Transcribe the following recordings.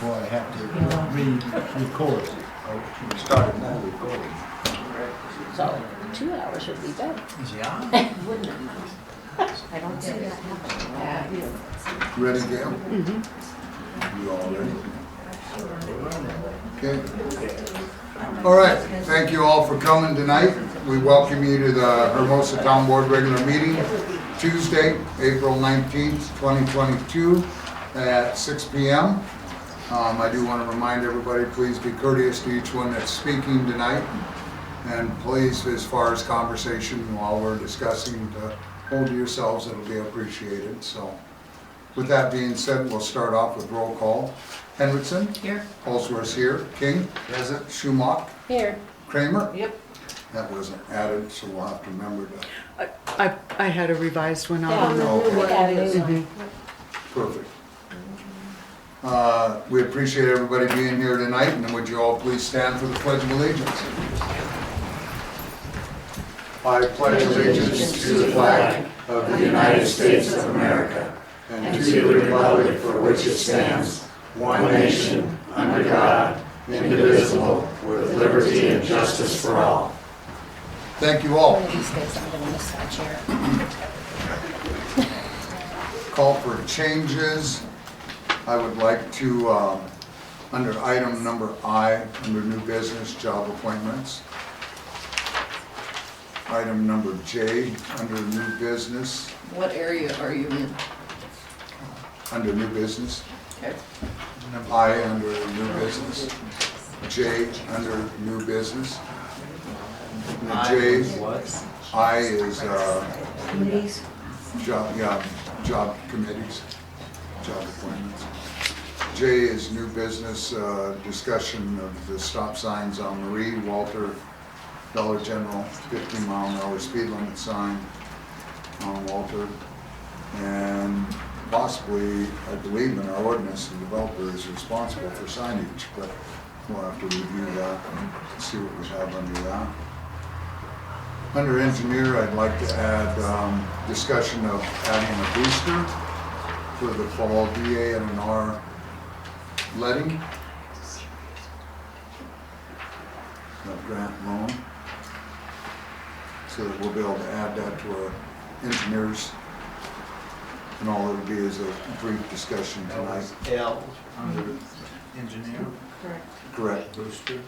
before I have to re-record. We started now recording. So 2 hours would be better, Yeah. wouldn't it? I don't see that happening. Ready, Gail? You all ready? Okay. All right, thank you all for coming tonight. We welcome you to the Hermosa Town Board regular meeting, Tuesday, April 19th, 2022 at 6 p.m. I do want to remind everybody, please be courteous to each one that's speaking tonight. And please, as far as conversation while we're discussing, to hold to yourselves, it'll be appreciated. So with that being said, we'll start off with roll call. Henriksen? Here. Holsworth here. King? Present. Schumacher? Here. Kramer? Yep. That wasn't added, so we'll have to remember to. I had a revised one Yeah, on. we got a new one. Perfect. We appreciate everybody being here tonight, and would you all please stand for the Pledge of Allegiance? I pledge allegiance to the flag of the United States of America and to the republic for which it stands, one nation, under God, indivisible, with liberty and justice for all. Thank you all. One of these days I'm gonna miss that chair. Call for changes. I would like to, under item number I, under new business, job appointments. Item number J, under new business, What area are you in? under new business. Okay. I, under new business. J, under new business. And the J, I is, Committees? job committees, job appointments. J is new business, discussion of the stop signs on Marie, Walter, Dollar General, 15-mile-an-hour speed limit sign on Walter. And possibly, I believe in our ordinance, the developer is responsible for signage, but we'll have to review that and see what we have under that. Under engineer, I'd like to add discussion of adding a booster for the fall DA and an R letting. A grant loan. So that we'll be able to add that to our engineers. And all it'll be is a brief discussion That tonight. was L under engineer. Correct. Correct. Booster.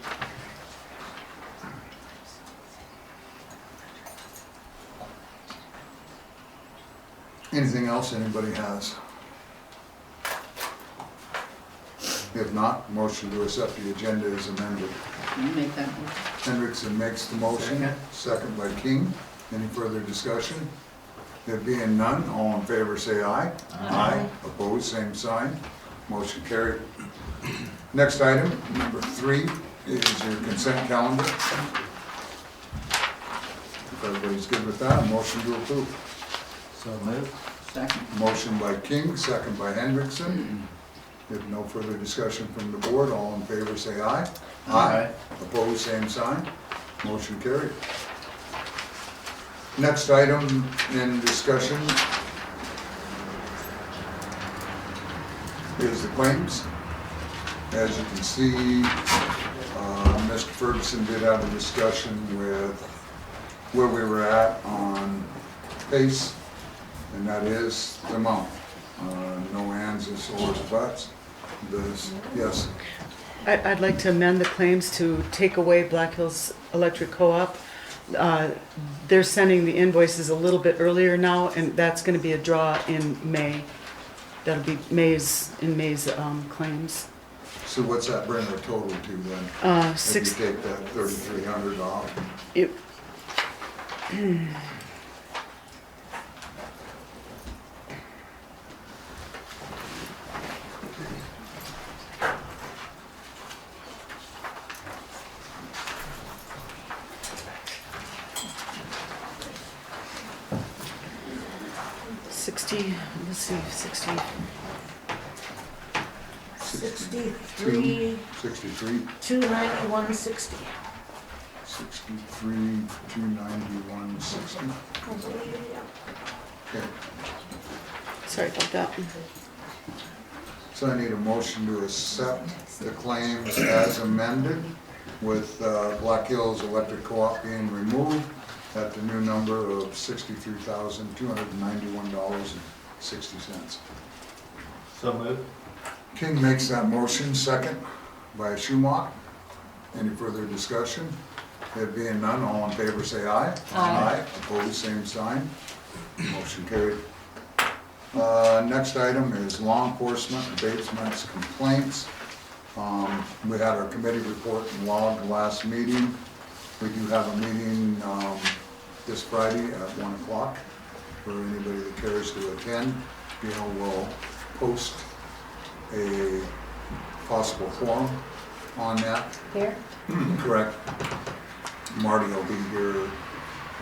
Anything else anybody has? If not, motion to accept the agenda is amended. You make that one. Hendrickson makes the motion, Second. second by King. Any further discussion? There being none, all in favor say aye. Aye. Opposed, same sign. Motion carried. Next item, number 3, is your consent calendar. If everybody's good with that, a motion to approve. So moved. Second. Motion by King, second by Hendrickson. If no further discussion from the board, all in favor say aye. Aye. Opposed, same sign. Motion carried. Next item in discussion is the claims. As you can see, Mr. Ferguson did have a discussion with where we were at on pace, and that is the amount. No ands, or sores, buts. Yes, I'd like to amend the claims to take away Black Hills Electric Co-op. They're sending the invoices a little bit earlier now, and that's gonna be a draw in May. That'll be May's claims. so what's that bring our total to then? If you take that 3,300 off? It, let's see, 63, 63, 291.60. 63, 291.60. Okay. sorry about that. So I need a motion to accept the claims as amended with Black Hills Electric Co-op being removed at the new number of $63,291.60. So moved. King makes that motion, second by Schumach. Any further discussion? There being none, all in favor say aye. Aye. Opposed, same sign. Motion carried. Next item is law enforcement abatements complaints. We had our committee report and log last meeting. We do have a meeting this Friday at 1 o'clock for anybody that cares to attend. Gail will post a possible forum on that. Here? Correct. Marty will be here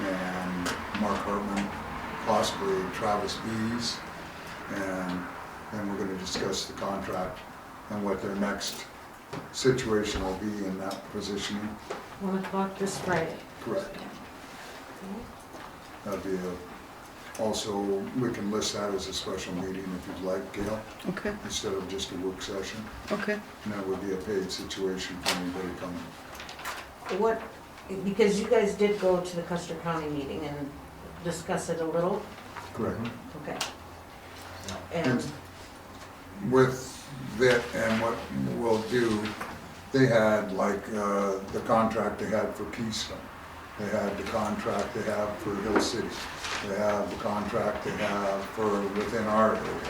and Mark Hartman, possibly Travis Bees. And then we're gonna discuss the contract and what their next situation will be in that positioning. 1 o'clock this Friday. Correct. That'd be also, we can list that as a special meeting if you'd like, Gail, Okay, instead of just a work session. okay. And that would be a paid situation for anybody coming. What, because you guys did go to the Custer County meeting and discuss it a little, Correct. okay. And, With that and what we'll do, they had like the contract they had for Keystone. They had the contract they have for Hill City. They have the contract they have for within our area.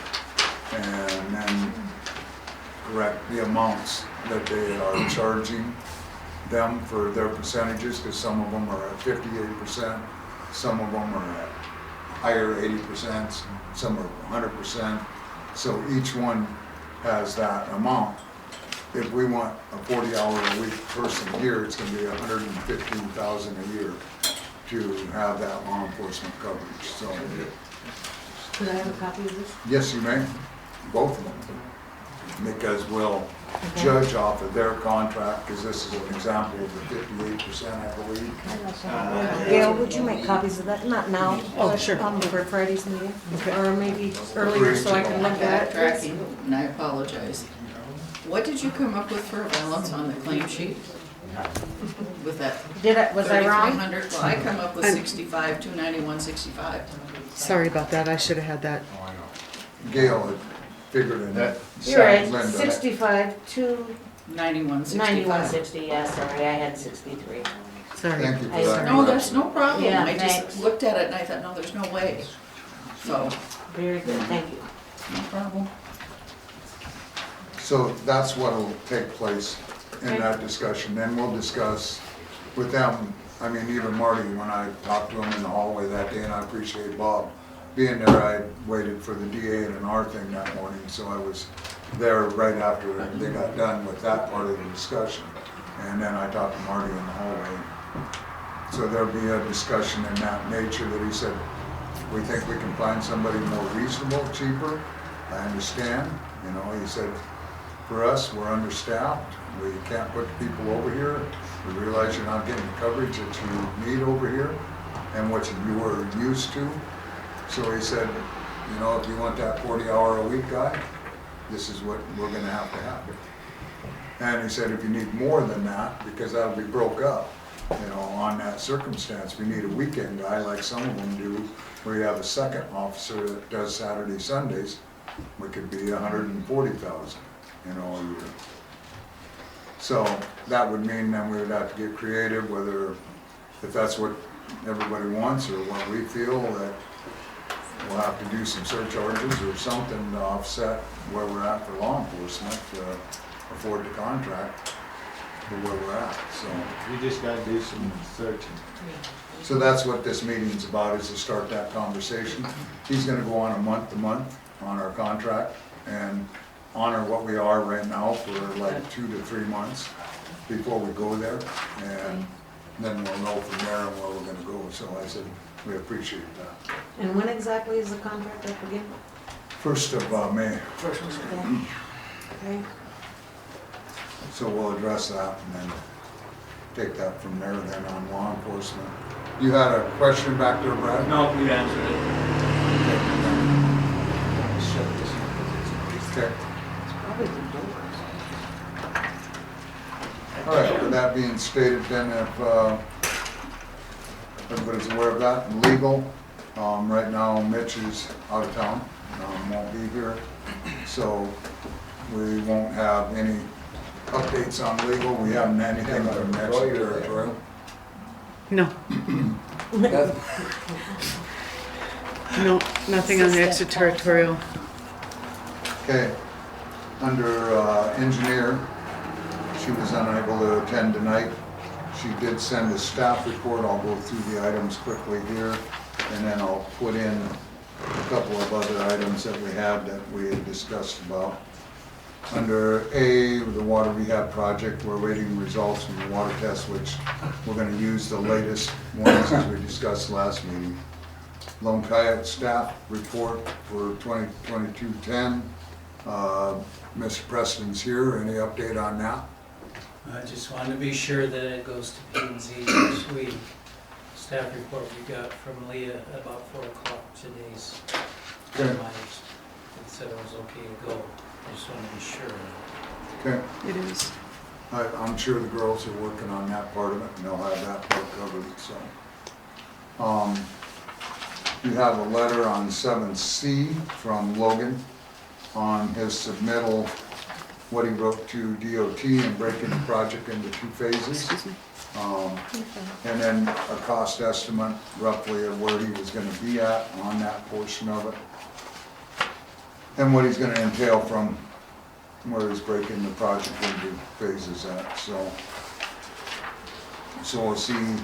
And then correct the amounts that they are charging them for their percentages, because some of them are at 58%, some of them are at higher 80%, some are 100%. So each one has that amount. If we want a 40-hour-a-week person here, it's gonna be $115,000 a year to have that law enforcement coverage. So, could I have a copy of this? yes, you may, both of them. Because we'll judge off of their contract, because this is an example of the 58%, I believe. Gail, would you make copies of that? Not now. Oh, but, sure. For Friday's meeting, or maybe earlier so I can look at it. Backtracking, and I apologize. What did you come up with for a balance on the claim sheet? With that Was I wrong? 3,300? Well, I come up with 65, 291.65. Sorry about that, I should have had that. Gail had figured in that. You're right, Linda. 65 to 91.65. 91.60, yeah, sorry, I had 63. Sorry. Thank you for I- that. No, that's no problem. Yeah, I thanks. just looked at it and I thought, no, there's no way. So, Very good, thank you. no problem. So that's what'll take place in Okay. that discussion. Then we'll discuss with them, I mean, even Marty, when I talked to him in the hallway that day, and I appreciate Bob being there, I waited for the DA and an R thing that morning, so I was there right after they got done with that part of the discussion. And then I talked to Marty in the hallway. So there'll be a discussion in that nature that he said, we think we can find somebody more reasonable, cheaper. I understand, you know, he said, for us, we're understaffed. We can't put people over here. We realize you're not getting the coverage that you need over here and what you were used to. So he said, you know, if you want that 40-hour-a-week guy, this is what we're gonna have to have. And he said, if you need more than that, because that'll be broke up, you know, on that circumstance, we need a weekend guy like some of them do, where you have a second officer that does Saturday, Sundays, we could be 140,000, you know, a year. So that would mean then we would have to get creative, whether, if that's what everybody wants or what we feel, that we'll have to do some surcharges or something to offset where we're at for law enforcement, to afford the contract for where we're at, so. You just gotta do some searching. So that's what this meeting's about, is to start that conversation. He's gonna go on a month-to-month on our contract and honor what we are right now for like 2 to 3 months before we go there. And then we'll know from there where we're gonna go. So I said, we appreciate that. And when exactly is the contract up again? 1st of May. Okay. So we'll address that and then take that from there then on law enforcement. You had a question back there, Brad? No, you answered it. Okay. All right, with that being stated, then if everybody's aware of that, legal, right now Mitch is out of town, won't be here, so we won't have any updates on legal. We haven't had anything from next territorial. No. No, nothing on the extraterritorial. Okay, under engineer, she was unable to attend tonight. She did send a staff report. I'll go through the items quickly here, and then I'll put in a couple of other items that we had discussed about. Under A, the water rehab project, we're waiting results from the water test, which we're gonna use the latest ones as we discussed last meeting. Lone Coyote staff report for 2022-10. Mr. Preston's here. Any update on that? I just wanted to be sure that it goes to P and Z this week. Staff report we got from Leah at about 4 o'clock today's Okay. reminders. It said it was okay to go. I just wanted to be sure. Okay. It is. I'm sure the girls are working on that part of it, and they'll have that part covered, so. You have a letter on 7C from Logan on his submittal, what he wrote to DOT and breaking the project into 2 phases. Excuse me. And then a cost estimate roughly of where he was gonna be at on that portion of it. And what he's gonna entail from where he's breaking the project into phases at, so. So we'll see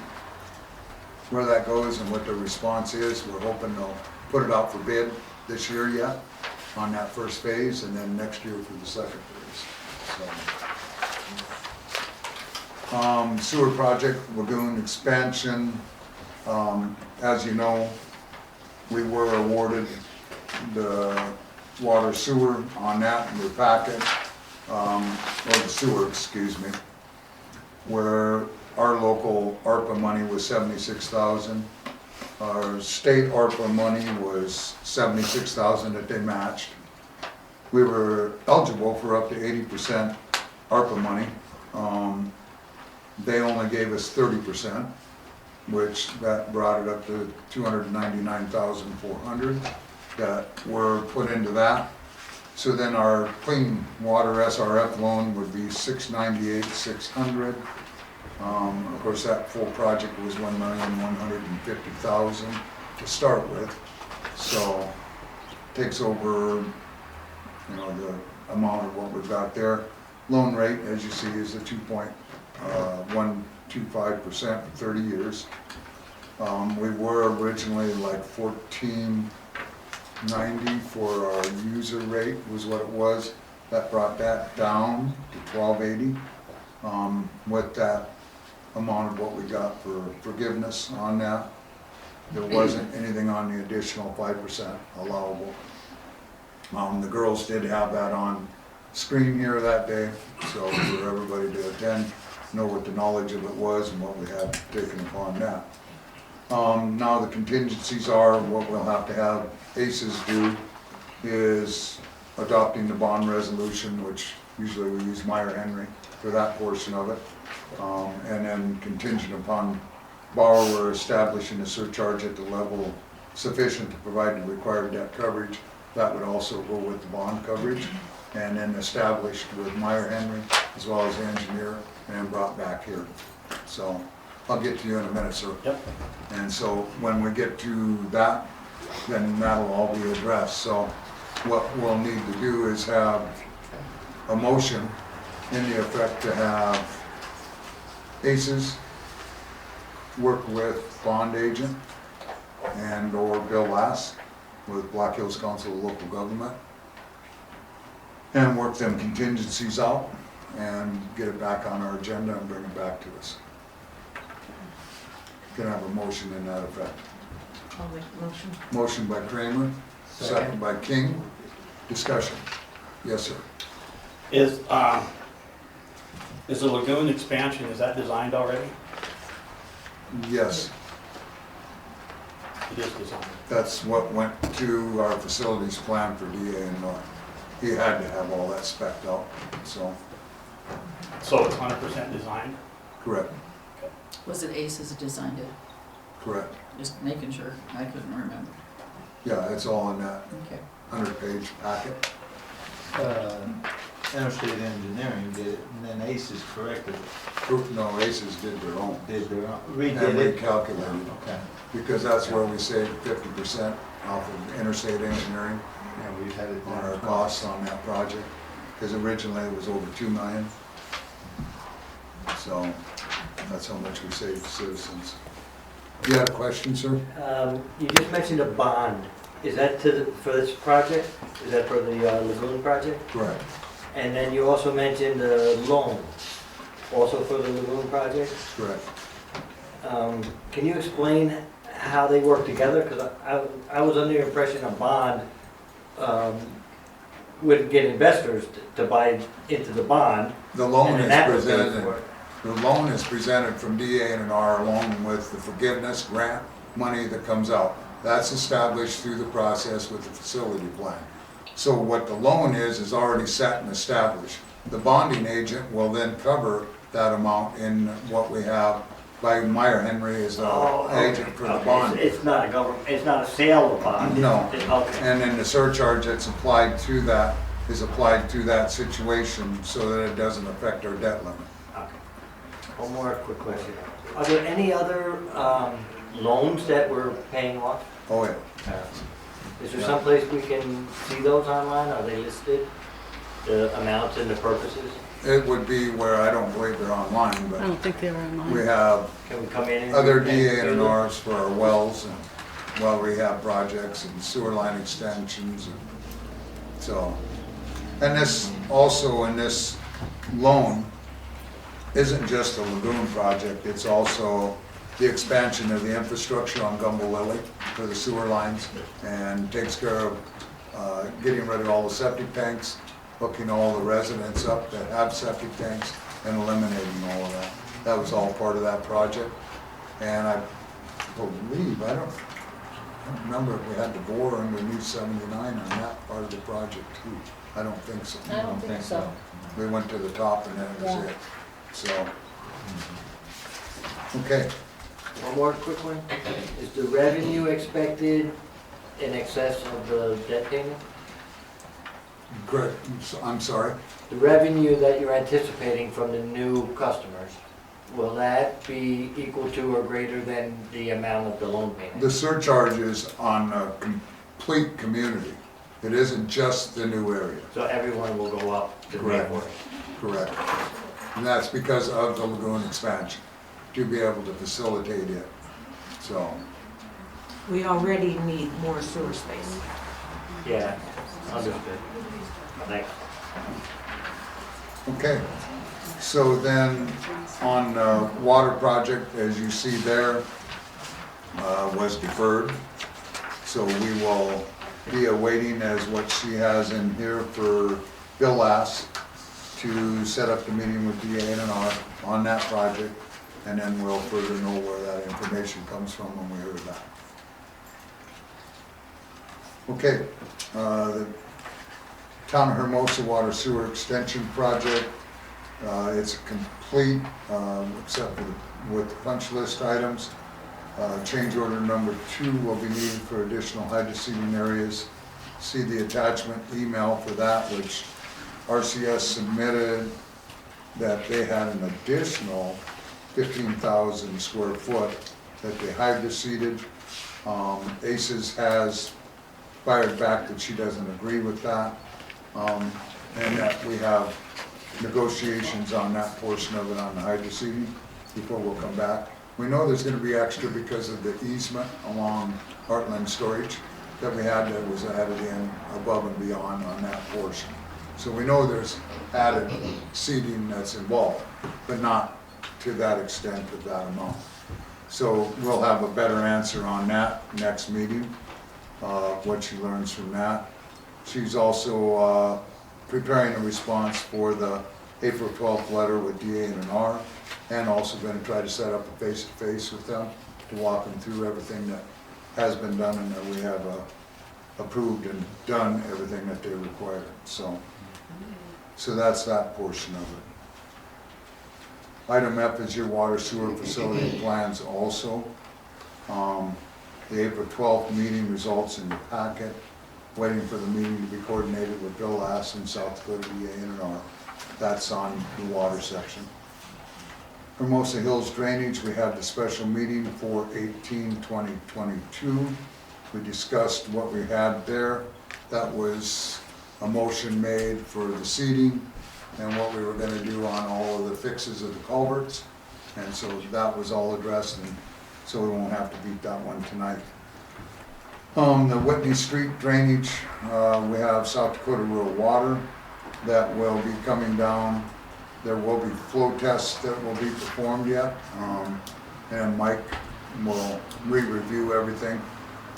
where that goes and what the response is. We're hoping they'll put it out for bid this year yet on that first phase, and then next year for the second phase, so. Sewer project, lagoon expansion, as you know, we were awarded the water sewer on that in the packet, or the sewer, excuse me, where our local ARPA money was 76,000. Our state ARPA money was 76,000 that they matched. We were eligible for up to 80% ARPA money. They only gave us 30%, which that brought it up to 299,400 that were put into that. So then our clean water SRF loan would be 698,600. Of course, that full project was 1,150,000 to start with. So takes over, you know, the amount of what we've got there. Loan rate, as you see, is the 2.125% for 30 years. We were originally like 1490 for our user rate was what it was. That brought that down to 1280. With that amount of what we got for forgiveness on that, there wasn't anything on the additional 5% allowable. The girls did have that on screen here that day, so for everybody to attend, know what the knowledge of it was and what we had taken upon that. Now the contingencies are, what we'll have to have ACES do is adopting the bond resolution, which usually we use Meyer Henry for that portion of it. And then contingent upon borrower establishing a surcharge at the level sufficient to provide the required debt coverage. That would also go with the bond coverage, and then established with Meyer Henry as well as the engineer, and then brought back here. So I'll get to you in a minute, sir. Yep. And so when we get to that, then that'll all be addressed. So what we'll need to do is have a motion in the effect to have ACES work with bond agent and or Bill Lass with Black Hills Council of Local Government, and work them contingencies out and get it back on our agenda and bring it back to us. Can I have a motion in that effect? I'll make the motion. Motion by Kramer, second by King. Discussion. Yes, sir. Is the lagoon expansion, is that designed already? Yes, It is designed. that's what went to our facilities plan for DA and North. He had to have all that spec'd out, so. So it's 100% designed? Correct, Was it Aces that designed it? correct. Just making sure, I couldn't remember. Yeah, it's all in that Okay. 100-page packet. Interstate Engineering did it, and then ACES corrected it, No, ACES did their own. did their own, And redid it. recalculated, Okay, because that's where we saved 50% off of interstate engineering yeah, we had it on down our to costs on that project, because originally it was over 2 million. So that's how much we saved citizens. You had a question, sir? You just mentioned a bond. Is that for this project? Is that for the lagoon project? Correct. And then you also mentioned a loan, also for the lagoon project. Correct. Can you explain how they work together? Because I was under the impression a bond would get investors to buy into the bond. The loan and then is that would pay presented, for it. the loan is presented from DA&R along with the forgiveness grant money that comes out. That's established through the process with the facility plan. So what the loan is already set and established. The bonding agent will then cover that amount in what we have by Meyer Henry as Oh, the okay, agent for the okay. bond. It's not a government, it's not a sale of bond. No. Okay. And then the surcharge that's applied to that is applied to that situation so that it doesn't affect our debt limit. Okay. One more quick question. Are there any other loans that we're paying off? Oh, yeah. Is there someplace we can see those online? Are they listed? The amounts and the purposes? It would be where I don't believe they're online, I but don't think they were online. we have Can we come in and? other and do them? DA&Rs for our wells and well rehab projects and sewer line extensions and so. And this, also in this loan, isn't just a lagoon project, it's also the expansion of the infrastructure on Gumbo Lily for the sewer lines and takes care of getting rid of all the septic tanks, hooking all the residents up that have septic tanks and eliminating all of that. That was all part of that project. And I believe, I don't remember if we had to bore underneath 79 on that part of the project too. I don't think so. I don't think so. We went to the top and that was Yeah. it. So, okay. One more quick one. Is the revenue expected in excess of the debt payment? Correct. I'm sorry. The revenue that you're anticipating from the new customers, will that be equal to or greater than the amount of the loan payment? The surcharge is on a complete community. It isn't just the new area. So everyone will go up to pay Correct. for it? Correct. And that's because of the lagoon expansion, to be able to facilitate it. So, We already need more sewer space. Yeah, understood. Thanks. okay. So then, on water project, as you see there, was deferred. So we will be awaiting as what she has in here for Bill Lass to set up the meeting with DA&R on that project, and then we'll further know where that information comes from when we hear that. Okay, the Town of Hermosa Water Sewer Extension Project, it's complete, except for with the punch list items. Change order number 2 will be needed for additional hydroseeding areas. See the attachment email for that, which RCS submitted that they had an additional 15,000 square foot that they hydroseeded. ACES has fired back that she doesn't agree with that, and that we have negotiations on that portion of it on the hydroseeding before we'll come back. We know there's gonna be extra because of the easement along Heartland Storage that we had that was added in above and beyond on that portion. So we know there's added seeding that's involved, but not to that extent of that amount. So we'll have a better answer on that next meeting, what she learns from that. She's also preparing a response for the April 12th letter with DA&R, and also going to try to set up a face-to-face with them to walk them through everything that has been done and that we have approved and done everything that they require. So that's that portion of it. Item F is your water sewer facility plans also. The April 12th meeting results in the packet. Waiting for the meeting to be coordinated with Bill Lass and South Dakota EA&R. That's on the water section. Hermosa Hills Drainage, we had the special meeting for 18/20/22. We discussed what we had there. That was a motion made for the seeding and what we were gonna do on all of the fixes of the culverts. And so that was all addressed, and so we won't have to beat that one tonight. The Whitney Street drainage, we have South Dakota Rural Water that will be coming down. There will be flow tests that will be performed yet, and Mike will re-review everything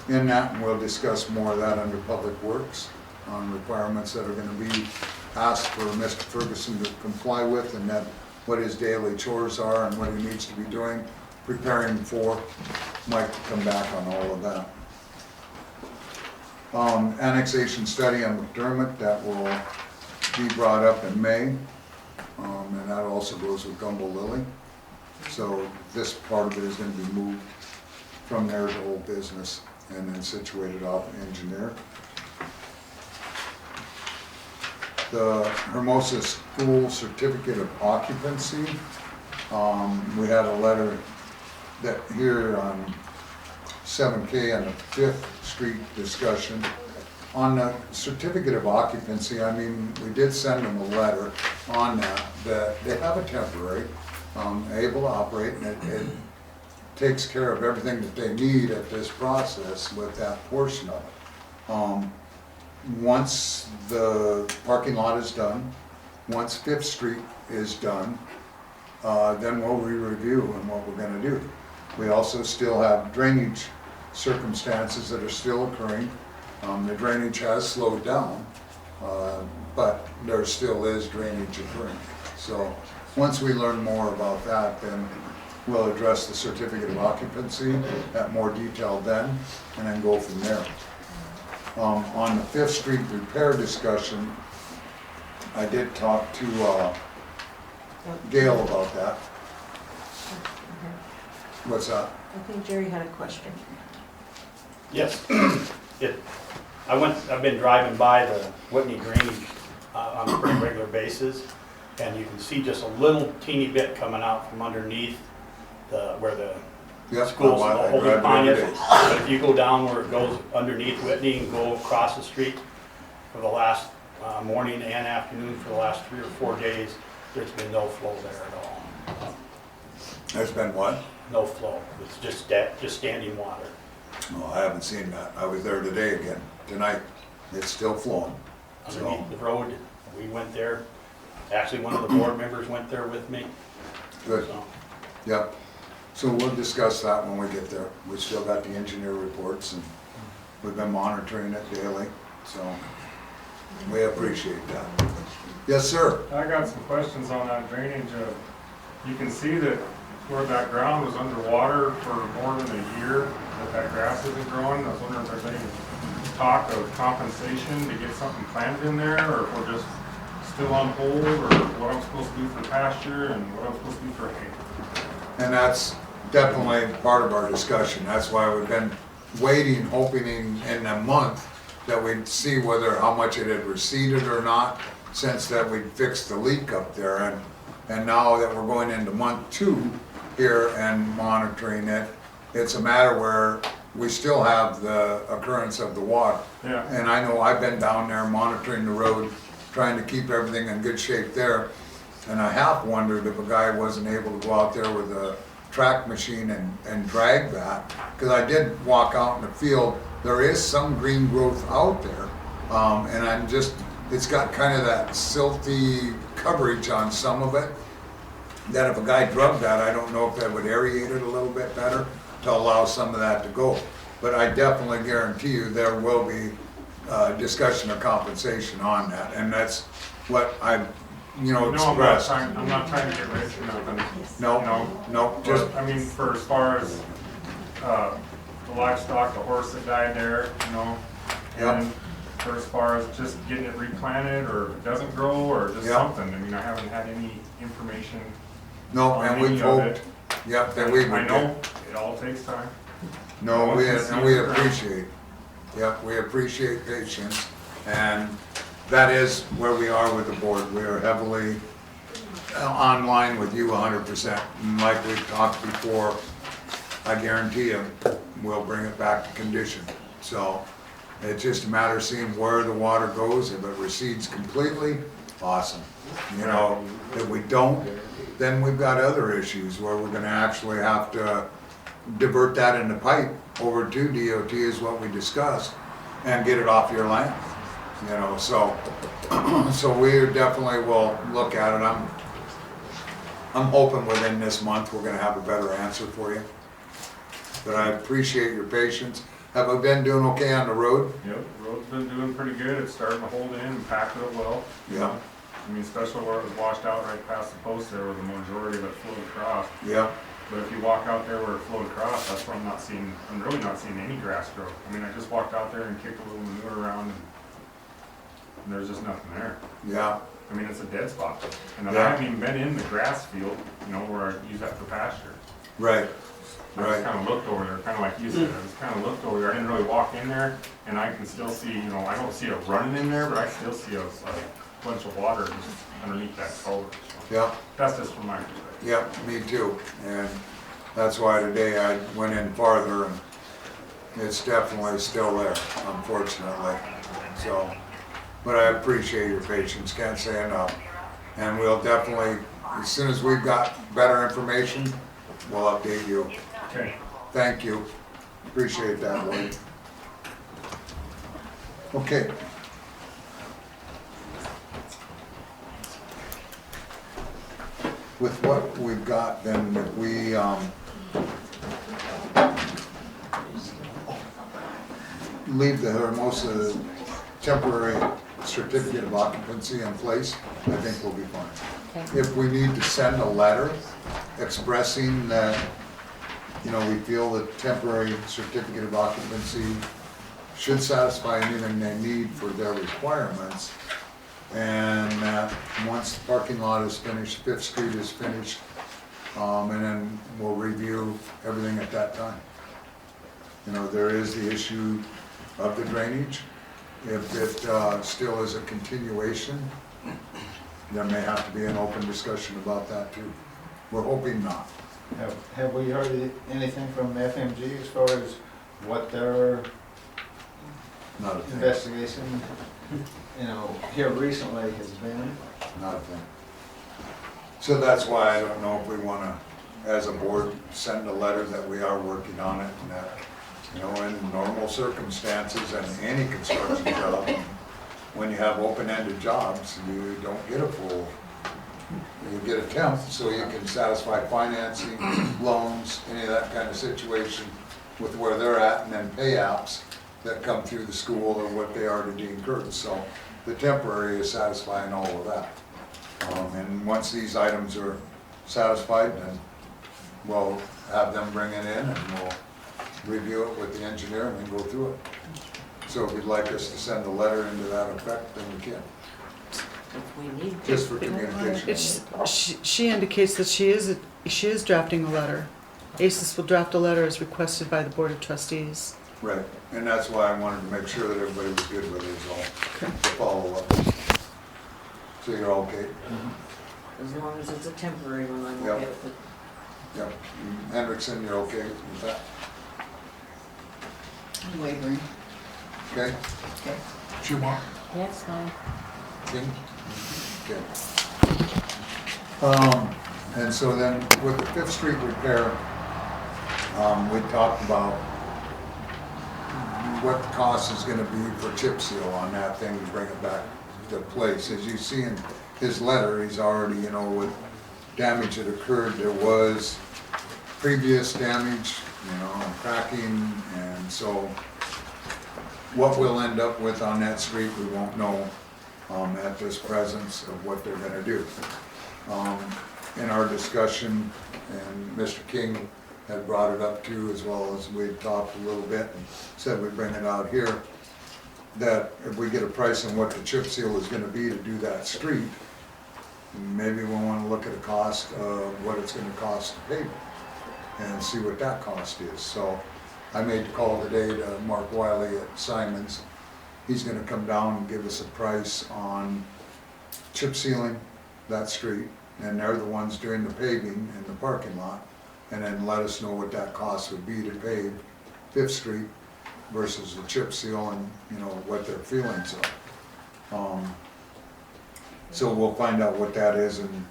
in that, and we'll discuss more of that under Public Works on requirements that are gonna be asked for Mr. Ferguson to comply with, and that what his daily chores are and what he needs to be doing, preparing for Mike to come back on all of that. Annexation study on McDermott, that will be brought up in May, and that also goes with Gumbo Lily. So this part of it is gonna be moved from there to old business and then situated off Engineer. The Hermosa School Certificate of Occupancy, we had a letter that here on 7K on the 5th Street discussion. On the certificate of occupancy, I mean, we did send them a letter on that they have a temporary, able to operate, and it takes care of everything that they need at this process with that portion of it. Once the parking lot is done, once 5th Street is done, then we'll re-review and what we're gonna do. We also still have drainage circumstances that are still occurring. The drainage has slowed down, but there still is drainage occurring. So once we learn more about that, then we'll address the certificate of occupancy at more detail then, and then go from there. On the 5th Street repair discussion, I did talk to Gail about that. What's that? I think Jerry had a question. Yes. I've been driving by the Whitney drainage on a pretty regular basis, and you can see just a little teeny bit coming out from underneath where the Yep, schools, the I holding drive pond every is. day. But if you go down where it goes underneath Whitney and go across the street for the last morning and afternoon for the last 3 or 4 days, there's been no flow there at all. There's been what? No flow. It's just standing water. No, I haven't seen that. I was there today again, tonight. It's still flowing. Underneath the road, we went there. Actually, one of the board members went there with me. Good, So, yep. So we'll discuss that when we get there. We still got the engineer reports and we've been monitoring it daily, so we appreciate that. Yes, sir. I got some questions on that drainage. You can see that where that ground was underwater for more than a year, that grass isn't growing. I was wondering if there's any talk of compensation to get something planted in there, or if we're just still on hold, or what I'm supposed to do for pasture and what I'm supposed to do for hay. And that's definitely part of our discussion. That's why we've been waiting, hoping in a month that we'd see how much it had receded or not, since that we'd fixed the leak up there. And now that we're going into month 2 here and monitoring it, it's a matter where we still have the occurrence of the water. Yeah. And I know I've been down there monitoring the road, trying to keep everything in good shape there. And I half wondered if a guy wasn't able to go out there with a track machine and drag that. Because I did walk out in the field, there is some green growth out there. And it's got kind of that silty coverage on some of it, that if a guy drug that, I don't know if that would aerate it a little bit better to allow some of that to go. But I definitely guarantee you there will be discussion of compensation on that, and that's what I've, expressed. I'm not trying to get rich or nothing. No, just, But, I mean, for as far as the livestock, the horse that died there, Yep. and for as far as just getting it replanted, or if it doesn't grow, or just Yep. something. I mean, I haven't had any information No, on and any we've of hoped, it. yep, that we I would know, get. it all takes time. No, No we, one can see and we the ground. appreciate, yep, we appreciate patience. And that is where we are with the board. We are heavily online with you 100%. And like we've talked before, I guarantee you, we'll bring it back to condition. So it's just a matter of seeing where the water goes. If it recedes completely, awesome. You know, if we don't, then we've got other issues where we're gonna actually have to divert that in the pipe over to DOT is what we discussed, and get it off your land. You know, so, so we definitely will look at it. I'm hoping within this month, we're gonna have a better answer for you. But I appreciate your patience. Have we been doing okay on the road? Yep, road's been doing pretty good. It's starting to hold in and pack it up well. Yeah. I mean, especially where it was washed out right past the post there where the majority of it flowed across. Yep, But if you walk out there where it flowed across, that's where I'm really not seeing any grass grow. I mean, I just walked out there and kicked a little manure around and there's just nothing there. yeah, I mean, it's a dead spot. And I Yeah. haven't even been in the grass field, you know, where I use that for pasture. right, I just right. kind of looked over there, kind of like you said, I just kind of looked over there. I didn't really walk in there and I can still see, you know, I don't see it running in there, but I still see a bunch of water just underneath that culvert. So Yep, that's just from my perspective. yep, me too. And that's why today I went in farther and it's definitely still there, unfortunately. So, but I appreciate your patience, can't say enough. And we'll definitely, as soon as we've got better information, we'll update you. Okay. Thank you. Appreciate that, Wade. Okay. With what we've got, then, if we, leave the Hermosa temporary certificate of occupancy in place, I think we'll be fine. Okay. If we need to send a letter expressing that, you know, we feel that temporary certificate of occupancy should satisfy anything they need for their requirements, and that once the parking lot is finished, Fifth Street is finished, and then we'll review everything at that time. You know, there is the issue of the drainage. If it still is a continuation, there may have to be an open discussion about that too. We're hoping not. Have we heard anything from FMG as far as what their Not a thing. investigation, you know, here recently has been? Not a thing. So that's why I don't know if we wanna, as a board, send a letter that we are working on it and that, you know, in normal circumstances and any construction job, when you have open-ended jobs, you don't get a full, you get a temp, so you can satisfy financing, loans, any of that kind of situation with where they're at, and then pay apps that come through the school or what they already incurred. So the temporary is satisfying all of that. And once these items are satisfied, then we'll have them bring it in and we'll review it with the engineer and then go through it. So if you'd like us to send a letter into that effect, then we can, If we need to. just for communication. She indicates that she is drafting a letter. ACES will draft a letter as requested by the Board of Trustees. Right, and that's why I wanted to make sure that everybody was good with it, is all, Okay. to follow up. So you're okay? As long as it's a temporary one, I'm Yep. okay with it. Yep. Hendrickson, you're okay with that? I'm wavering. Okay? Okay. Schumacher? That's fine. King? Okay. And so then with the Fifth Street repair, we talked about what the cost is gonna be for chip seal on that thing to bring it back to place. As you see in his letter, he's already, you know, with damage that occurred, there was previous damage, you know, cracking, and so what we'll end up with on that street, we won't know at this presence of what they're gonna do. In our discussion, and Mr. King had brought it up too, as well as we talked a little bit, and said we'd bring it out here, that if we get a price on what the chip seal is gonna be to do that street, maybe we wanna look at a cost of what it's gonna cost to pave it and see what that cost is. So I made the call today to Mark Wiley at Simon's. He's gonna come down and give us a price on chip sealing that street, and they're the ones doing the paving in the parking lot, and then let us know what that cost would be to pave Fifth Street versus the chip seal, and, you know, what their feelings are. So we'll find out what that is, and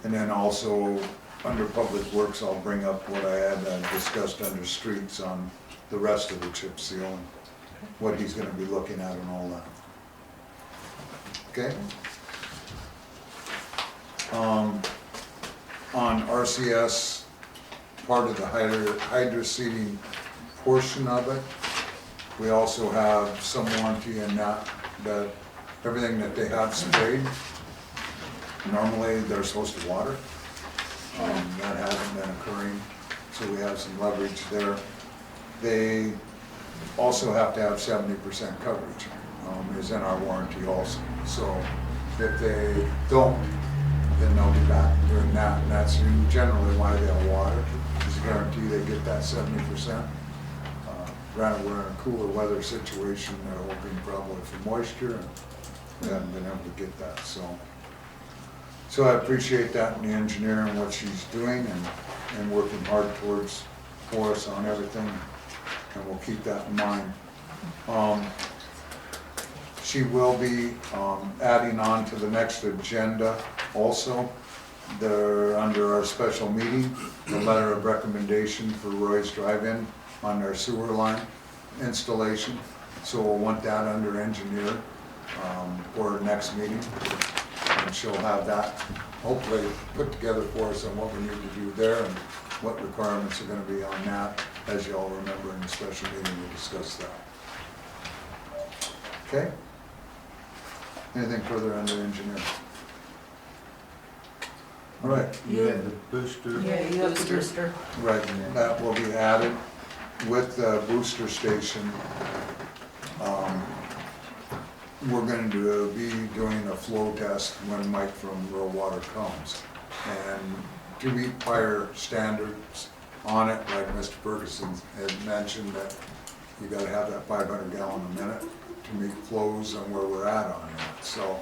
then also, under Public Works, I'll bring up what I had discussed under streets on the rest of the chip seal, and what he's gonna be looking at and all that. Okay? On RCS, part of the hydro seeding portion of it, we also have some warranty in that everything that they have sprayed, normally they're supposed to water. That hasn't been occurring, so we have some leverage there. They also have to have 70% coverage, is in our warranty also. So if they don't, then they'll be back doing that, and that's generally why they'll water, is a guarantee they get that 70%. Granted, we're in a cooler weather situation, they're hoping probably for moisture, and we haven't been able to get that, so I appreciate that in the engineer and what she's doing, and working hard for us on everything, and we'll keep that in mind. She will be adding on to the next agenda also, under our special meeting, the letter of recommendation for Roy's Drive-In on their sewer line installation. So we'll want that under engineer for our next meeting. And she'll have that hopefully put together for us on what we need to do there and what requirements are gonna be on that. As you all remember, in the special meeting, we discussed that. Okay? Anything further under engineer? All right. You had the booster. Yeah, you have the booster. Right, that will be added with the booster station. We're going to be doing a flow test when Mike from Rural Water comes. And to meet prior standards on it, like Mr. Ferguson had mentioned, that you gotta have that 500 gallon a minute to meet flows and where we're at on that. So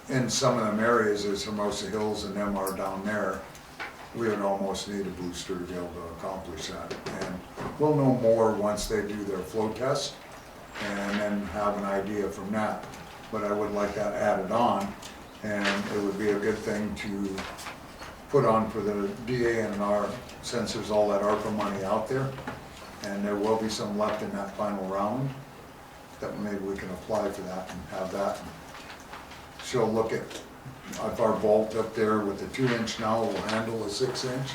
in some of them areas, as Hermosa Hills and them are down there, we would almost need a booster to be able to accomplish that. And we'll know more once they do their flow test, and then have an idea from that. But I would like that added on, and it would be a good thing to put on for the DA&R, since there's all that ARPA money out there, and there will be some left in that final round, that maybe we can apply for that and have that. She'll look at if our vault up there with the 2-inch now will handle a 6-inch,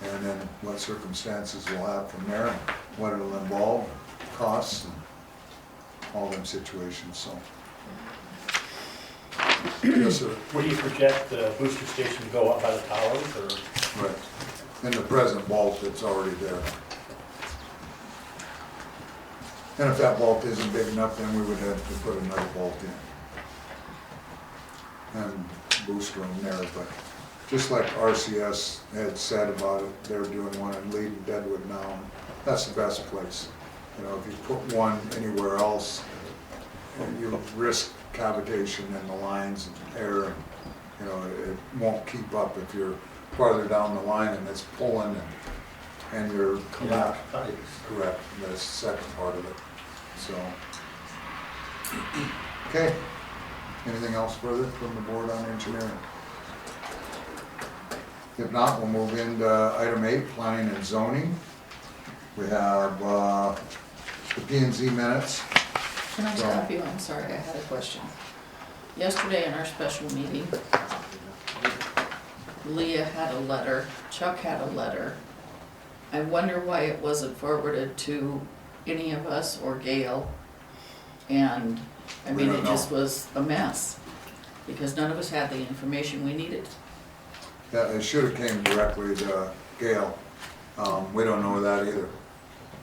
and then what circumstances we'll have from there, and what it'll involve, costs, and all them situations, so. Yes, sir. Where do you project the booster station to go up by the towers, or? Right. In the present vault that's already there. And if that vault isn't big enough, then we would have to put another vault in. And booster them there, but just like RCS had said about it, they're doing one in Lead and Deadwood now, and that's the best place. You know, if you put one anywhere else, you risk cavitation in the lines and air, and, you know, it won't keep up if you're farther down the line and it's pulling and you're collapsed. Correct, that's the second part of it, so. Okay, anything else further from the board on engineering? If not, we'll move into item 8, planning and zoning. We have the P&Z minutes. Can I stop you? I'm sorry, I had a question. Yesterday in our special meeting, Leah had a letter, Chuck had a letter. I wonder why it wasn't forwarded to any of us or Gail. And, I We mean, don't it just was a mess, because none of us had the information we needed. Yeah, it should have came directly to Gail. We don't know that either.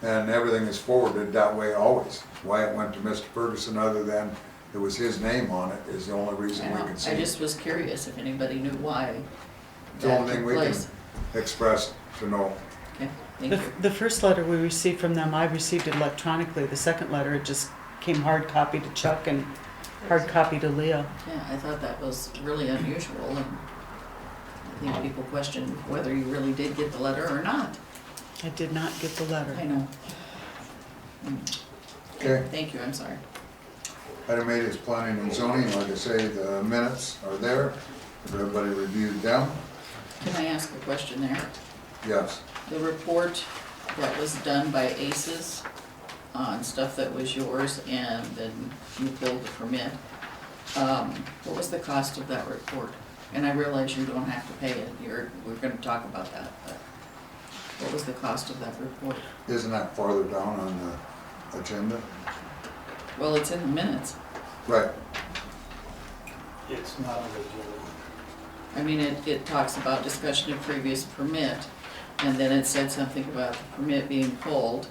And everything is forwarded that way always. Why it went to Mr. Ferguson other than it was his name on it, is the only reason we I can see. just was curious if anybody knew why The that only thing took we can place. express to know. Okay, thank The, you. the first letter we received from them, I received it electronically. The second letter, it just came hard copy to Chuck and hard copy to Leah. Yeah, I thought that was really unusual, and I think people question whether you really did get the letter or not. I did not get the letter. I know. Mm. Okay. Thank you, I'm sorry. Item 8 is planning and zoning. Like I say, the minutes are there. Everybody reviewed them? Can I ask a question there? Yes. The report that was done by ACES on stuff that was yours and then you pulled the permit, what was the cost of that report? And I realize you don't have to pay it, we're gonna talk about that, but what was the cost of that report? Isn't that farther down on the agenda? Well, it's in the minutes. Right. It's not on the agenda. I mean, it talks about discussion of previous permit, and then it said something about the permit being pulled,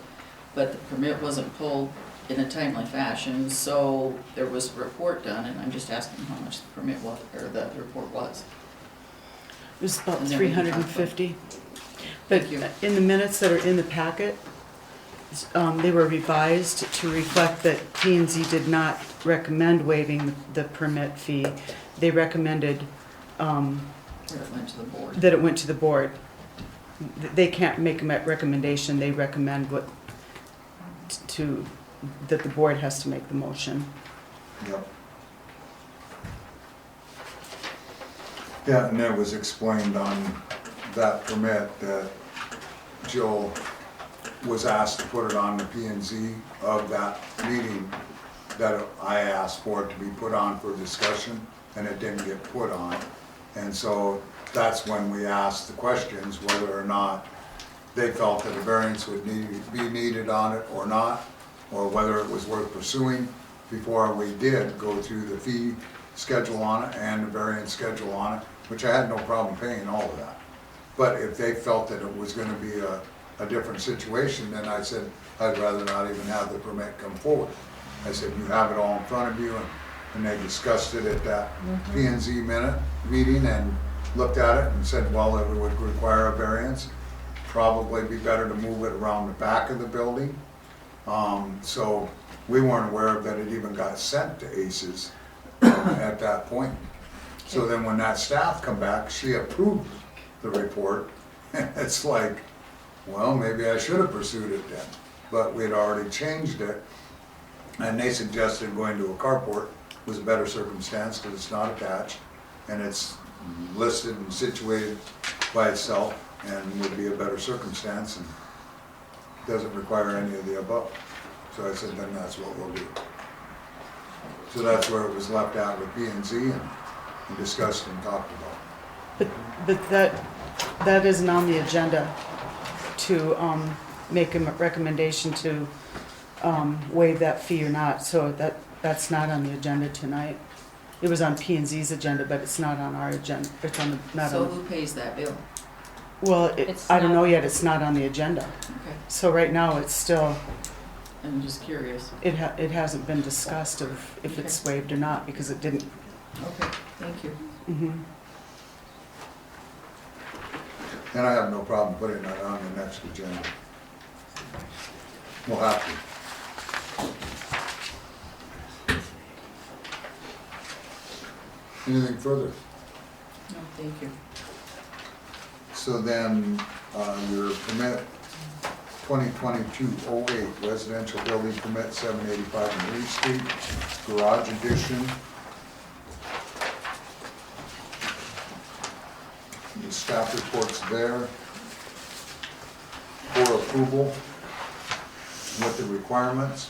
but the permit wasn't pulled in a timely fashion, so there was a report done, and I'm just asking how much the permit was, or the report was. It was about And then we can talk about- 350. But Thank you. in the minutes that are in the packet, they were revised to reflect that P&Z did not recommend waiving the permit fee. They recommended Or it went to the board. that it went to the board. They can't make a recommendation, they recommend that the board has to make the motion. Yep. Yeah, and it was explained on that permit that Jill was asked to put it on the P and Z of that meeting, that I asked for it to be put on for discussion, and it didn't get put on. And so that's when we asked the questions, whether or not they felt that a variance would be needed on it or not, or whether it was worth pursuing before we did go through the fee schedule on it and the variance schedule on it, which I had no problem paying all of that. But if they felt that it was gonna be a different situation, then I said, I'd rather not even have the permit come forward. I said, you have it all in front of you, and they discussed it at that P and Z meeting and looked at it and said, well, it would require a variance. Probably be better to move it around the back of the building. So we weren't aware that it even got sent to ACES at that point. So then when that staff come back, she approved the report. It's like, well, maybe I should have pursued it then. But we had already changed it, and they suggested going to a carport was a better circumstance because it's not attached and it's listed and situated by itself and would be a better circumstance and doesn't require any of the above. So I said, then that's what we'll do. So that's where it was left out with P and Z and discussed and talked about. But that isn't on the agenda to make a recommendation to waive that fee or not, so that's not on the agenda tonight. It was on P and Z's agenda, but it's not on our agenda, it's on the, not So on, who pays that bill? well, It's I don't know not- yet, it's not on the agenda. Okay, So right now, it's still, I'm just curious. it hasn't been discussed of if it's waived or not, because it didn't. Okay, thank you. Mhm. And I have no problem putting that on the next agenda. We'll have to. Anything further? No, thank you. So then, your permit 2022-08 residential building permit 785 Marie Street, garage addition. The staff report's there for approval with the requirements.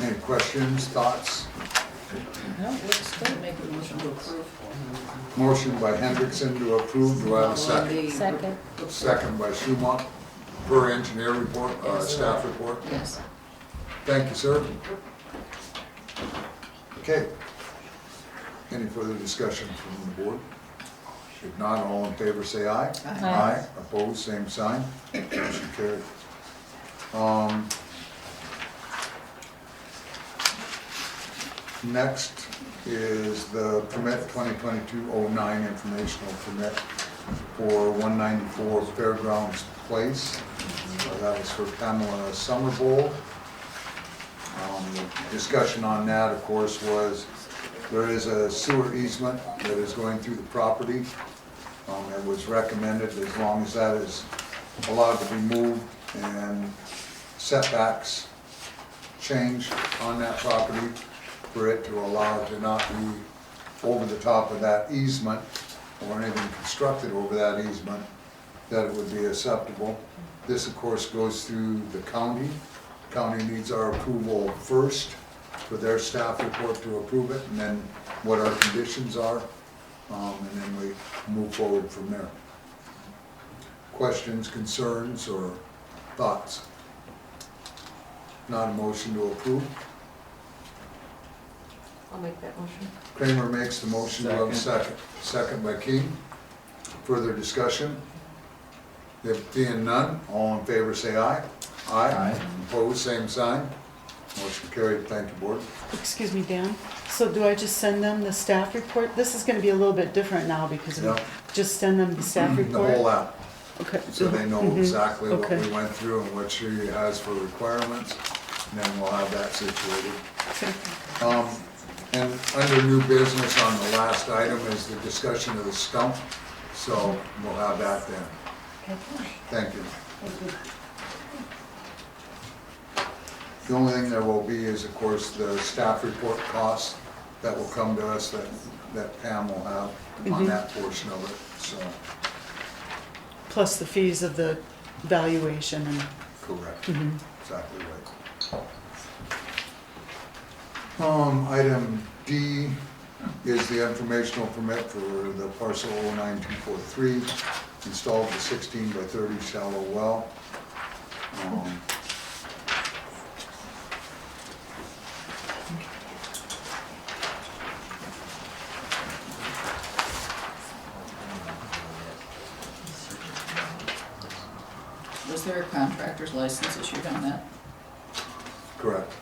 Any questions, thoughts? No, looks good. Make a motion to approve. Motion by Hendrickson to approve, do I have a second? Second. Second by Schumach, per engineer report, staff report. Yes. Thank you, sir. Okay. Any further discussion from the board? If not, all in favor say aye. Aye. Opposed, same sign. Motion carried. Next is the permit 2022-09 informational permit for 194 Fairgrounds Place. That was for Pamela Summerbowl. The discussion on that, of course, was there is a sewer easement that is going through the property. It was recommended, as long as that is allowed to be moved and setbacks changed on that property, for it to allow it to not be over the top of that easement or anything constructed over that easement, that it would be acceptable. This, of course, goes through the county. County needs our approval first for their staff report to approve it, and then what our conditions are, and then we move forward from there. Questions, concerns, or thoughts? Not a motion to approve. I'll make that motion. Kramer makes the motion, do I have a second? Second by King. Further discussion? There being none, all in favor say aye. Aye. Opposed, same sign. Motion carried, thank you, board. Excuse me, Dan. So do I just send them the staff report? This is gonna be a little bit different now because we Yeah. just send them the staff The report? whole app, Okay. so they know Mhm. exactly what Okay. we went through and what she has for requirements, and then we'll have that situated. Okay. And under new business on the last item is the discussion of the stump, so we'll have that then. Thank you. The only thing there will be is, of course, the staff report costs that will come to us that Pam will have on that portion of it, so, Plus the fees of the valuation and, correct, mhm. exactly right. Item D is the informational permit for the parcel 09243, installed the 16 by 30 shallow well. Was there a contractor's license issued on that? Correct.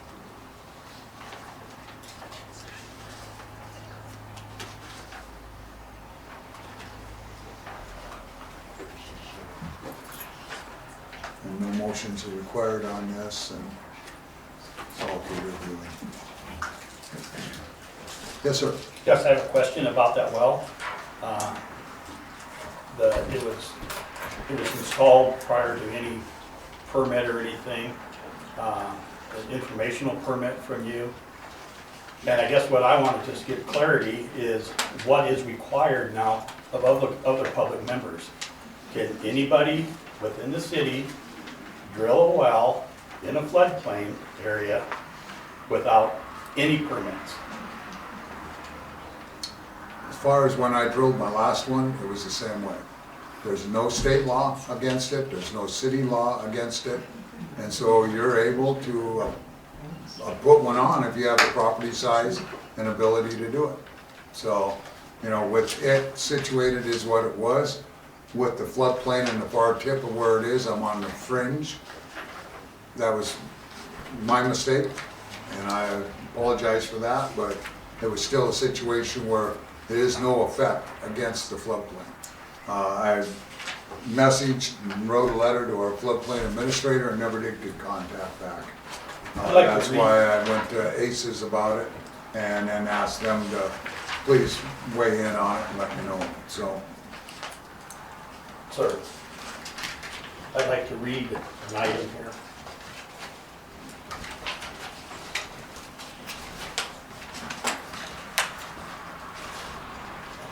And no motions are required on this, and it's all for reviewing. Yes, sir. Just have a question about that well. It was installed prior to any permit or anything, an informational permit from you. And I guess what I want to just get clarity is what is required now of other public members. Can anybody within the city drill a well in a floodplain area without any permits? As far as when I drilled my last one, it was the same way. There's no state law against it, there's no city law against it, and so you're able to put one on if you have the property size and ability to do it. So, you know, with it situated is what it was, with the floodplain and the far tip of where it is, I'm on the fringe. That was my mistake, and I apologize for that, but it was still a situation where there is no effect against the floodplain. I messaged and wrote a letter to our floodplain administrator and never did get contact back. That's why I went to ACES about it and then asked them to please weigh in on it and let me know, so. Sir, I'd like to read an item here.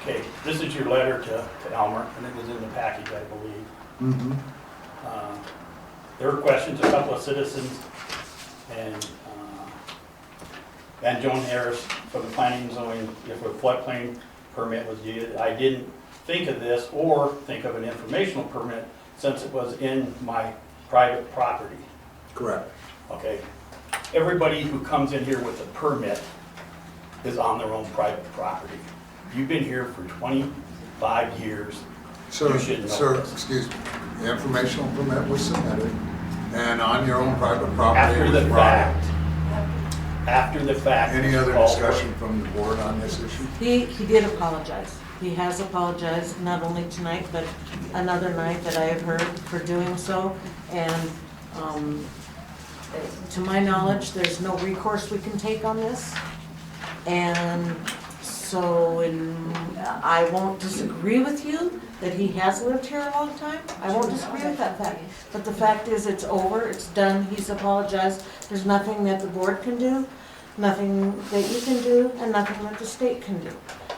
Okay, this is your letter to Elmer, and it was in the package, I believe. Mm-hmm. There were questions, a couple of citizens, and Joan Harris from the planning and zoning, if a floodplain permit was needed. I didn't think of this or think of an informational permit since it was in my private property. Correct. Okay, everybody who comes in here with a permit is on their own private property. You've been here for 20 5 years. Sir, You should know sir, this. excuse me, the informational permit was submitted, and on your own private property. it After was the brought in. fact. After the fact. Any other Call for it. discussion from the board on this issue? He did apologize. He has apologized, not only tonight, but another night that I have heard for doing so. And to my knowledge, there's no recourse we can take on this. And so I won't disagree with you that he has lived here a long time. I won't disagree with that fact. But the fact is, it's over, it's done, he's apologized. There's nothing that the board can do, nothing that you can do, and nothing that the state can do.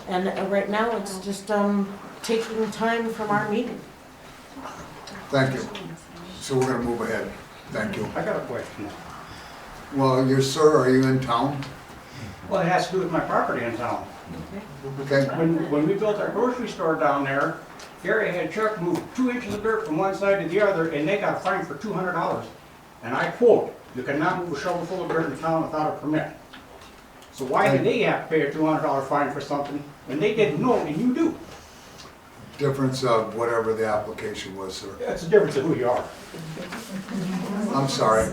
And right now, it's just taking time from our meeting. Thank you. So we're gonna move ahead. Thank you. I got a question. Well, sir, are you in town? Well, it has to do with my property in town. Okay, When we built our grocery store down there, Gary had Chuck move 2 inches of dirt from one side to the other, and they got fined for $200. And I quote, "You cannot move a shovel full of dirt in town without a permit." So why did they have to pay a $200 fine for something when they didn't know and you do? difference of whatever the application was, sir. That's the difference of who you are. I'm sorry.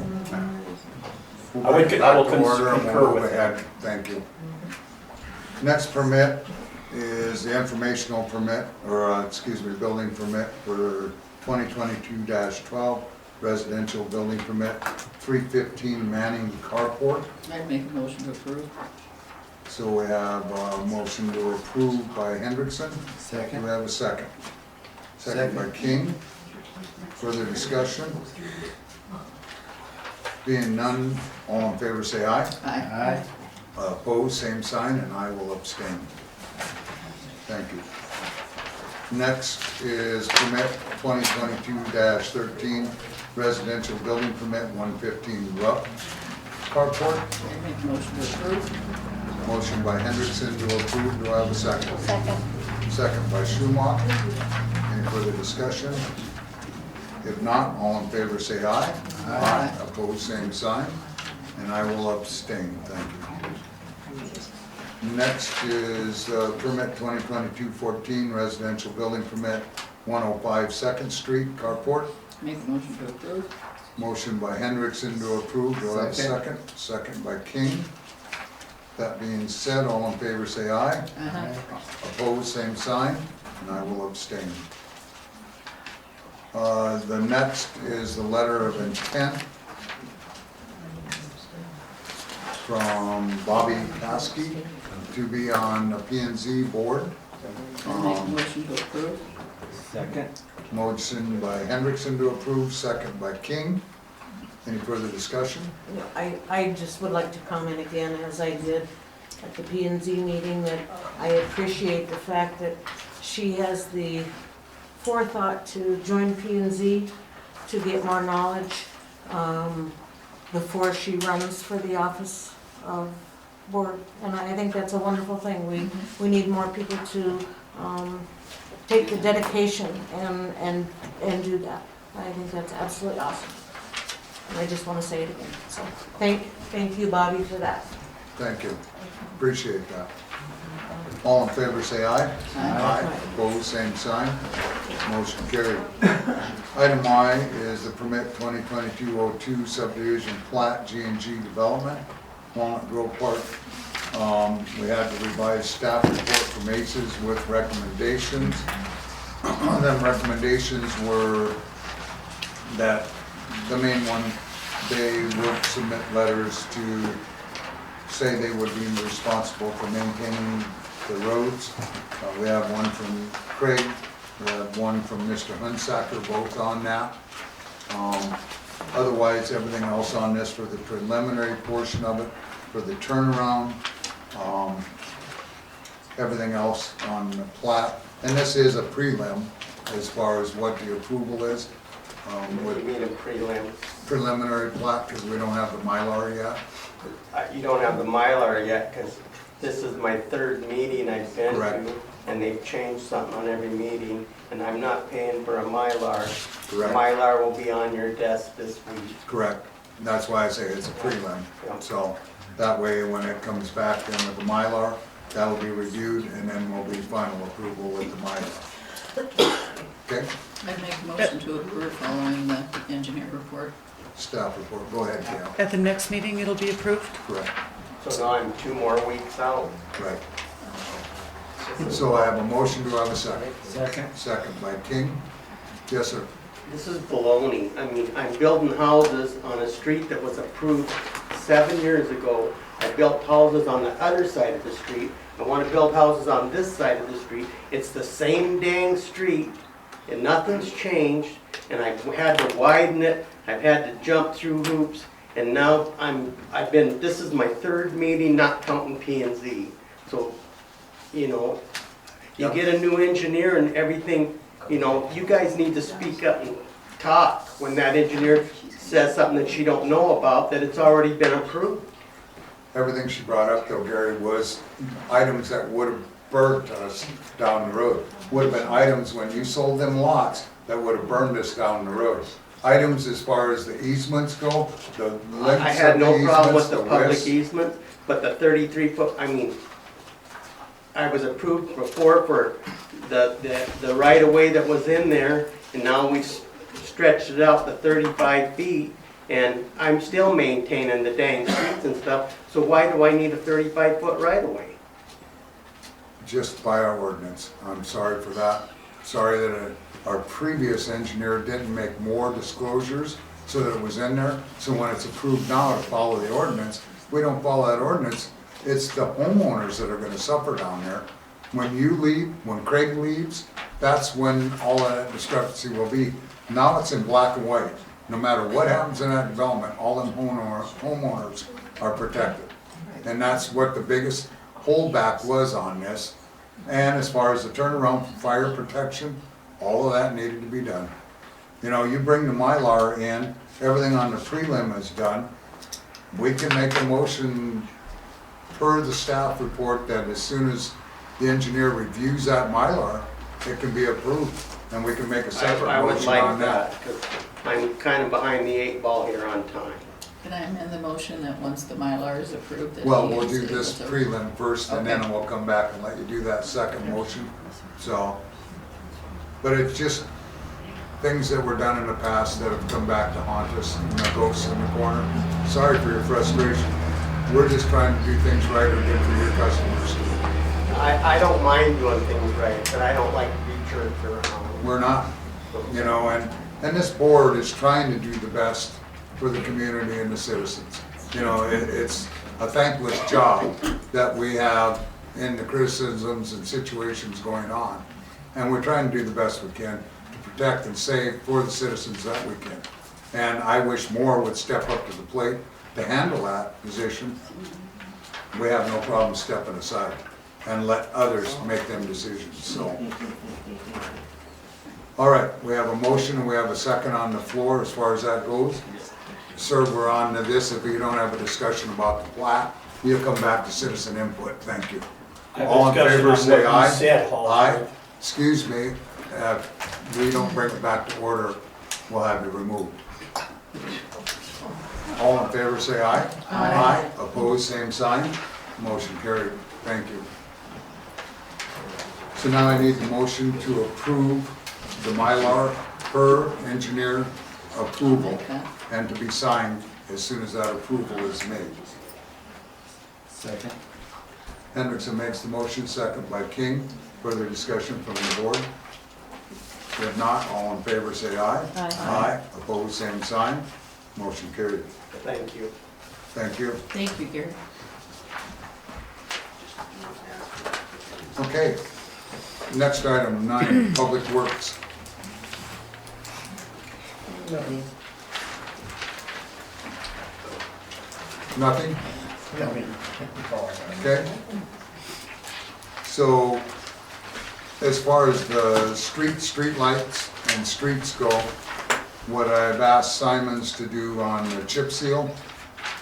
I will Back to order and concur we'll move with ahead. Thank you. Next permit is the informational permit, or excuse me, building permit for 2022-12, residential building permit, 315 Manning Carport. I'd make a motion to approve. So we have a motion to approve by Hendrickson. Do Second. we have a second? Second by King. Further discussion? Being none, all in favor say aye. Aye. Opposed, same sign, and I will abstain. Thank you. Next is permit 2022-13, residential building permit 115 Rupp Carport. I'd make a motion to approve. Motion by Hendrickson to approve, do I have a second? Second. Second by Schumacher. Any further discussion? If not, all in favor say aye. Aye. Opposed, same sign, and I will abstain, thank you. Next is permit 2022-14, residential building permit 105 2nd Street, Carport. Make a motion to approve. Motion by Hendrickson to approve, do I have a second? Second by King. That being said, all in favor say aye. Aye. Opposed, same sign, and I will abstain. The next is the letter of intent from Bobby Paskey to be on the P and Z board. I'd make a motion to approve. Second. Motion by Hendrickson to approve, second by King. Any further discussion? I just would like to comment again, as I did at the P and Z meeting, that I appreciate the fact that she has the forethought to join P and Z to get more knowledge before she runs for the office of board. And I think that's a wonderful thing. We need more people to take the dedication and do that. I think that's absolutely awesome. And I just want to say it again. So thank you, Bobby, for that. Thank you. Appreciate that. All in favor say aye. Aye. Opposed, same sign. Motion carried. Item I is the permit 2022-02 subdivision plat G&G development, Walnut Grove Park. We had the revised staff report from ACES with recommendations. Them recommendations were that the main one, they would submit letters to say they would be responsible for maintaining the roads. We have one from Craig, we have one from Mr. Hunsacker, both on that. Otherwise, everything else on this for the preliminary portion of it, for the turnaround, everything else on the plat. And this is a prelim as far as what the approval is. What do you mean a prelim? Preliminary plat, because we don't have the Mylar yet. You don't have the Mylar yet, because this is my third meeting I've been Correct. to, and they've changed something on every meeting, and I'm not paying for a Mylar. Correct. Mylar will be on your desk this week. Correct. That's why I say it's a prelim. Yeah. So that way, when it comes back then with the Mylar, That'll be reviewed, and then will be final approval with the Mylar. Okay, I'd make a motion to approve following the engineer report. staff report, go ahead, Gail. At the next meeting, it'll be approved? Correct, So now I'm 2 more weeks out. right. So I have a motion, do I have a second? Second. Second by King. Yes, sir. This is baloney. I mean, I'm building houses on a street that was approved 7 years ago. I built houses on the other side of the street. I want to build houses on this side of the street. It's the same dang street, and nothing's changed, and I've had to widen it. I've had to jump through hoops, and now this is my 3rd meeting, not counting P and Z. So, you know, you get a new engineer and everything, you know, you guys need to speak up and talk when that engineer says something that you don't know about, that it's already been approved. Everything she brought up though, Gary, was items that would have burnt us down the road. Would have been items when you sold them lots that would have burned us down the road. Items as far as the easements go, the lengths I of had the no problem with easements, the the public widths. easement, but the 33-foot, I mean, I was approved before for the right-of-way that was in there, and now we stretched it out to 35 feet, and I'm still maintaining the dang streets and stuff, so why do I need a 35-foot right-of-way? Just by our ordinance. I'm sorry for that. Sorry that our previous engineer didn't make more disclosures so that it was in there. So when it's approved now to follow the ordinance, we don't follow that ordinance. It's the homeowners that are gonna suffer down there. When you leave, when Craig leaves, that's when all of that discrepancy will be. Now it's in black and white. No matter what happens in that development, all them homeowners are protected. And that's what the biggest holdback was on this. And as far as the turnaround for fire protection, all of that needed to be done. You know, you bring the Mylar in, everything on the prelim is done. We can make a motion per the staff report that as soon as the engineer reviews that Mylar, it can be approved, and we can make a separate I would motion like on that. that, because I'm kind of behind the 8 ball here on time. Can I amend the motion that once the Mylar is approved, that Well, he we'll is do able this to- prelim first, and then Okay. we'll come back and let you do that second motion, so. But it's just things that were done in the past that have come back to haunt us, and the ghosts in the corner. Sorry for your frustration. We're just trying to do things right or good for your customers. I don't mind doing things right, but I don't like to be jerked around. We're not, you know, and this board is trying to do the best for the community and the citizens. You know, it's a thankless job that we have in the criticisms and situations going on. And we're trying to do the best we can to protect and save for the citizens that we can. And I wish more would step up to the plate to handle that position. We have no problem stepping aside and let others make them decisions, so. All right, we have a motion and we have a second on the floor as far as that goes. Sir, we're on to this. If you don't have a discussion about the plat, you'll come back to citizen input. Thank you. All in favor, say aye. Aye. Excuse me, if we don't bring it back to order, we'll have you removed. All in favor, say aye. Aye. Opposed, same sign. Motion carried. Thank you. So now I need the motion to approve the Mylar per engineer approval Like that. and to be signed as soon as that approval is made. Second. Hendrickson makes the motion, second by King. Further discussion from the board? If not, all in favor say aye. Aye. Aye. Opposed, same sign. Motion carried. Thank you. Thank you. Thank you, Gary. Okay. Next item, 9, Public Works. Nothing? Okay. So, as far as the street lights and streets go, what I've asked Simons to do on the chip seal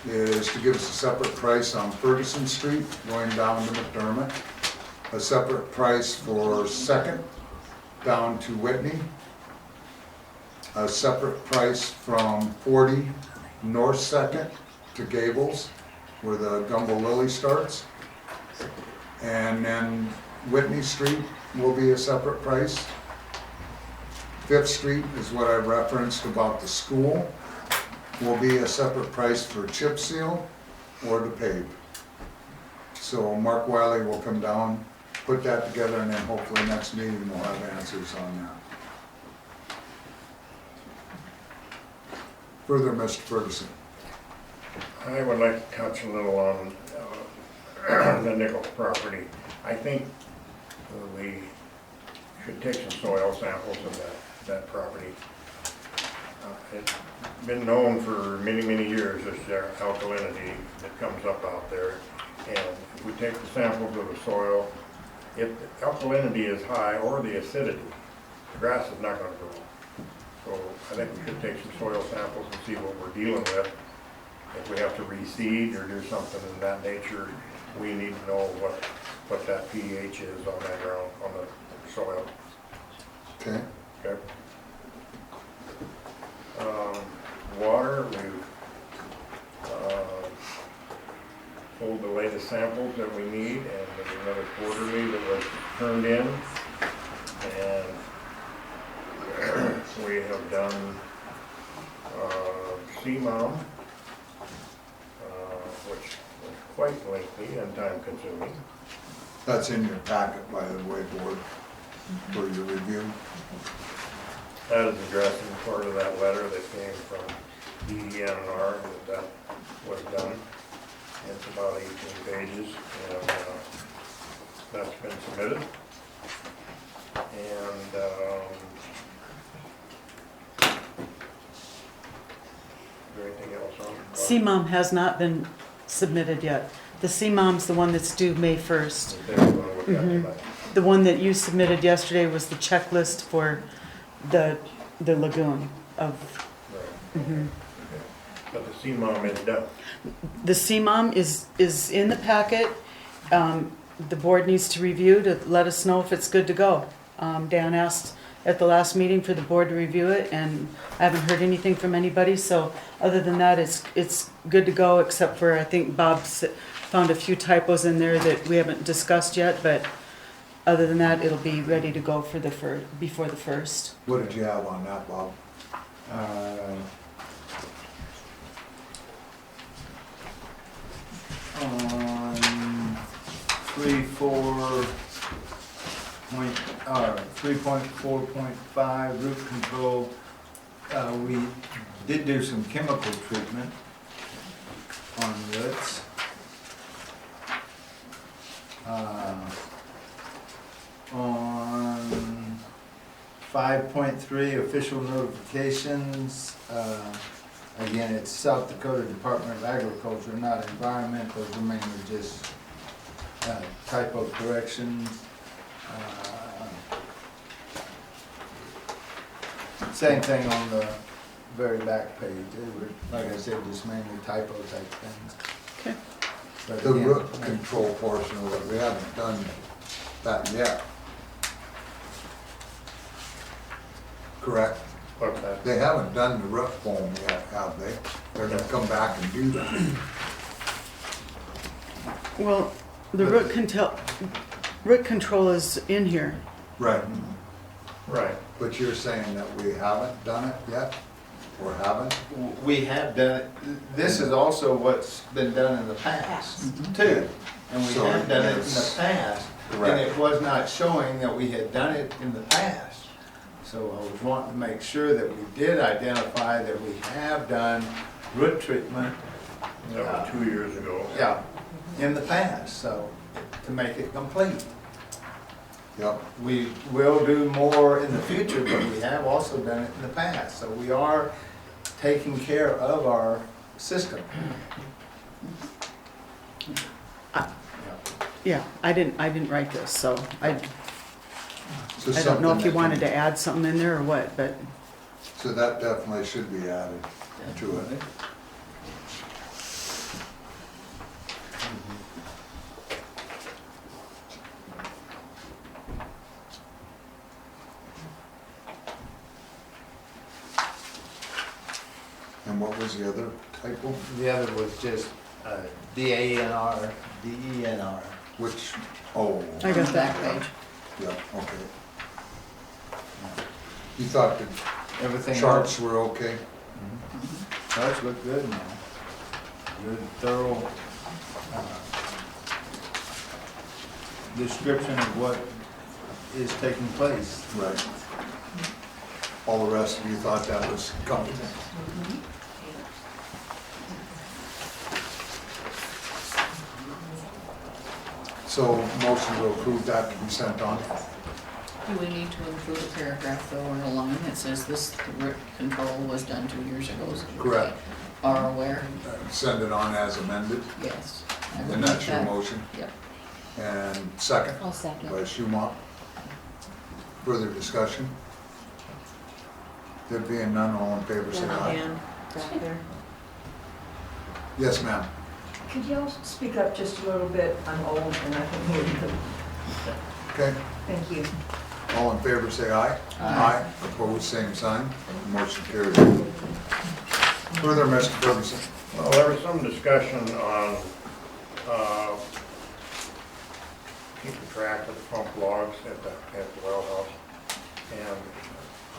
is to give us a separate price on Ferguson Street going down to McDermott, a separate price for Second down to Whitney, a separate price from 40 North Second to Gables, where the Gumbo Lily starts, And then Whitney Street will be a separate price. Fifth Street is what I referenced about the school, will be a separate price for chip seal or to pave. So Mark Wiley will come down, put that together, and then hopefully next meeting we'll have answers on that. Further, Mr. Ferguson. I would like to touch a little on the Nichols property. I think we should take some soil samples of that property. It's been known for many, many years, this alkalinity that comes up out there. And if we take the samples of the soil, if the alkalinity is high or the acidity, the grass is not going to grow. So I think we should take some soil samples and see what we're dealing with. If we have to reseed or do something in that nature, we need to know what that pH is on that ground, on the soil. Okay. Okay. Water, we've pulled the latest samples that we need, and there's another quarterly that was turned in. And we have done CMOM, which was quite lengthy and time consuming. That's in your packet, by the way, board, for your review. That is addressing part of that letter that came from DENR that was done. It's about 18 pages, and that's been submitted. And is there anything else on? CMOM has not been submitted yet. The CMOM's the one that's due May 1st. The one that you submitted yesterday was the checklist for the lagoon of. Right. Mhm. But the CMOM is done. The CMOM is in the packet. The board needs to review to let us know if it's good to go. Dan asked at the last meeting for the board to review it, and I haven't heard anything from anybody, so other than that, it's good to go, except for, I think Bob found a few typos in there that we haven't discussed yet, but other than that, it'll be ready to go for before the 1st. What did you have on that, Bob? On 3.4.5 root control, we did do some chemical treatment on roots. On 5.3 official notifications, again, it's South Dakota Department of Agriculture, not Environment. Those are mainly just typo corrections. Same thing on the very back page. They were, like I said, just mainly typo type things. Okay. But The again, root control portion of it, we haven't done that yet. Correct? What's that? They haven't done the root foam yet, have they? They're gonna come back and do that. Well, the root control is in here. Right. Right. But you're saying that we haven't done it yet? Or haven't? we have done it. This is also what's been done in the past too. And we So have done it in the it's- past. And Correct. it was not showing that we had done it in the past. So I was wanting to make sure that we did identify that we have done root treatment, That was 2 years ago. yeah, in the past, so to make it complete. Yep. We will do more in the future, but we have also done it in the past. So we are taking care of our system. Yeah, I didn't write this, so I So don't know if something you that wanted can- to add something in there or what, but So that definitely should be added to it. And what was the other typo? The other was just DANR, DENR. Which, oh, I got that. Back page. yeah, okay. You thought the Everything charts else, were okay? charts look good now. Good thorough description of what is taking place. Right. All the rest of you thought that was comfortable? So motion to approve that to be sent on? Do we need to include a paragraph though, or a line that says this root control was done 2 years ago? So we Correct. Are aware? Send it on as amended, Yes. I would and make that's your that. motion? Yep. And second I'll second. by Schumach. Further discussion? There being none, all in favor, say aye. Dan, back there. Yes, ma'am. Could you all speak up just a little bit? I'm old and I can hear you. Okay, Thank you. all in favor, say aye. Aye. Opposed, same sign. Motion carried. Further, Mr. Ferguson. Well, there was some discussion on, keeping track of the pump logs at the well house. And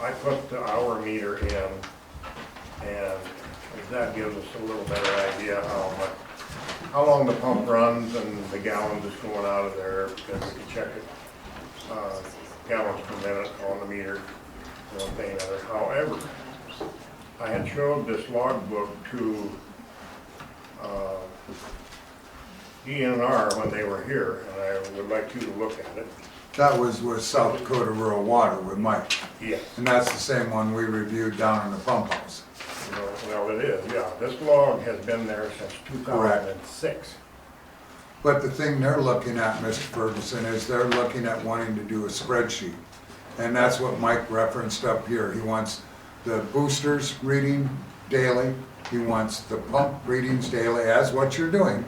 I put the hour meter in, and that gives us a little better idea how long the pump runs and the gallons that's going out of there, because we can check it, gallons per minute on the meter, one thing or another. However, I had showed this logbook to DNR when they were here, and I would like you to look at it. That was with South Dakota Rural Water with Mike, Yes. and that's the same one we reviewed down in the pump house. Well, it is, yeah. This log has been there since 2006. But the thing they're looking at, Mr. Ferguson, is they're looking at wanting to do a spreadsheet. And that's what Mike referenced up here. He wants the boosters reading daily, he wants the pump readings daily, as what you're doing,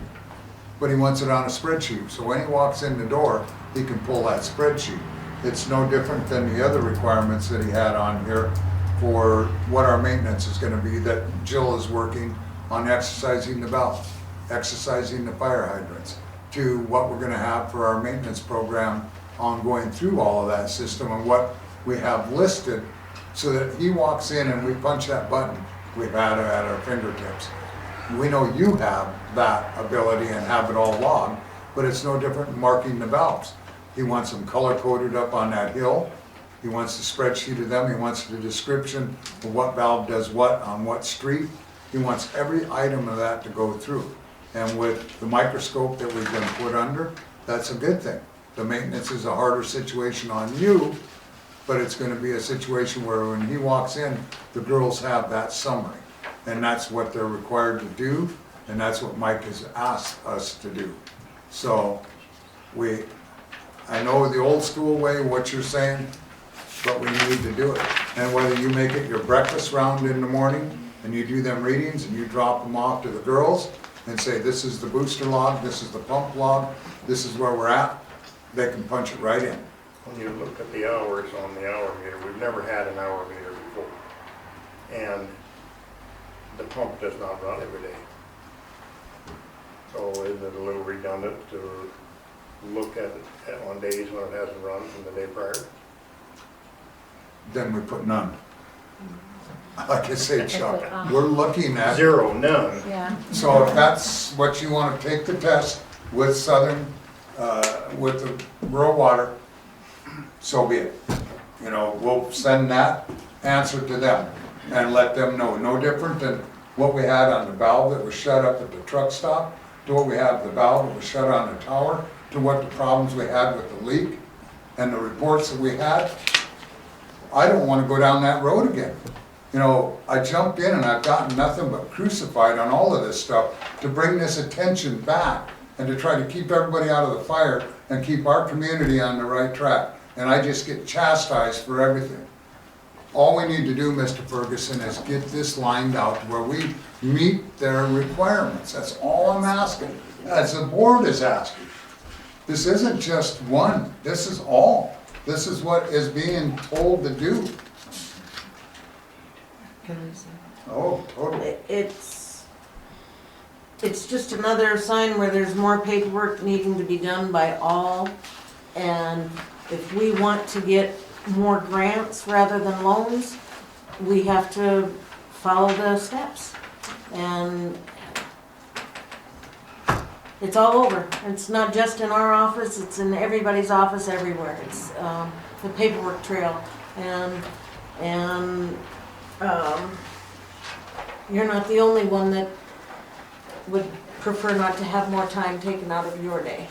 but he wants it on a spreadsheet. So when he walks in the door, he can pull that spreadsheet. It's no different than the other requirements that he had on here for what our maintenance is gonna be, that Jill is working on exercising the valve, exercising the fire hydrants, to what we're gonna have for our maintenance program on going through all of that system and what we have listed, so that he walks in and we punch that button we've had at our fingertips. We know you have that ability and have it all logged, but it's no different than marking the valves. He wants them color coded up on that hill. He wants the spreadsheet of them. He wants the description of what valve does what on what street. He wants every item of that to go through. And with the microscope that we've been put under, that's a good thing. The maintenance is a harder situation on you, but it's gonna be a situation where when he walks in, the girls have that summary. And that's what they're required to do, and that's what Mike has asked us to do. So, I know the old school way, what you're saying, but we need to do it. And whether you make it your breakfast round in the morning, and you do them readings, and you drop them off to the girls, and say, this is the booster log, this is the pump log, this is where we're at, they can punch it right in. When you look at the hours on the hour meter, we've never had an hour meter before. And the pump does not run every day. So isn't it a little redundant to look at it on days when it hasn't run from the day prior? Then we put none. Like I say, Chuck, we're looking at, Zero, none. Yeah. so if that's what you wanna take the test with Southern, with the rural water, so be it. You know, we'll send that answer to them and let them know. No different than what we had on the valve that was shut up at the truck stop, to what we have the valve that was shut on the tower, to what the problems we had with the leak and the reports that we had. I don't wanna go down that road again. You know, I jumped in and I've gotten nothing but crucified on all of this stuff to bring this attention back and to try to keep everybody out of the fire and keep our community on the right track. And I just get chastised for everything. All we need to do, Mr. Ferguson, is get this lined out where we meet their requirements. That's all I'm asking, as the board is asking. This isn't just one, this is all. This is what is being told to do. Can I say? Oh, totally. It's, it's just another sign where there's more paperwork needing to be done by all. And if we want to get more grants rather than loans, we have to follow the steps. And it's all over. It's not just in our office, it's in everybody's office everywhere. It's the paperwork trail. And you're not the only one that would prefer not to have more time taken out of your day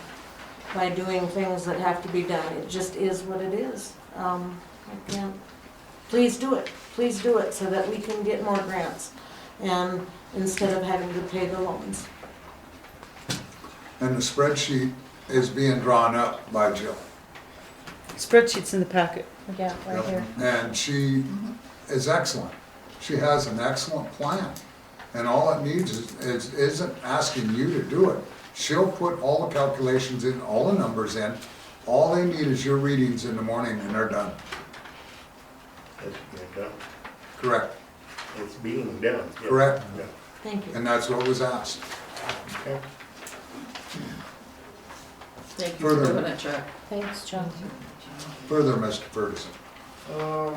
by doing things that have to be done. It just is what it is. I can't. Please do it so that we can get more grants, and instead of having to pay the loans. And the spreadsheet is being drawn up by Jill. Spreadsheet's in the packet. Yeah, right here. And she is excellent. She has an excellent plan. And all it needs isn't asking you to do it. She'll put all the calculations in, all the numbers in. All they need is your readings in the morning and they're done. It's being done. Correct. It's being done. Yes. Correct. Yeah. Thank you. And that's what was asked. Okay. Thank you for Further. doing it, Chuck. Thanks, John. Further, Mr. Ferguson. We're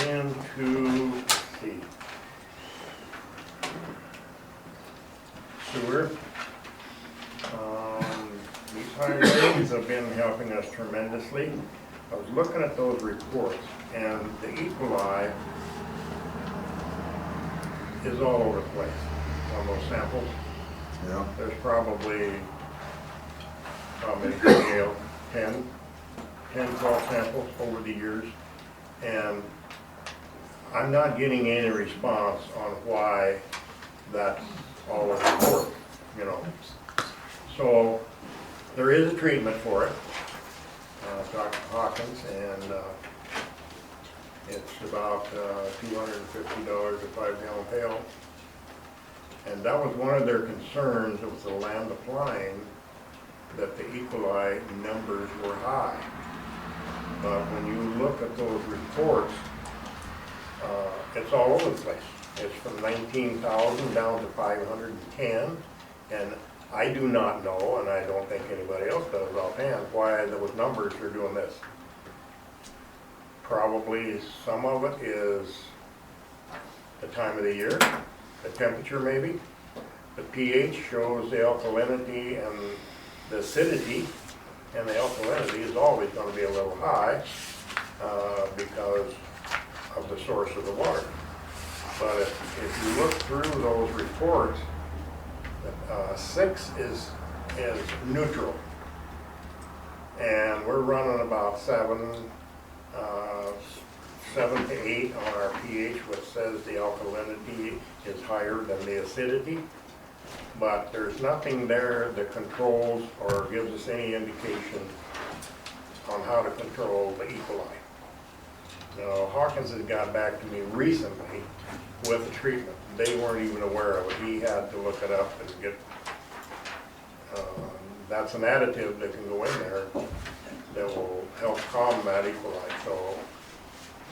into, let's see, sewer. These highways have been helping us tremendously. I was looking at those reports, and the equali is all over the place on those samples. Yeah. There's probably, how many, Gail? 10, 12 samples over the years. And I'm not getting any response on why that's all over the board, you know. So there is a treatment for it, Dr. Hawkins, and it's about $250 a 5-gallon pail. And that was one of their concerns with the land applying, that the E. coli numbers were high. But when you look at those reports, it's all over the place. It's from 19,000 down to 510, and I do not know, and I don't think anybody else does offhand, why those numbers are doing this. Probably some of it is the time of the year, the temperature maybe. The pH shows the alkalinity and the acidity, and the alkalinity is always going to be a little high because of the source of the water. But if you look through those reports, 6 is neutral, and we're running about 7 to 8 on our pH, which says the alkalinity is higher than the acidity. But there's nothing there that controls or gives us any indication on how to control the E. coli. Now, Hawkins has got back to me recently with the treatment. They weren't even aware of it. He had to look it up and get, that's an additive that can go in there that will help combat E. coli. So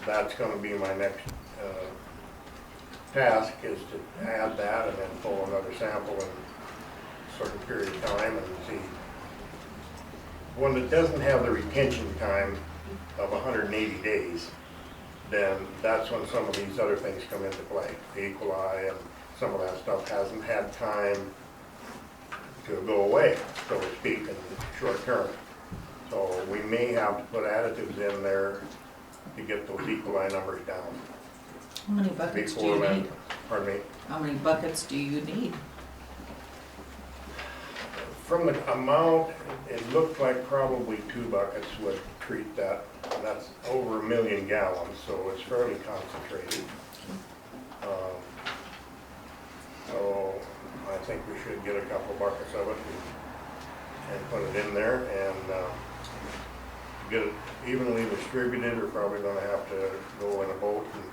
that's going to be my next task, is to add that and then pull another sample in a certain period of time and see. When it doesn't have the retention time of 180 days, then that's when some of these other things come into play. The E. coli and some of that stuff hasn't had time to go away, so to speak, in the short term. So we may have to put additives in there to get those E. coli numbers down. How many buckets do Before you then, need? pardon me? How many buckets do you need? From the amount, it looked like probably 2 buckets would treat that. That's over 1 million gallons, so it's fairly concentrated. So I think we should get a couple buckets of it and put it in there and get it evenly distributed. We're probably going to have to go in a boat and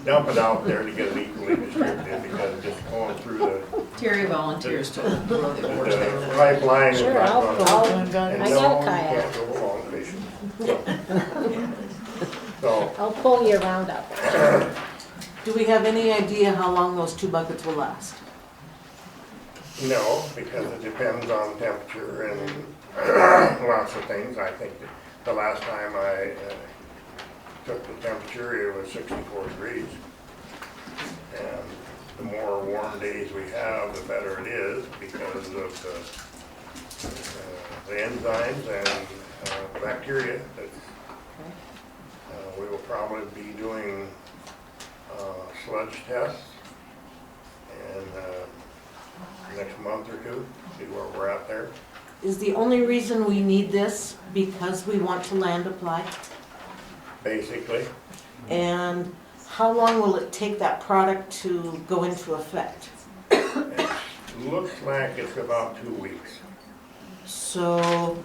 dump it out there to get it equally distributed, because just going through the Terry volunteers to blow the oars the there. pipeline is Sure, not I'll gonna. go. And I no, got a you kayak. can't go along fishing. So, I'll pull you around up. Do we have any idea how long those 2 buckets will last? no, because it depends on temperature and lots of things. I think that the last time I took the temperature, it was 64 degrees. And the more warm days we have, the better it is because of the enzymes and bacteria that we will probably be doing sludge tests and next month or two, see where we're at there. Is the only reason we need this because we want to land apply? Basically, And how long will it take that product to go into effect? it looks like it's about 2 weeks. So,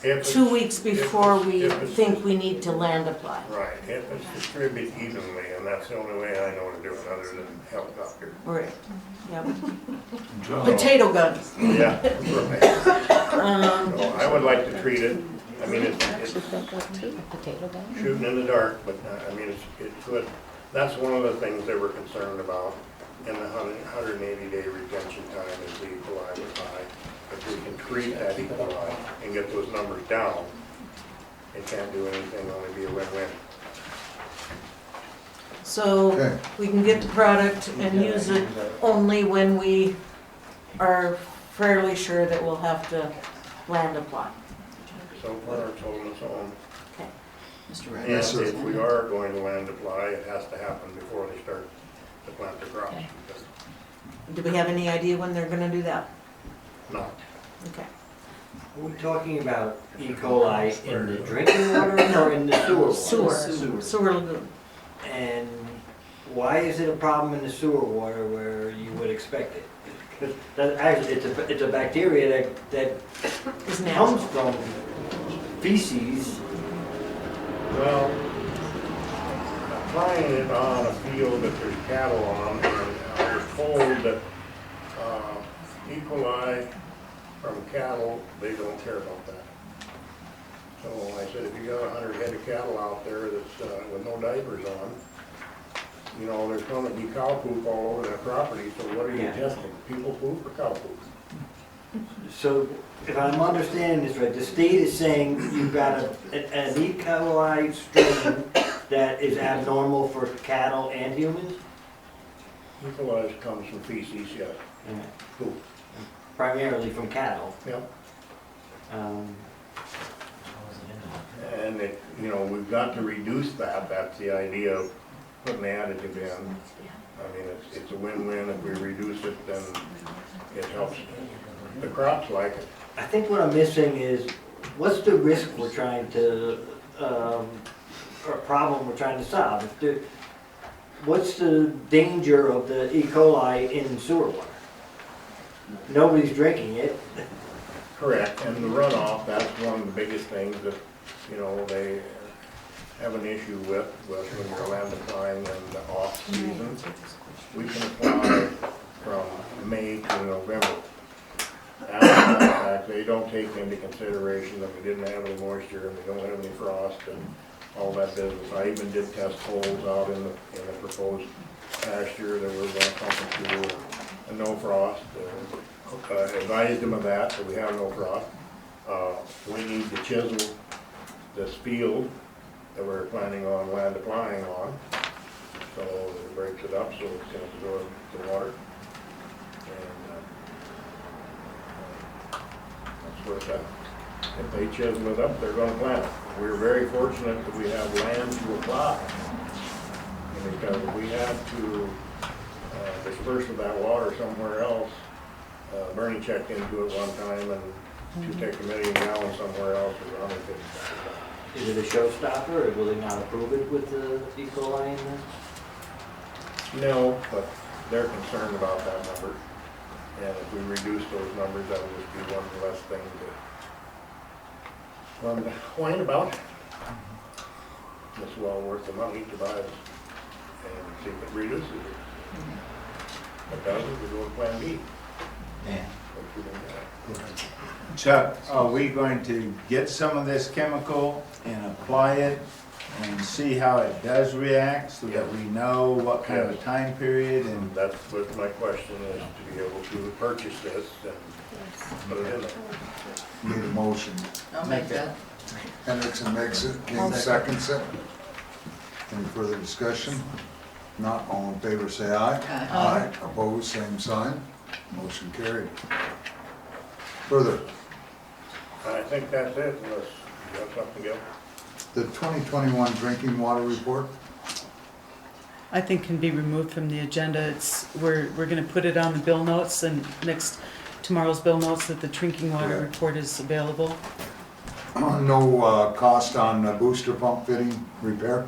If 2 it's- weeks before we if it's- think we need to land apply. Right, if it's distributed evenly, and that's the only way I know to do it, other than helicopter. Right, yep. Potato gun. Yeah, right. Um, So I would like to treat it, I mean, it's Potato gun? shooting in the dark, but I mean, it's good. That's one of the things they were concerned about in the 180-day retention time is the E. coli was high. If we can treat that E. coli and get those numbers down, it can't do anything, only be a win-win. So, Okay. we can get the product and use it only when we are fairly sure that we'll have to land apply. So far, it's holding its own. Okay. Mr. Red. And Yes, sir. if we are going to land apply, it has to happen before they start to plant the crops. Okay. because- Do we have any idea when they're gonna do that? No, Okay. We're talking about E. coli in the drinking water or in the sewer water? Sewer lagoon. And why is it a problem in the sewer water where you would expect it? 'Cause that actually, it's a bacteria that Is comes natural. from feces. well, applying it on a field that there's cattle on, and I was told that E. coli from cattle, they don't care about that. So I said, if you got 100 head of cattle out there that's with no diapers on, you know, there's gonna be cow poop all over that property, so what are you Yeah. testing? People poop or cow poop? So if I'm understanding this right, the state is saying you've got an E. coli strain that is abnormal for cattle and humans? E. coli comes from feces, yes, poop, Primarily from cattle. yep. Um, And it, you know, we've got to reduce that, that's the idea of putting the additive in. I mean, it's a win-win, if we reduce it, then it helps the crops like it. I think what I'm missing is, what's the risk we're trying to, or problem we're trying to solve? What's the danger of the E. coli in sewer water? Nobody's drinking it. Correct, and the runoff, that's one of the biggest things that, you know, they have an issue with when you're land applying in the off-season. We can apply from May to November. After that, they don't take into consideration that we didn't have any moisture and we don't have any frost and all that business. I even did test holes out in the proposed pasture that we're gonna pump it through and no frost. Advised them of that, so we have no frost. We need to chisel this field that we're planning on land applying on. So it breaks it up so it's gonna absorb the water. And that's where it's at. If they chisel it up, they're gonna plant it. We're very fortunate that we have land to apply. And because if we had to disperse of that water somewhere else, Bernie checked into it one time and to take 1 million gallons somewhere else was $150. Is it a showstopper, or will they not approve it with the E. coli in there? No, but they're concerned about that number. And if we reduce those numbers, that would just be one less thing to whine about. It's well worth the money to buy it and see if it reduces it. If it doesn't, we go to plan B. Yeah. But Chuck, are we going to get some of this chemical and apply it and see how it does react so that we know what kind of a time period and And that's what my question is, to be able to purchase this and put it in there. Need a motion. I'll make that. Hendrickson makes it, King seconds it. Any further discussion? Not, all in favor say aye. Aye. Opposed, same sign. Motion carried. Further, I think that's it, unless you have something else. the 2021 drinking water report, I think can be removed from the agenda. We're gonna put it on the bill notes and tomorrow's bill notes that the drinking water Yeah. report is available. no cost on booster pump fitting repair.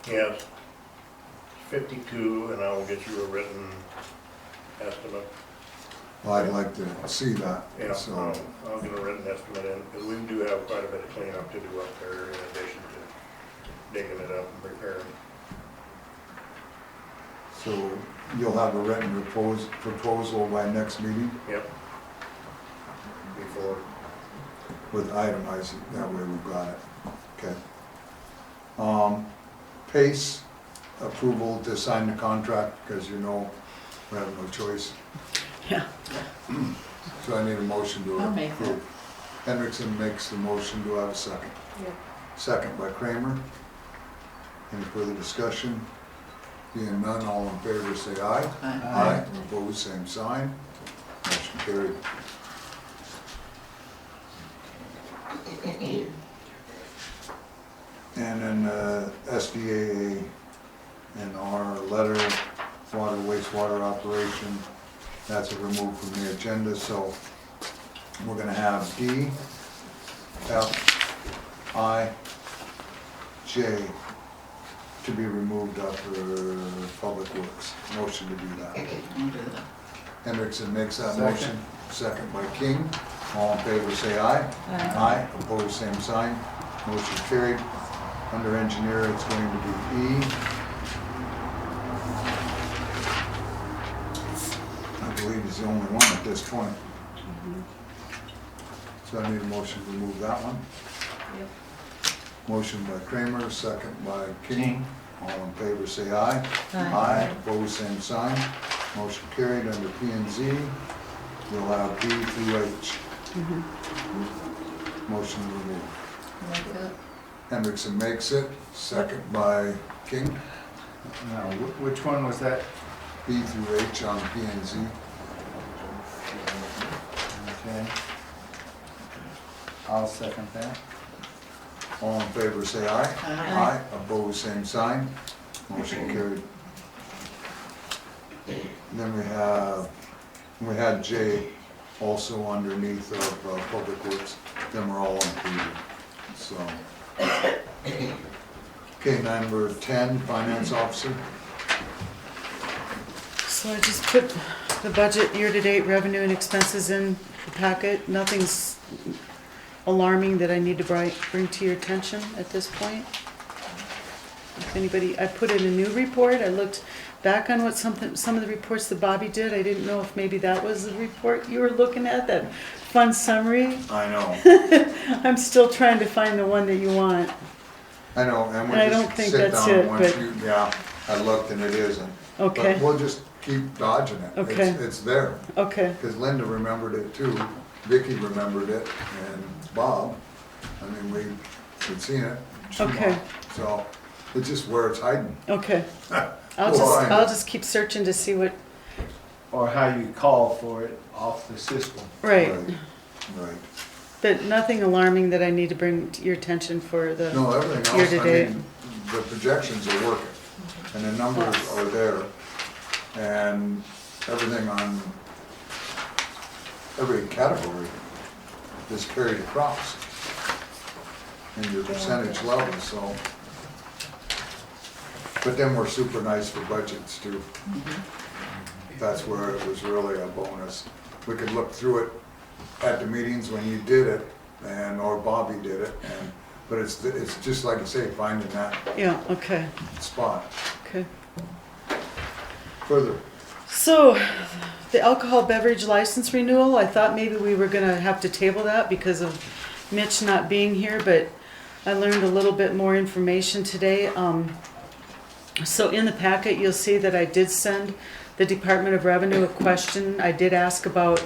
Yes. 52, and I will get you a written estimate. Well, I'd like to see that, Yeah, so. I'll get a written estimate in, because we do have quite a bit of cleanup to do up there in addition to digging it up and repairing. So you'll have a written proposal by next meeting Yep. Before, with itemizing, that way we've got it. Okay. PACE, approval to sign the contract, because you know we have no choice. Yeah. So I need a motion to I'll make approve. Hendrickson makes the motion, do I have a second? Yep. Second by Kramer. Any further discussion? Being none, all in favor say aye. Aye. Opposed, same sign. Motion carried. And then SDAA and our letter, water wastewater operation, that's a remove from the agenda, so we're gonna have D, F, I, J to be removed after Public Works. Motion to do that. I'll do that. Hendrickson makes that Second. motion, second by King. All in favor say aye. Aye. Opposed, same sign. Motion carried. Under engineer, it's going to be E. I believe he's the only one at this point. So I need a motion to remove that one. Yep. Motion by Kramer, second by King. All in favor say aye. Aye. Opposed, same sign. Motion carried. Under P and Z, we'll have B through H. Motion removed. Like that. Hendrickson makes it, second by King. now, which one was that? B through H on P and Z. Okay. I'll second that. All in favor say aye. Aye. Opposed, same sign. Motion carried. Then we had J also underneath of Public Works. Then we're all included, so. Okay, number 10, Finance Officer. So I just put the budget year-to-date revenue and expenses in the packet. Nothing's alarming that I need to bring to your attention at this point. If anybody, I put in a new report. I looked back on what some of the reports that Bobby did. I didn't know if maybe that was the report you were looking at, that fun summary. I know, I'm still trying to find the one that you want. I know, and I we don't just think sit that's down it, once but- you, yeah, I looked and it isn't. Okay. But we'll just keep dodging it. Okay. It's there, Okay, because Linda remembered it too, Vicky remembered it, and Bob. I mean, we'd seen it. she Okay. might. So, it's just where it's hiding. okay. I'll Well, I know. I'll just keep searching to see what, Or how you call for it off the system. right. Right. But nothing alarming that I need to bring to your attention for the No, everything else, I year-to-date. mean, the projections are working, and the numbers are there, and everything on every category is carried across in your percentage level, so. But then we're super nice for budgets too. That's where it was really a bonus. We could look through it at the meetings when you did it, or Bobby did it, but it's just like you say, finding that Yeah, okay, spot. okay. Further, So, The alcohol beverage license renewal, I thought maybe we were gonna have to table that because of Mitch not being here, but I learned a little bit more information today. So in the packet, you'll see that I did send the Department of Revenue a question. I did ask about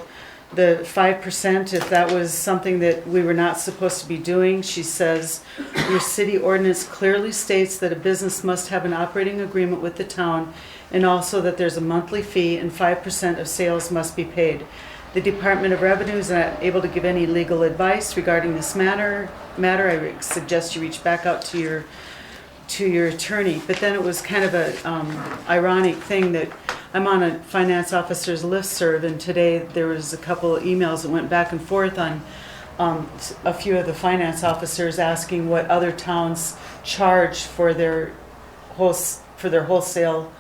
the 5%, if that was something that we were not supposed to be doing. She says, your city ordinance clearly states that a business must have an operating agreement with the town, and also that there's a monthly fee and 5% of sales must be paid. The Department of Revenue is not able to give any legal advice regarding this matter. I suggest you reach back out to your attorney. But then it was kind of a ironic thing that I'm on a finance officer's listserv, and today there was a couple of emails that went back and forth on a few of the finance officers asking what other towns charge for their wholesale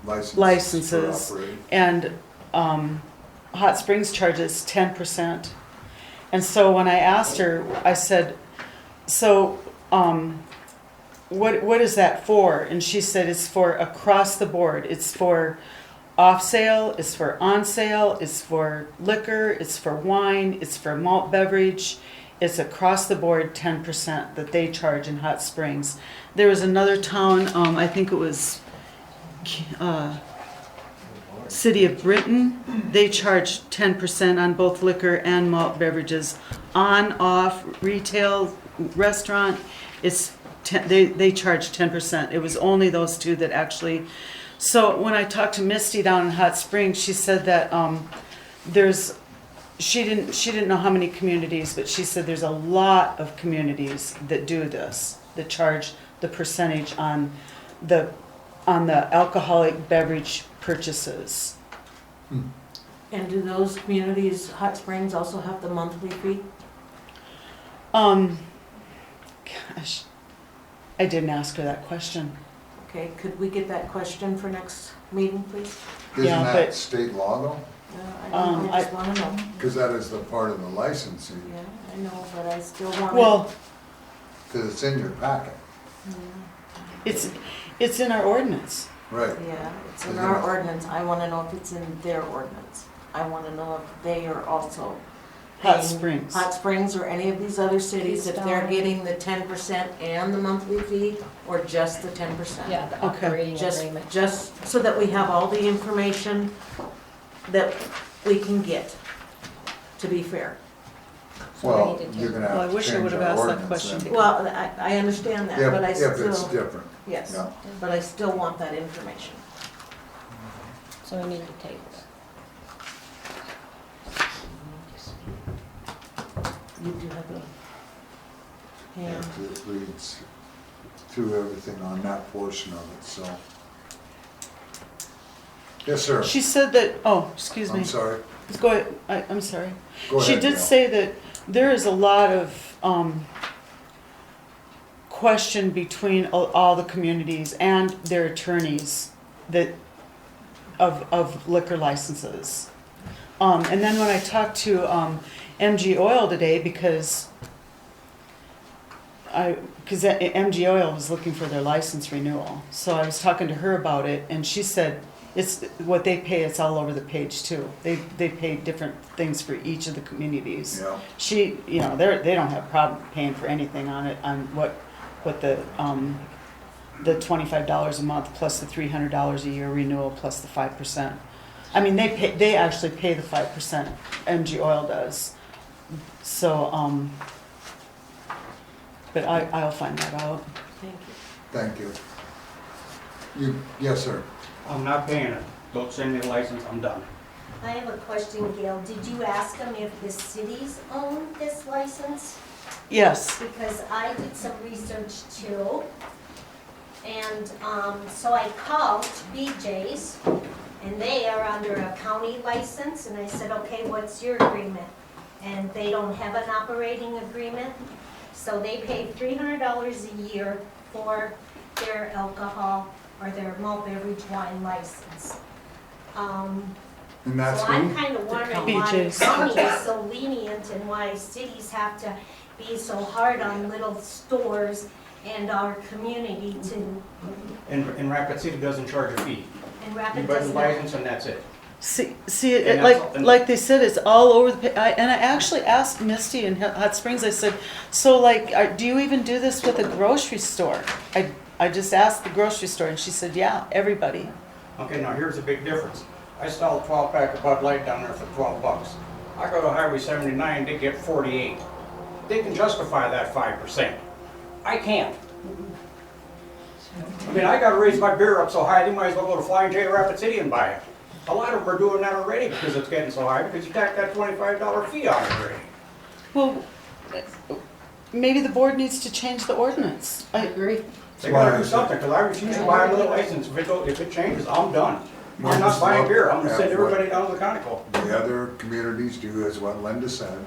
licenses, and Hot Springs charges 10%. And so when I asked her, I said, so what is that for? And she said it's for across the board. It's for off sale, it's for on sale, it's for liquor, it's for wine, it's for malt beverage. It's across the board 10% that they charge in Hot Springs. There was another town, I think it was City of Britain. They charge 10% on both liquor and malt beverages. On, off, retail, restaurant, they charge 10%. It was only those two that actually. So when I talked to Misty down in Hot Springs, she said that she didn't know how many communities, but she said there's a lot of communities that do this, that charge the percentage on the alcoholic beverage purchases. And do those communities, Hot Springs, also have the monthly fee? Gosh, I didn't ask her that question. Okay, could we get that question for next meeting, please? Isn't that state law though? I just want to know. Because that is the part of the licensing, Yeah, I know, but I still want to. Well, because it's in your packet. it's in our ordinance. Right. Yeah, it's in our ordinance. I want to know if it's in their ordinance. I want to know if they are also Hot paying Springs. Hot Springs or any of these other cities, if they're getting the 10% and the monthly fee, or just the 10%. Yeah, the Okay. operating agreement. Just so that we have all the information that we can get, to be fair. Well, you're gonna Well, I have to wish I change would have our asked that ordinance question. then. Well, I understand that, but I If it's still, different, yes, yeah. but I still want that information. So we need to table it. You do have a hand. It reads through everything on that portion of it, so. Yes, sir. She said that, oh, excuse me. I'm sorry. Go ahead, I'm sorry. Go She ahead, did Gail. say that there is a lot of question between all the communities and their attorneys that of liquor licenses. And then when I talked to MG Oil today, because MG Oil was looking for their license renewal, so I was talking to her about it, and she said it's what they pay. It's all over the page too. They pay different things for each of the communities. Yeah. They don't have a problem paying for anything on it, on what the $25 a month plus the $300 a year renewal plus the 5%. I mean, they actually pay the 5%. MG Oil does. So, but I'll find that out. Thank you. Thank you. Yes, sir. I'm not paying it. Don't send me the license, I'm done. I have a question, Gail. Did you ask them if the cities own this license? Yes. Because I did some research too. And so I called BJ's, and they are under a county license, and I said, okay, what's your agreement? And they don't have an operating agreement, so they pay $300 a year for their alcohol or their malt beverage wine license. And that's So I'm who? kind of wondering why the BJ's. county is so lenient and why cities have to be so hard on little stores and our community to, And Rapid City doesn't charge a fee. and You Rapid buy the does not. license and that's it. See, And like, that's- and- like they said, it's all over the, and I actually asked Misty in Hot Springs, I said, so like, do you even do this with a grocery store? I just asked the grocery store, and she said, yeah, everybody. Okay, now here's the big difference. I sell a 12-pack of Bud Light down there for $12. I go to Highway 79, they get 48. They can justify that 5%. I can't. I mean, I gotta raise my beer up so high, they might as well go to Flying J to Rapid City and buy it. A lot of them are doing that already because it's getting so high, because you tack that $25 fee on it already. Well, maybe the board needs to change the ordinance. I agree. They gotta do something, because I refuse to buy another license. If it changes, I'm done. I'm not buying beer, I'm gonna send everybody down to the county club. The other communities do is what Linda said,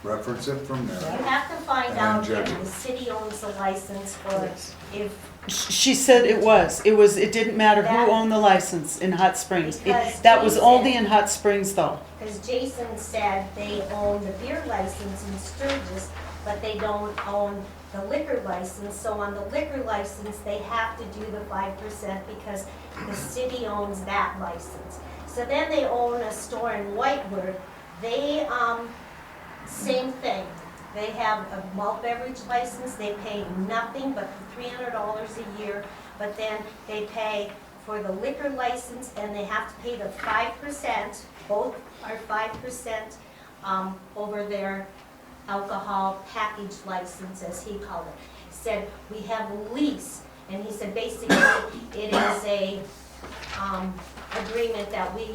reference it from You there. have to find And out judge if it. the city owns the license or if, She said it didn't matter That- who owned the license in Hot Springs. Because That was Jason- only in Hot Springs though. because Jason said they own the beer license in Sturgis, but they don't own the liquor license. So on the liquor license, they have to do the 5% because the city owns that license. So then they own a store in Whitewood. They, same thing. They have a malt beverage license, they pay nothing but $300 a year, but then they pay for the liquor license and they have to pay the 5%, both are 5%, over their alcohol package license, as he called it. He said, we have a lease, and he said basically it is a, agreement that we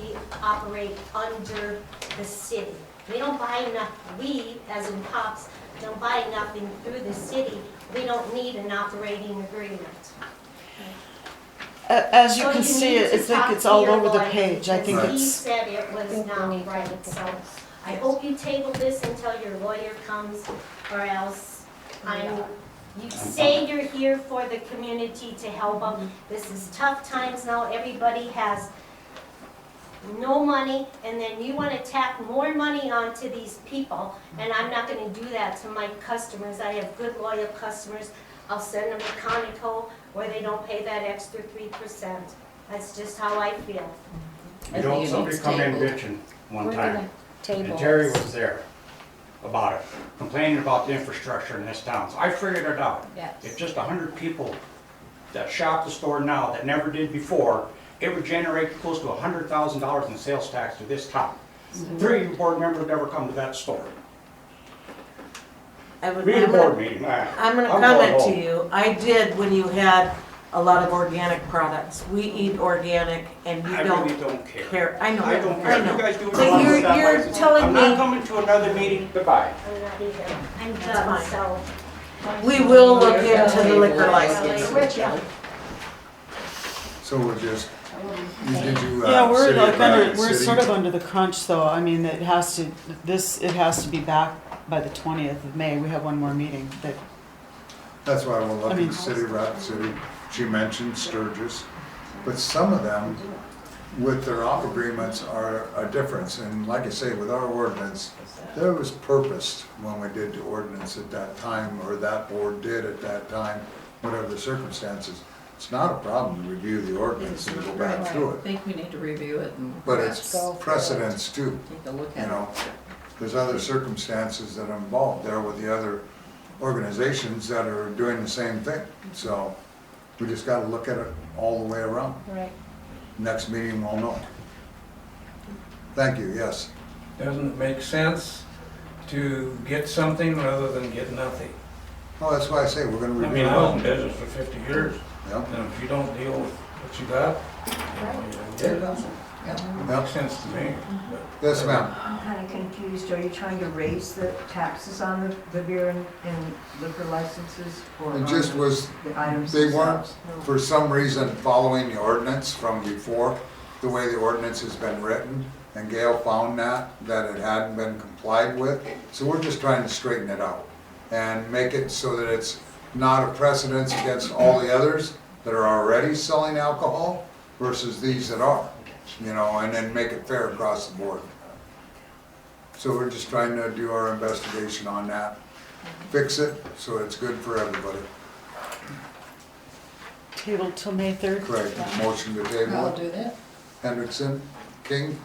operate under the city. We don't buy nothing, we, as in cops, don't buy nothing through the city. We don't need an operating agreement. As you So can see, need I to think talk it's to all your over the lawyer page. I think because he it's, said it was not right, so I hope you table this until your lawyer comes, or else you say you're here for the community to help them. This is tough times now, everybody has no money, and then you want to tack more money onto these people, and I'm not going to do that to my customers. I have good loyal customers. I'll send them to Conoco where they don't pay that extra 3%. That's just how I feel. I You know, think it somebody needs come in tabled. bitching one We're time. gonna table And Terry this. was there about it, complaining about the infrastructure in this town. So I figured it out. Yes. If just 100 people that shop the store now that never did before, it would generate close to $100,000 in sales tax to this town. 3 of your board members would never come to that store. Read a board meeting. I'm gonna I'm comment going to home. you, I did when you had a lot of organic products. We eat organic and you I really don't don't care. care. I know, I don't I care. You know. guys do what But you want you're- with that you're license. telling I'm not me- coming to another meeting. Goodbye. I'm not either. I'm That's done, fine. so. We will look into the liquor license. So we're just, did you, yeah, we're City like of under, Rapid we're City? sort of under the crunch though. I mean, it has to be back by the 20th of May. We have one more meeting that, That's why we'll look I mean- at City of Rapid City. She mentioned Sturgis, but some of them, with their op agreements, are a difference. And like I say, with our ordinance, there was purpose when we did the ordinance at that time, or that board did at that time, whatever the circumstances. It's not a problem to review the ordinance and go back I through it, think we need to review it and but perhaps it's go for it. precedence too. take a look You at know, it. there's other circumstances that are involved there with the other organizations that are doing the same thing. So we just gotta look at it all the way around. Right. Next meeting we'll know. Thank you, yes. Doesn't it make sense to get something rather than get nothing? Oh, that's why I say we're gonna I review mean, it I was all. in business for 50 years, Yeah, and if you don't deal with what you got, you don't get it. It makes sense to me. but- yes, ma'am. I'm kind of confused. Are you trying to raise the taxes on the beer and liquor licenses? Or It on just was, the items they weren't, themselves? No. for some reason, following the ordinance from before, the way the ordinance has been written, and Gail found that it hadn't been complied with. So we're just trying to straighten it out and make it so that it's not a precedence against all the others that are already selling alcohol versus these that are, you know, and then make it fair across the board. So we're just trying to do our investigation on that, fix it so it's good for everybody. Table till May 3rd? Correct, motion to table I'll it. do that. Hendrickson, King,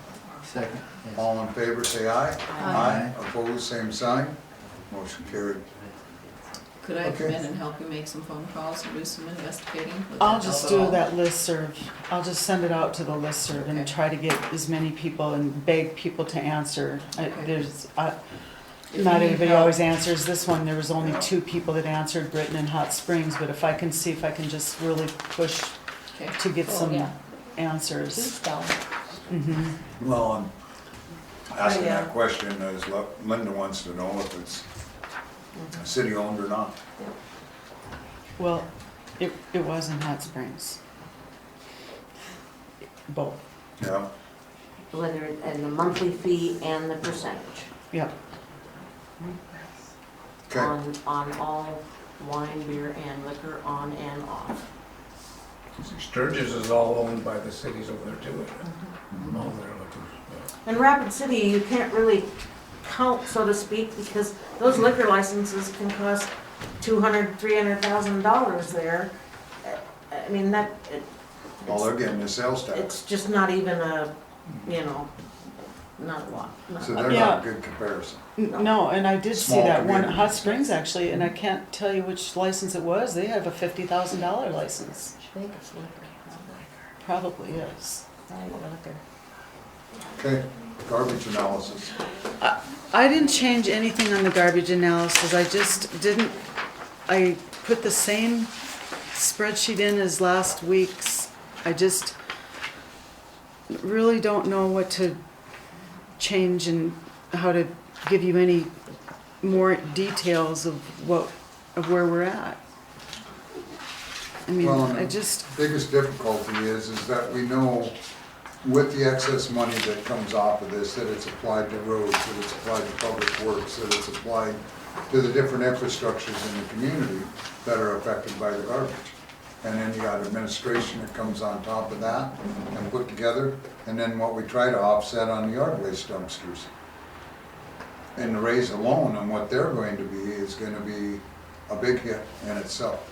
Second. Yes. all in favor, say aye. Aye. Opposed, same sign. Motion carried. Could I come Okay. in and help you make some phone calls and do some investigating? Would I'll that just help at do all? that listserv. I'll just send it out to the listserv and Okay. try to get as many people and beg people to answer. Okay. If Not you need everybody help- always answers. This one, there was only 2 people that answered, Britton and Hot Springs, but if I can see if I can just really push Okay. to get Oh, some yeah. answers. He's down. Mhm. Well, I'm asking yeah. that question as Linda wants to know if it's city-owned or not. Well, it was in Hot Springs. Both, Yeah, Whether, and the monthly fee and the percentage yep. okay. on all wine, beer, and liquor on and off. Sturgis is all owned by the cities over there too. All their liquors, In Rapid City, you can't really count, so to speak, because those liquor licenses can cost $200,000, $300,000 there. I mean, that, Well, again, the sales tax, it's just not even a, you know, not a lot. Not so a lot. they're Yeah. not a good comparison. No, and I did see Small that one at community. Hot Springs actually, and I can't tell you which license it was. They have a $50,000 license. I think it's liquor. Probably is. Probably liquor. Okay, garbage analysis. I didn't change anything on the garbage analysis. I just didn't, I put the same spreadsheet in as last week's. I just really don't know what to change and how to give you any more details of where we're at. I mean, Well, I just, Biggest difficulty is that we know with the excess money that comes off of this, that it's applied to roads, that it's applied to public works, that it's applied to the different infrastructures in the community that are affected by the garbage. And then you got administration that comes on top of that and put together, and then what we try to offset on the yard waste dumpsters. And the raise alone on what they're going to be is gonna be a big hit in itself.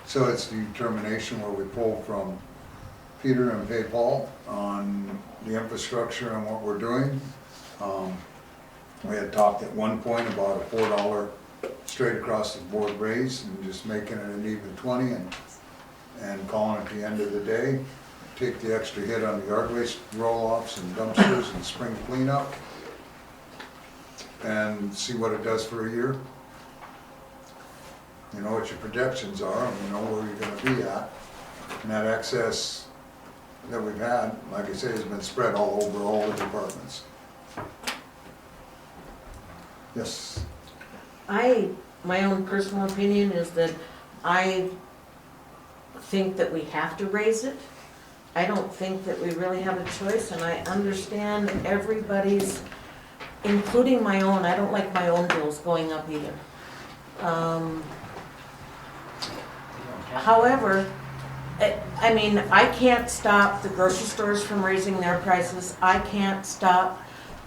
So it's the determination where we pull from Peter and pay Paul on the infrastructure and what we're doing. We had talked at one point about a $4 straight across the board raise and just making it an even 20 and calling it the end of the day. Take the extra hit on the yard waste roll-offs and dumpsters and spring cleanup and see what it does for a year. You know what your projections are, and you know where you're gonna be at. And that excess that we've had, like I say, has been spread all over all the departments. Yes, My own personal opinion is that I think that we have to raise it. I don't think that we really have a choice, and I understand everybody's, including my own, I don't like my own bills going up either. However, I mean, I can't stop the grocery stores from raising their prices. I can't stop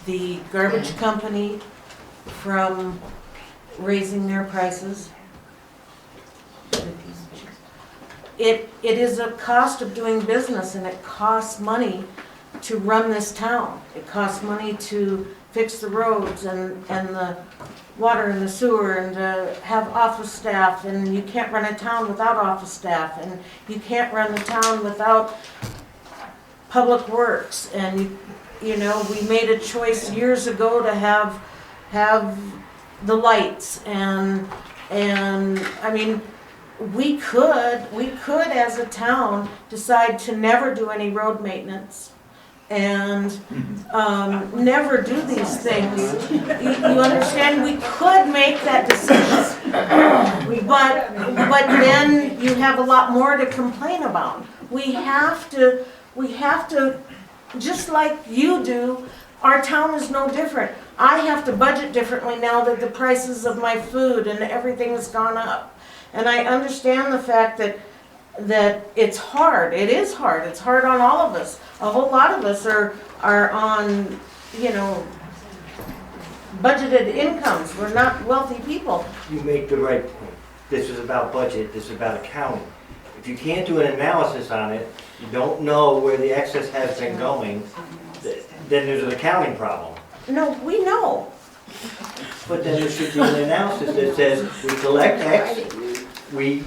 the garbage company from raising their prices. It is a cost of doing business, and it costs money to run this town. It costs money to fix the roads and the water and the sewer and to have office staff, and you can't run a town without office staff, and you can't run the town without public works. And you know, we made a choice years ago to have the lights and I mean, we could as a town decide to never do any road maintenance and never do these things. You understand? We could make that decision, but then you have a lot more to complain about. We have to, just like you do, our town is no different. I have to budget differently now that the prices of my food and everything has gone up. And I understand the fact that it's hard. It is hard. It's hard on all of us. A whole lot of us are on, you know, budgeted incomes. We're not wealthy people. You make the right point. this is about budget, this is about accounting. If you can't do an analysis on it, you don't know where the excess has been going, then there's an accounting problem. No, we know. But then there should be an analysis that says, we collect X, we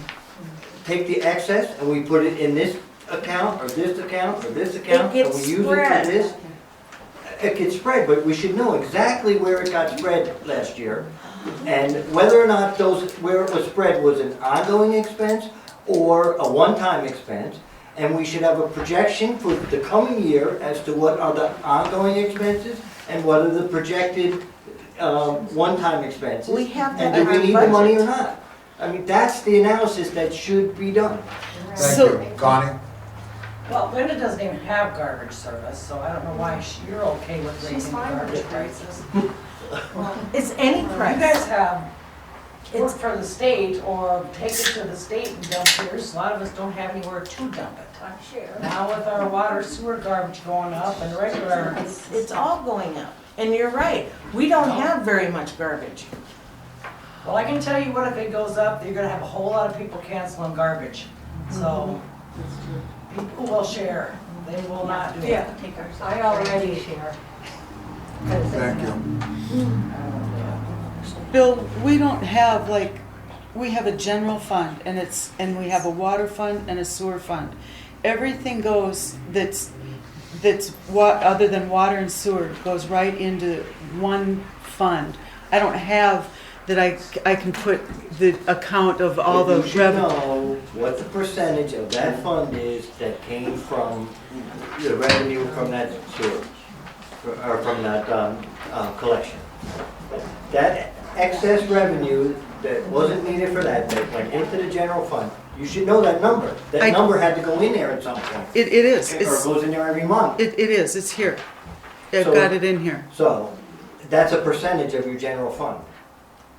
take the excess and we put it in this account, or this account, or this account, and we gets use it for spread. this. It gets spread, but we should know exactly where it got spread last year, and whether or not where it was spread was an ongoing expense or a one-time expense, and we should have a projection for the coming year as to what are the ongoing expenses and what are the projected one-time expenses. We have And that in do our we need the money or budget. not? I mean, that's the analysis that should be done. Thank So- you. Connie? Well, Linda doesn't even have garbage service, so I don't know why you're okay with raising the garbage prices. It's any You price. guys have work for the state or take it to the state and dump yours. A lot of us don't have anywhere to dump it. I'm sure. Now with our water sewer garbage going up and regular, It's all going up. And you're right, we don't have very much garbage. well, I can tell you what, if it goes up, you're gonna have a whole lot of people canceling garbage. So people will share, they will not do it. I already share. Thank you. Bill, we don't have like, we have a general fund and we have a water fund and a sewer fund. Everything goes other than water and sewer goes right into one fund. I don't have that I can put the account of all the But you should revenue. know what the percentage of that fund is that came from the revenue from that sewer, or from that collection. That excess revenue that wasn't needed for that went into the general fund, you should know that number. That number had to go in there at some point. It is. Or it goes in there every month. It is. It's here. I've So- got it in here. So, that's a percentage of your general fund,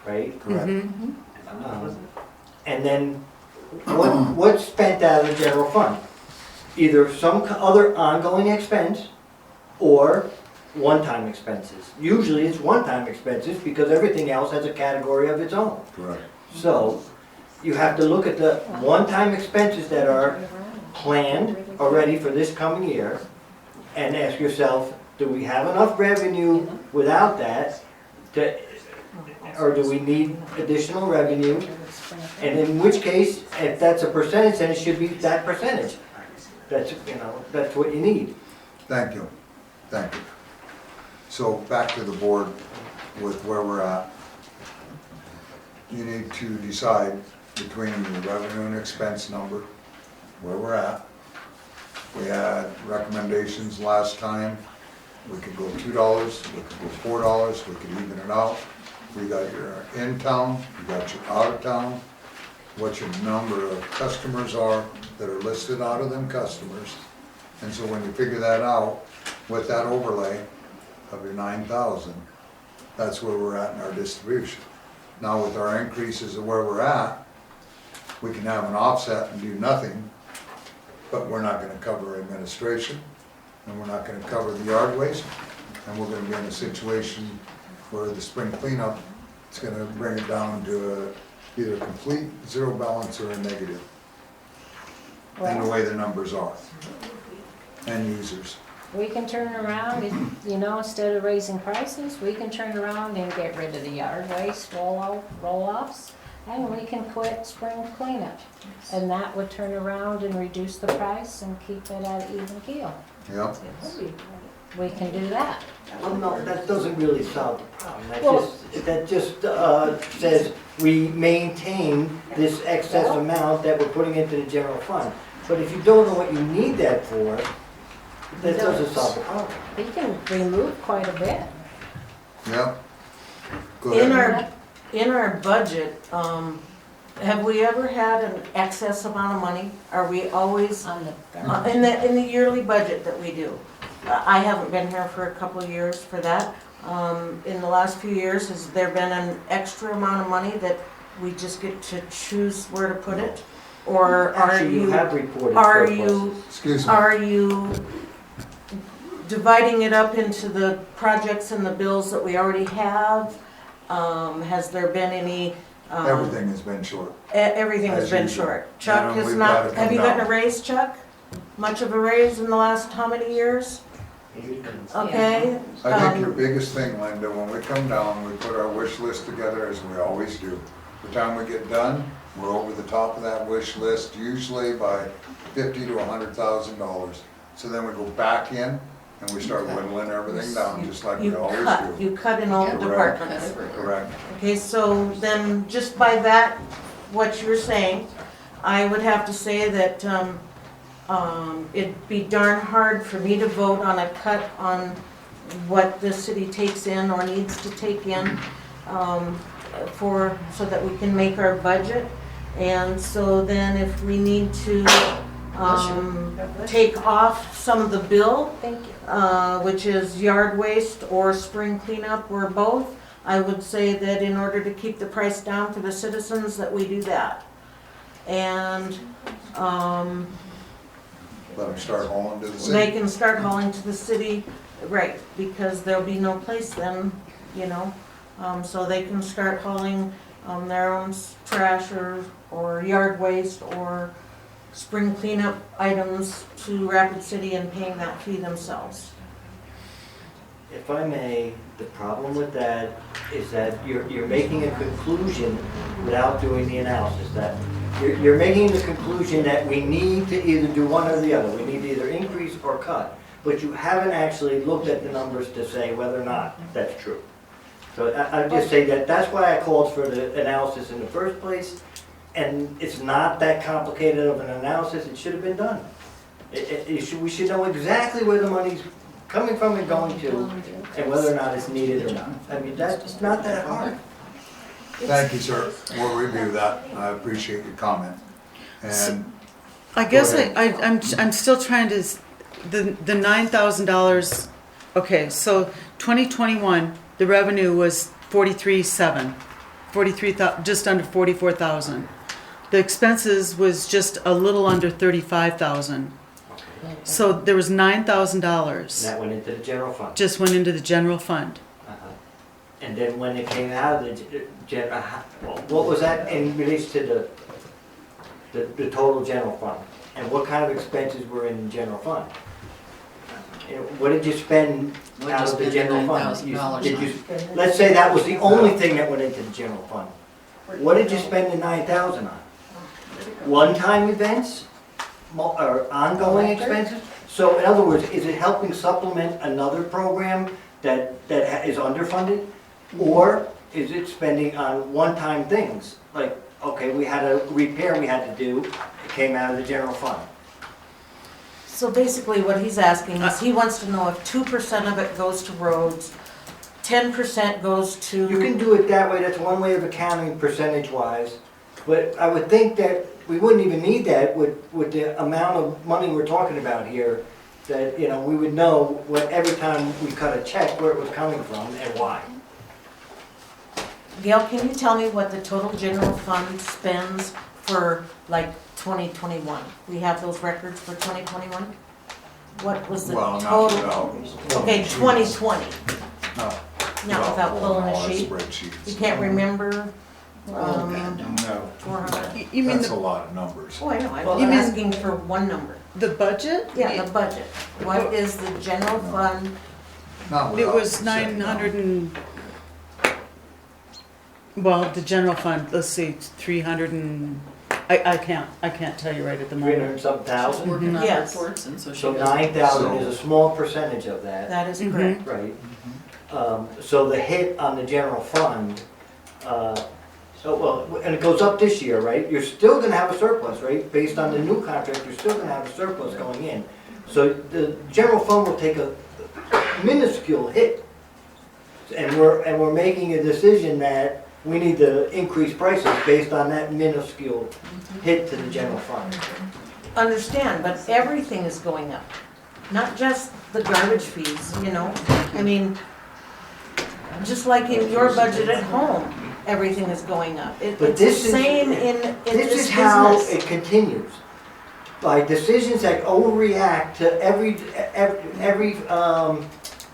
right? Correct. And then, what's spent out of the general fund? Either some other ongoing expense or one-time expenses. Usually it's one-time expenses because everything else has a category of its own. Correct. So, you have to look at the one-time expenses that are planned already for this coming year and ask yourself, do we have enough revenue without that or do we need additional revenue? And in which case, if that's a percentage, then it should be that percentage. That's what you need. Thank you. Thank you. So back to the board with where we're at. You need to decide between the revenue and expense number, where we're at. We had recommendations last time. We could go $2, we could go $4, we could even it out. We got your in-town, you got your out-of-town, what your number of customers are that are listed out of them customers. And so when you figure that out, with that overlay of your 9,000, that's where we're at in our distribution. Now with our increases of where we're at, we can have an offset and do nothing, but we're not gonna cover administration, and we're not gonna cover the yard waste, and we're gonna be in a situation where the spring cleanup is gonna bring it down to either complete zero balance or a negative, in the way the numbers are, and users. We can turn around, instead of raising prices, we can turn around and get rid of the yard waste roll-offs, and we can quit spring cleanup. And that would turn around and reduce the price and keep it at even keel. Yep. We can do that. Well, no, that doesn't really solve the problem. Well- That just says we maintain this excess amount that we're putting into the general fund. But if you don't know what you need that for, that doesn't solve the problem. We can remove quite a bit. Yep. Go In ahead. our budget, have we ever had an excess amount of money? Are we always, On the in the yearly budget that we do? I haven't been here for a couple of years for that. In the last few years, has there been an extra amount of money that we just get to choose where to put it? Or are Actually, you you, have reported are surpluses. you, Excuse me. are you dividing it up into the projects and the bills that we already have? Has there been any Everything has been short. Everything has As been usual. short. Chuck And has we've not, gotta have you come gotten a down. raise, Chuck? Much of a raise in the last how many years? Okay? I think your Um, biggest thing, Linda, when we come down, we put our wish list together as we always do. The time we get done, we're over the top of that wish list, usually by $50,000 to $100,000. So then we go back in and we start whittling everything down, just like we always do. You cut in all the Correct. departments. Correct. Okay, so then just by that, what you're saying, I would have to say that, it'd be darn hard for me to vote on a cut on what the city takes in or needs to take in, so that we can make our budget. And so then if we need to, take off some of the bill, Thank you. which is yard waste or spring cleanup or both, I would say that in order to keep the price down for the citizens, that we do that. And, Let them start hauling to the they city. can start hauling to the city, right, because there'll be no place then, you know? So they can start hauling, their own trash or yard waste or spring cleanup items to Rapid City and paying that fee themselves. If I may, the problem with that is that you're making a conclusion without doing the analysis. That you're making the conclusion that we need to either do one or the other. We need to either increase or cut. But you haven't actually looked at the numbers to say whether or not that's true. So I just say that that's why I called for the analysis in the first place. And it's not that complicated of an analysis. It should have been done. We should know exactly where the money's coming from and going to, and whether or not it's needed or not. I mean, that's not that hard. Thank you, sir. We'll review that. I appreciate your comment. And I guess Go ahead. I'm still trying to, the $9,000, okay, so 2021, the revenue was 43,000, just under 44,000. The expenses was just a little under 35,000. So there was $9,000 That went into the general fund. just went into the general fund. Uh-huh. And then when it came out of the general, what was that in relation to the total general fund? And what kind of expenses were in the general fund? You know, what did you spend What'd out you of the spend general fund? $9,000 Did you- Let's say that was the only thing that went into the general fund. What did you spend the 9,000 on? One-time events? Or ongoing expenses? So in other words, is it helping supplement another program that is underfunded? Or is it spending on one-time things? Like, okay, we had a repair we had to do, it came out of the general fund. So basically what he's asking is, he wants to know if 2% of it goes to roads, 10% goes to. You can do it that way, that's one way of accounting percentage-wise. But I would think that we wouldn't even need that with the amount of money we're talking about here. That, you know, we would know what, every time we cut a check, where it was coming from and why. Gail, can you tell me what the total general fund spends for like 2021? We have those records for 2021? What was the well, not total? without. Okay, 2020. No. Not without pulling a sheet? Spreadsheets. You can't remember? No, 400. You mean That's a the, lot of numbers. Oh, I know, Well, I'm you mean- asking for one number. the budget? Yeah, the budget. What is the general fund? Not It without was saying no. 900 and, well, the general fund, let's see, 300 and, I can't tell you right at the 300 moment. and something thousand? Working on Yes. reports, and so she So goes. 9,000 is a small percentage of that. That is Mhm. correct. Right. So the hit on the general fund, and it goes up this year, right? You're still gonna have a surplus, right? Based on the new contract, you're still gonna have a surplus going in. So the general fund will take a minuscule hit. And we're making a decision that we need to increase prices based on that minuscule hit to the general fund. Understand, but everything is going up. Not just the garbage fees, you know? I mean, just like in your budget at home, everything is going up. But It's the this is- same in This this is how business. it continues. By decisions that overreact to every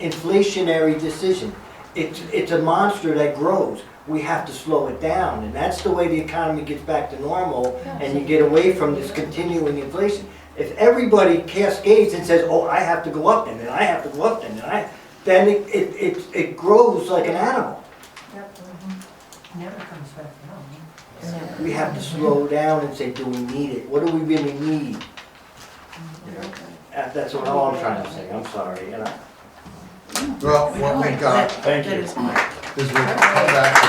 inflationary decision. It's a monster that grows. we have to slow it down. And that's the way the economy gets back to normal and you get away from this continuing inflation. If everybody cascades and says, oh, I have to go up and then I have to go up and then it grows like an animal. Yep. Never comes back down. We have to slow down and say, do we need it? What do we really need? That's all I'm trying to say, I'm sorry. Well, what we got Thank you. is we'll come back to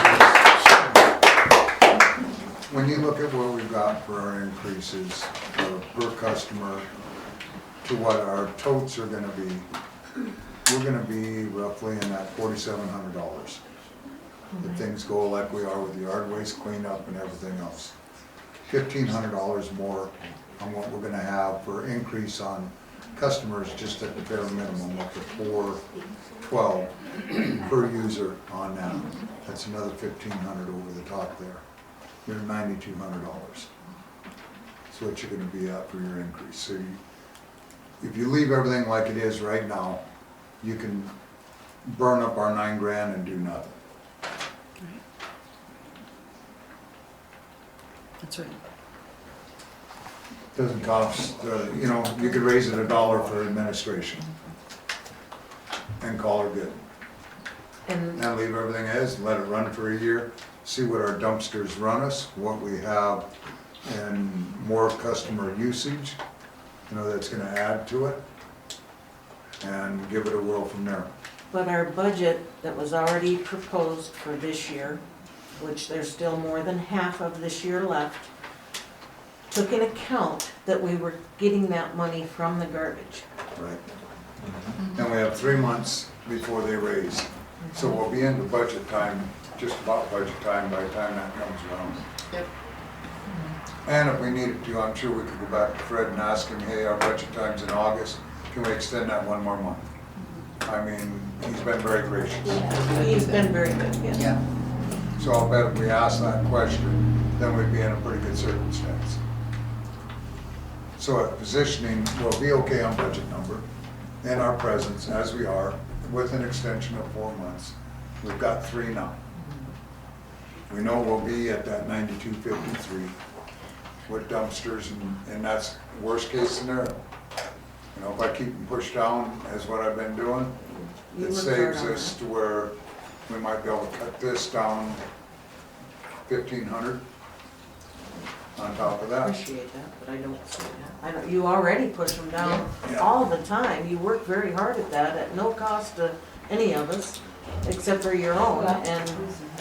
this. When you look at what we've got for our increases per customer to what our totes are gonna be, we're gonna be roughly in that $4,700. If things go like we are with the yard waste cleanup and everything else. $1,500 more on what we're gonna have for increase on customers just at the bare minimum up to $412 per user on that. That's another $1,500 over the top there. You're at $9,200. That's what you're gonna be at for your increase. So if you leave everything like it is right now, you can burn up our $9,000 and do nothing. That's right. Doesn't cost, you know, you could raise it $1 for administration and call her good. And And leave everything as, let it run for a year, see what our dumpsters run us, what we have and more customer usage, you know, that's gonna add to it, and give it a whirl from there. but our budget that was already proposed for this year, which there's still more than half of this year left, took in account that we were getting that money from the garbage. Right. And we have 3 months before they raise, so we'll be into budget time, just about budget time by the time that comes around. Yep. And if we needed to, I'm sure we could go back to Fred and ask him, hey, our budget time's in August, can we extend that 1 more month? I mean, he's been very gracious. He's been very good, yes. Yeah. So I'll bet if we ask that question, then we'd be in a pretty good circumstance. So at positioning, we'll be okay on budget number, in our presence, as we are, with an extension of 4 months. We've got 3 now. We know we'll be at that 92.53 with dumpsters, and that's worst case scenario. You know, if I keep them pushed down as what I've been doing, You it worked hard saves on us that. to where we might be able to cut this down 1,500 on top of I that. appreciate that, but I don't see that. I don't, you already push them down Yeah. all the time. You work very hard at that, at no cost to any of us, except for your own.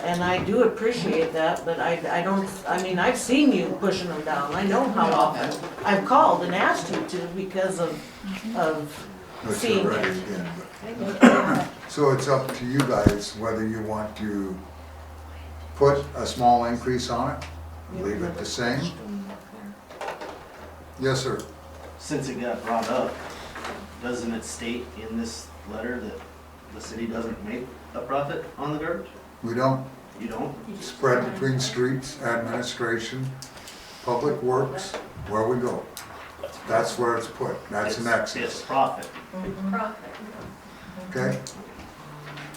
And I do appreciate that, but I don't, I mean, I've seen you pushing them down. I know how often. I've called and asked you to because of Which seeing you're ready it. again. but- So it's up to you guys whether you want to put a small increase on it, leave it the same. Yes, sir. Since it got brought up, doesn't it state in this letter that the city doesn't make a profit on the garbage? We don't You don't? spread between streets, administration, public works, where we go. That's where it's put. That's an It's excess, profit. Profit. okay?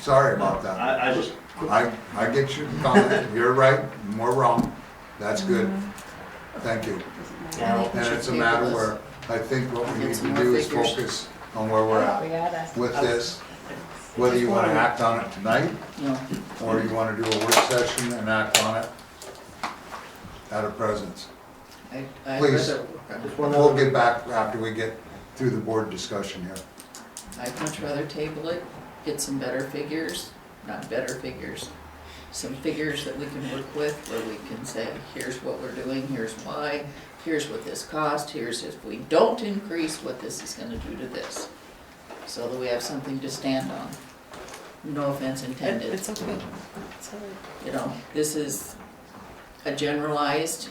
Sorry about that. I just, I get your comment. You're right, and we're wrong. That's good. Thank you. Yeah. And it's a matter where I think what we need to do is focus on where we're We at gotta, with this. Whether you wanna act on it tonight, No. or you wanna do a work session and act on it at a presence. I'd Please. rather, We'll get back after we get through the board discussion here. I'd much rather table it, get some better figures, not better figures, some figures that we can work with, where we can say, here's what we're doing, here's why, here's what this cost, here's if we don't increase, what this is gonna do to this. So that we have something to stand on. No offense intended. It's okay. It's all right. You know, this is a generalized,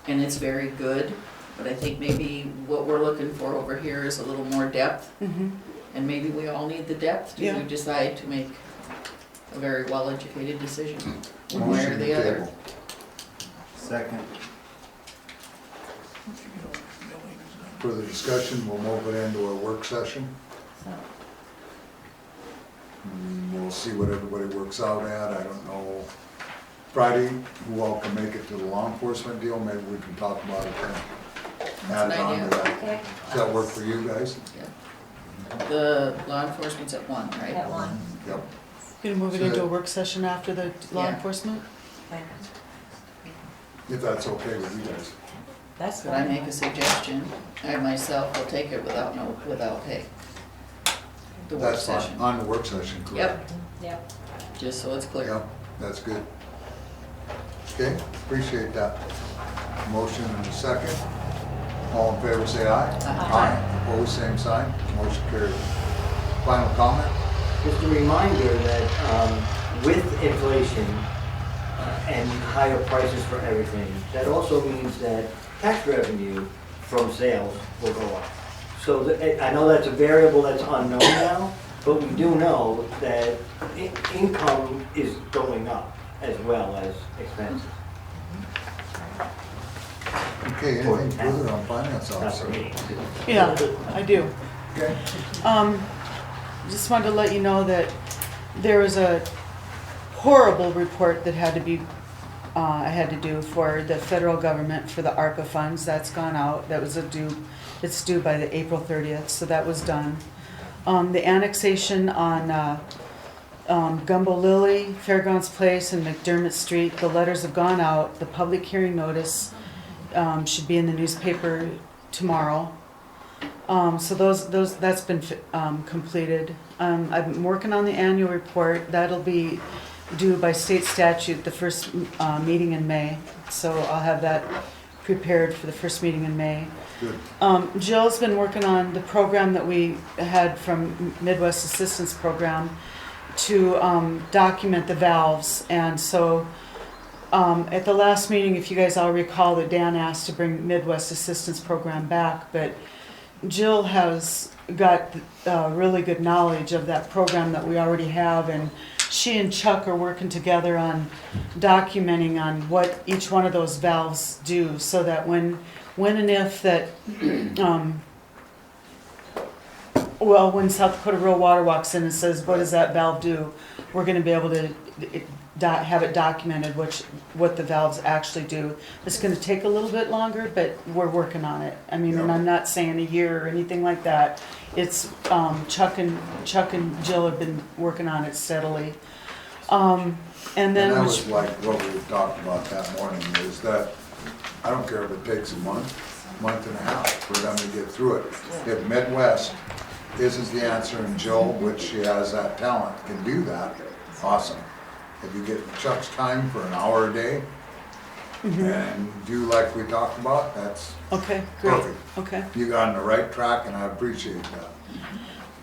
and it's very good, but I think maybe what we're looking for over here is a little more depth, Mhm. and maybe we all need the depth Yeah. to decide to make a very well-educated decision, one way or Motion to the other. table. Second. Further discussion, we'll move it into a work session. We'll see what everybody works out at. I don't know Friday, who all can make it to the law enforcement deal, maybe we can talk about it then. Add it on to that. Okay, Does that work for you guys? The law enforcement's at 1, right? At 1. Yep. Gonna move it So into a that- work session after the law Yeah. enforcement? If that's okay with you guys. That's Could I fine. make a suggestion? I myself will take it without pay. The work That's fine, session. on the work session, correct? yep. Just so it's clear. Yep, that's good. Okay, appreciate that. Motion and a second. All in favor, say aye. Aye. Opposed, same sign. Motion carried. Final comment? Just a reminder that with inflation and higher prices for everything, that also means that tax revenue from sales will go up. So I know that's a variable that's unknown now, but we do know that income is going up as well as expenses. Okay, anything further on finance Not for officer? me. Yeah, I do. Okay. Just wanted to let you know that there was a horrible report that had to be, I had to do for the federal government for the ARPA funds. That's gone out. That was it's due by the April 30th, so that was done. The annexation on Gumbo Lily, Fairgrounds Place, and McDermott Street, the letters have gone out. The public hearing notice should be in the newspaper tomorrow. So that's been completed. I've been working on the annual report. That'll be due by state statute the first meeting in May. So I'll have that prepared for the first meeting in May. Good. Jill's been working on the program that we had from Midwest Assistance Program to document the valves. And so at the last meeting, if you guys all recall, that Dan asked to bring Midwest Assistance Program back, but Jill has got really good knowledge of that program that we already have, and she and Chuck are working together on documenting on what each one of those valves do, so that when and if that, when South Dakota Rural Water walks in and says, what does that valve do? We're gonna be able to have it documented what the valves actually do. It's gonna take a little bit longer, but we're working on it. I mean, and I'm not saying a year or anything like that. It's, Chuck and Jill have been working on it steadily. And And then. that was like what we talked about that morning, is that, I don't care if it takes a month and a half for them to get through it. If Midwest isn't the answer, and Jill, which she has that talent, can do that, awesome. If you get Chuck's time for an hour a day, and do like we talked about, that's Okay, great, perfect. okay. You got on the right track, and I appreciate that.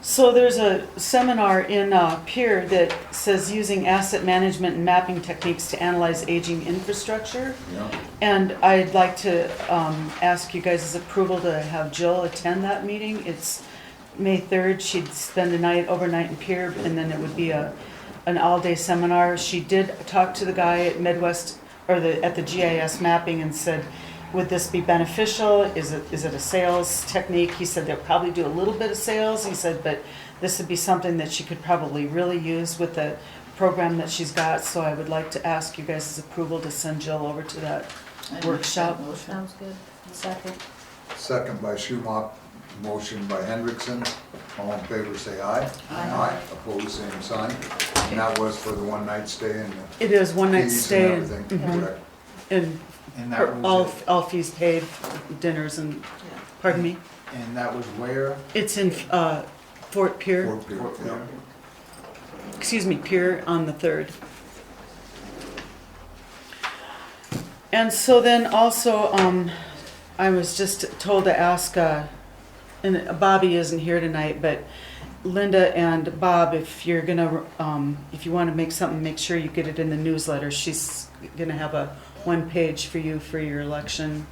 So there's a seminar in Pier that says using asset management and mapping techniques to analyze aging infrastructure. Yeah. And I'd like to ask you guys' approval to have Jill attend that meeting. It's May 3rd. She'd spend overnight in Pier, and then it would be an all-day seminar. She did talk to the guy at Midwest, or at the GIS mapping, and said, would this be beneficial? Is it a sales technique? He said they'll probably do a little bit of sales. He said, but this would be something that she could probably really use with the program that she's got. So I would like to ask you guys' approval to send Jill over to that workshop. Sounds good. Second. Second by Schumach, motion by Hendrickson. All in favor, say aye. Aye. Opposed, same sign. And that was for the one-night stay and the It is one night fees stay and and, everything, correct? And that was it. all fees paid, dinners and, pardon me? And that was where? It's in Fort Pier, Fort Pierce, yeah. excuse me, Pier on the 3rd. And so then also, I was just told to ask, and Bobby isn't here tonight, but Linda and Bob, if you're gonna, if you wanna make something, make sure you get it in the newsletter. She's gonna have a one-page for you for your election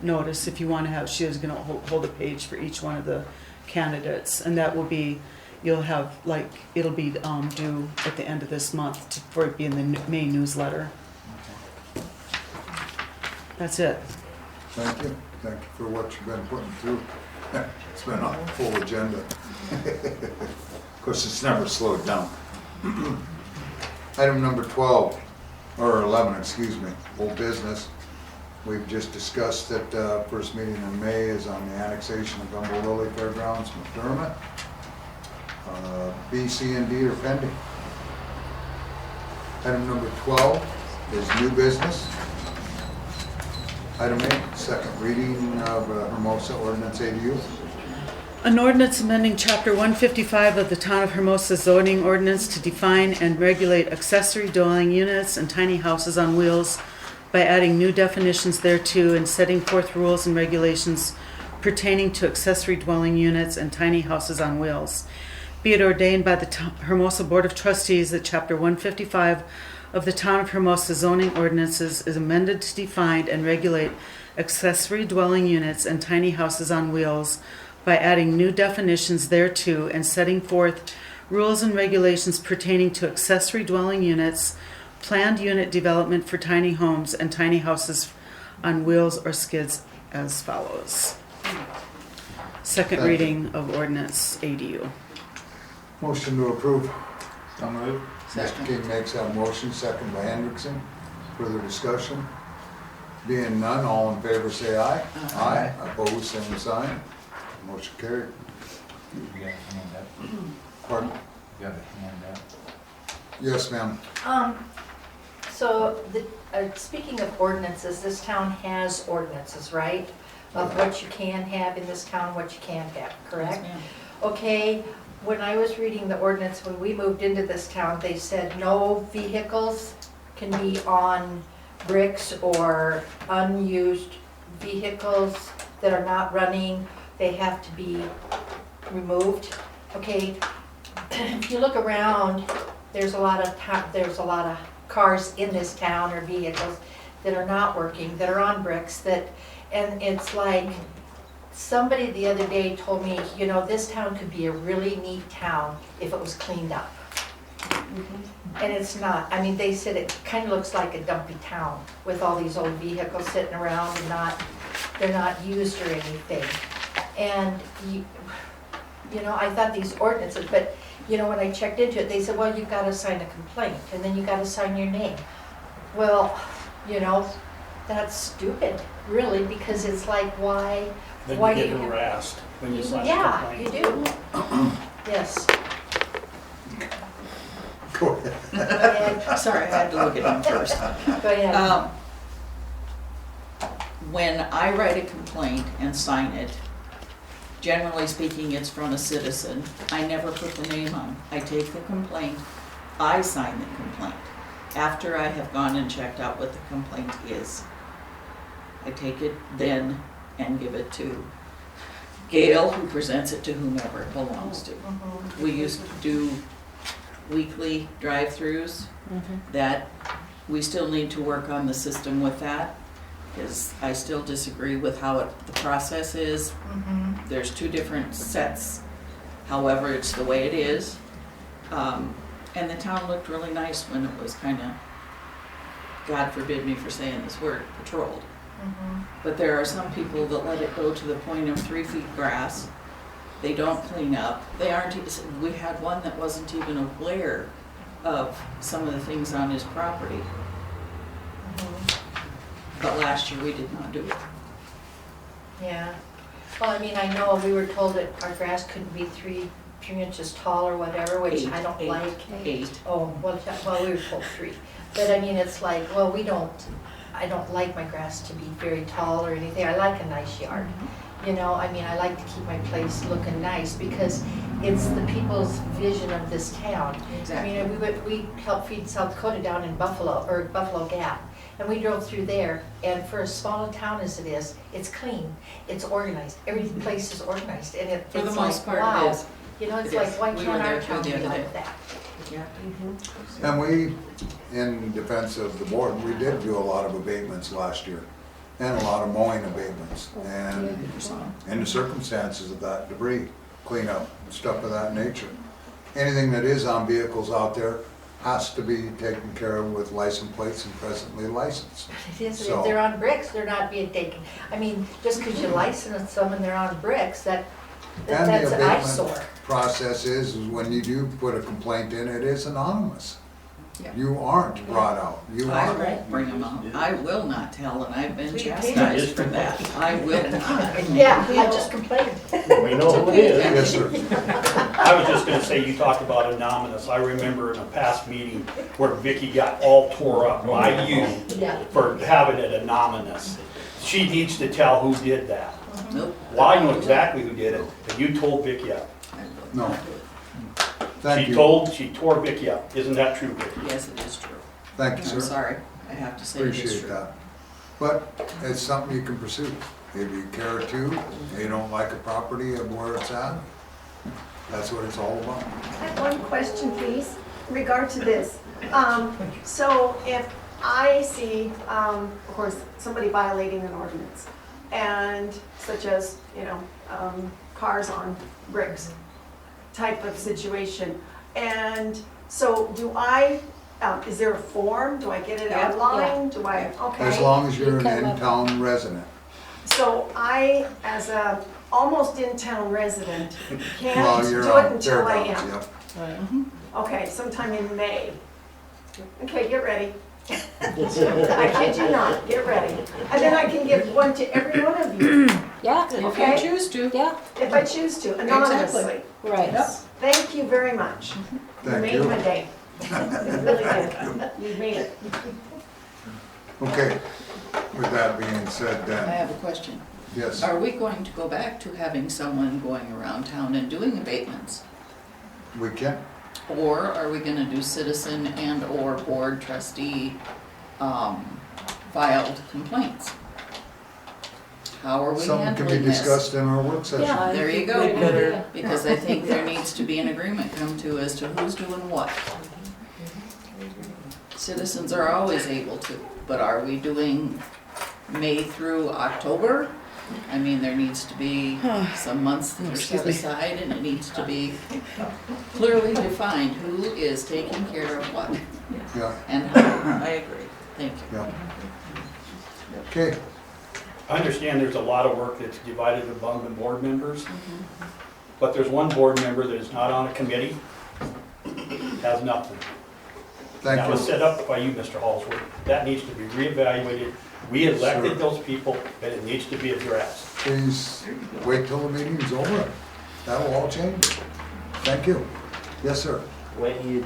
notice. If you wanna have, she is gonna hold a page for each one of the candidates, and that will be, you'll have, like, it'll be due at the end of this month for it to be in the May newsletter. That's it. Thank you. Thank you for what you've been putting through. It's been a full agenda. Of course, it's never slowed down. Item number 12, or 11, excuse me, old business. We've just discussed that first meeting in May is on the annexation of Gumbo Lily Fairgrounds, McDermott. B, C, and D are pending. Item number 12 is new business. Item 8, second reading of Hermosa Ordinance ADU. An ordinance amending Chapter 155 of the Town of Hermosa zoning ordinance to define and regulate accessory dwelling units and tiny houses on wheels by adding new definitions thereto and setting forth rules and regulations pertaining to accessory dwelling units and tiny houses on wheels. Be it ordained by the Hermosa Board of Trustees that Chapter 155 of the Town of Hermosa zoning ordinances is amended to define and regulate accessory dwelling units and tiny houses on wheels by adding new definitions thereto and setting forth rules and regulations pertaining to accessory dwelling units, planned unit development for tiny homes and tiny houses on wheels or skids as follows. Second Thank you. reading of ordinance ADU. Motion to approve. So moved. Mr. King makes that motion, second by Hendrickson. Further discussion? Being none, all in favor say aye. Aye. Opposed, same sign. Motion carried. You got a hand up. Pardon? You got a hand up. Yes, ma'am. So, speaking of ordinances, this town has ordinances, right? Of what you can have in this town, what you can't have, correct? Yes, ma'am. Okay, when I was reading the ordinance, when we moved into this town, they said no vehicles can be on bricks or unused vehicles that are not running. They have to be removed. Okay, if you look around, there's a lot of cars in this town or vehicles that are not working, that are on bricks, and it's like, somebody the other day told me, you know, this town could be a really neat town if it was cleaned up. And it's not. I mean, they said it kind of looks like a dumpy town with all these old vehicles sitting around and they're not used or anything. And, you know, I thought these ordinances, but, you know, when I checked into it, they said, well, you've got to sign a complaint, and then you got to sign your name. Well, you know, that's stupid, really, because it's like, why Then do you get you have... harassed when you sign a Yeah, you complaint. do. Yes. Go ahead. Go ahead. Sorry, I had to look at him first. Go ahead. When I write a complaint and sign it, generally speaking, it's from a citizen. I never put the name on. I take the complaint, I sign the complaint. After I have gone and checked out what the complaint is, I take it then and give it to Gail, who presents it to whomever it belongs to. We used to do weekly drive-throughs. That, we still need to work on the system with that, because I still disagree with how the process is. There's two different sets, however, it's the way it is. And the town looked really nice when it was kind of, God forbid me for saying this word, patrolled. But there are some people that let it go to the point of 3 feet grass. They don't clean up. They aren't, we had one that wasn't even aware of some of the things on his property. But last year we did not do it. Yeah. Well, I mean, I know we were told that our grass couldn't be 3 inches tall or whatever, which I don't like. 8. Oh, well, we were told 3. But I mean, it's like, well, I don't like my grass to be very tall or anything. I like a nice yard. You know, I mean, I like to keep my place looking nice because it's the people's vision of this town. Exactly. I mean, we helped feed South Dakota down in Buffalo Gap. And we drove through there, and for as small a town as it is, it's clean, it's organized, every place is organized, and it's For the like, most part, it wow. is. You know, it's It like, is. why We can't were there our too town the be other like day. that? Yeah. And we, in defense of the board, we did do a lot of abatements last year, and a lot of mowing abatements, and in the circumstances of that debris cleanup, stuff of that nature. Anything that is on vehicles out there has to be taken care of with license plates and presently licensed. It is, So- if they're on bricks, they're not being taken. I mean, just because you license them and they're on bricks, And that's the an eyesore. abatement process is when you do put a complaint in, it is anonymous. Yeah. You aren't brought out. You I aren't. won't bring them out. I will not tell, and I've been Please, chastised for that. I will not. Yeah, I just complained. We know who it is. Yes, sir. I was just gonna say, you talked about anonymous. I remember in a past meeting where Vicky got all tore up by you Yeah. for having it anonymous. She needs to tell who did that. Nope. Well, I know exactly who did it, and you told Vicky up. I will No. not do it. Thank you. She tore Vicky up. Isn't that true, Vicky? Yes, it is true. Thank you, sir. I'm sorry. I have to say it is Appreciate true. that. But it's something you can pursue. If you care to, you don't like a property of where it's at, that's what it's all about. I have one question, please, in regard to this. So if I see, of course, somebody violating an ordinance, and such as, cars on bricks type of situation, and so do I, is there a form? Do I get it Yeah, online? Do I, okay. As long as you're an come up- in-town resident. So I, as a almost in-town resident, Well, can't you're do it on until I thereabouts, am. yep. Okay, sometime in May. Okay, get ready. I kid you not, get ready. And then I can give one to every one of you, Yeah, If Okay. you choose to. yeah, if I choose to, anonymously. right. Thank you very much. You Thank made you. my day. You really did. You made it. Okay, with that being said I then, have a question. yes, Are we going to go back to having someone going around town and doing abatements? we can. Or are we gonna do citizen and or board trustee, filed complaints? How are we Something can be handling this? discussed in our work session. Yeah. There you I think we go, better- because I think there needs to be an agreement come to as to who's doing what. Citizens are always able to, but are we doing May through October? I mean, there needs to be some months that are set aside, and it needs to be clearly defined who is taking care of what Yeah, and how. I agree. Thank you. yeah. Okay, I understand there's a lot of work that's divided among the board members, but there's one board member that is not on a committee, has nothing. thank That was you. set up by you, Mr. Hallsworth. That needs to be reevaluated. We elected Sure. those people, and it needs to be addressed. Please wait till the meeting's over. That'll all change. Thank you. Yes, sir. When you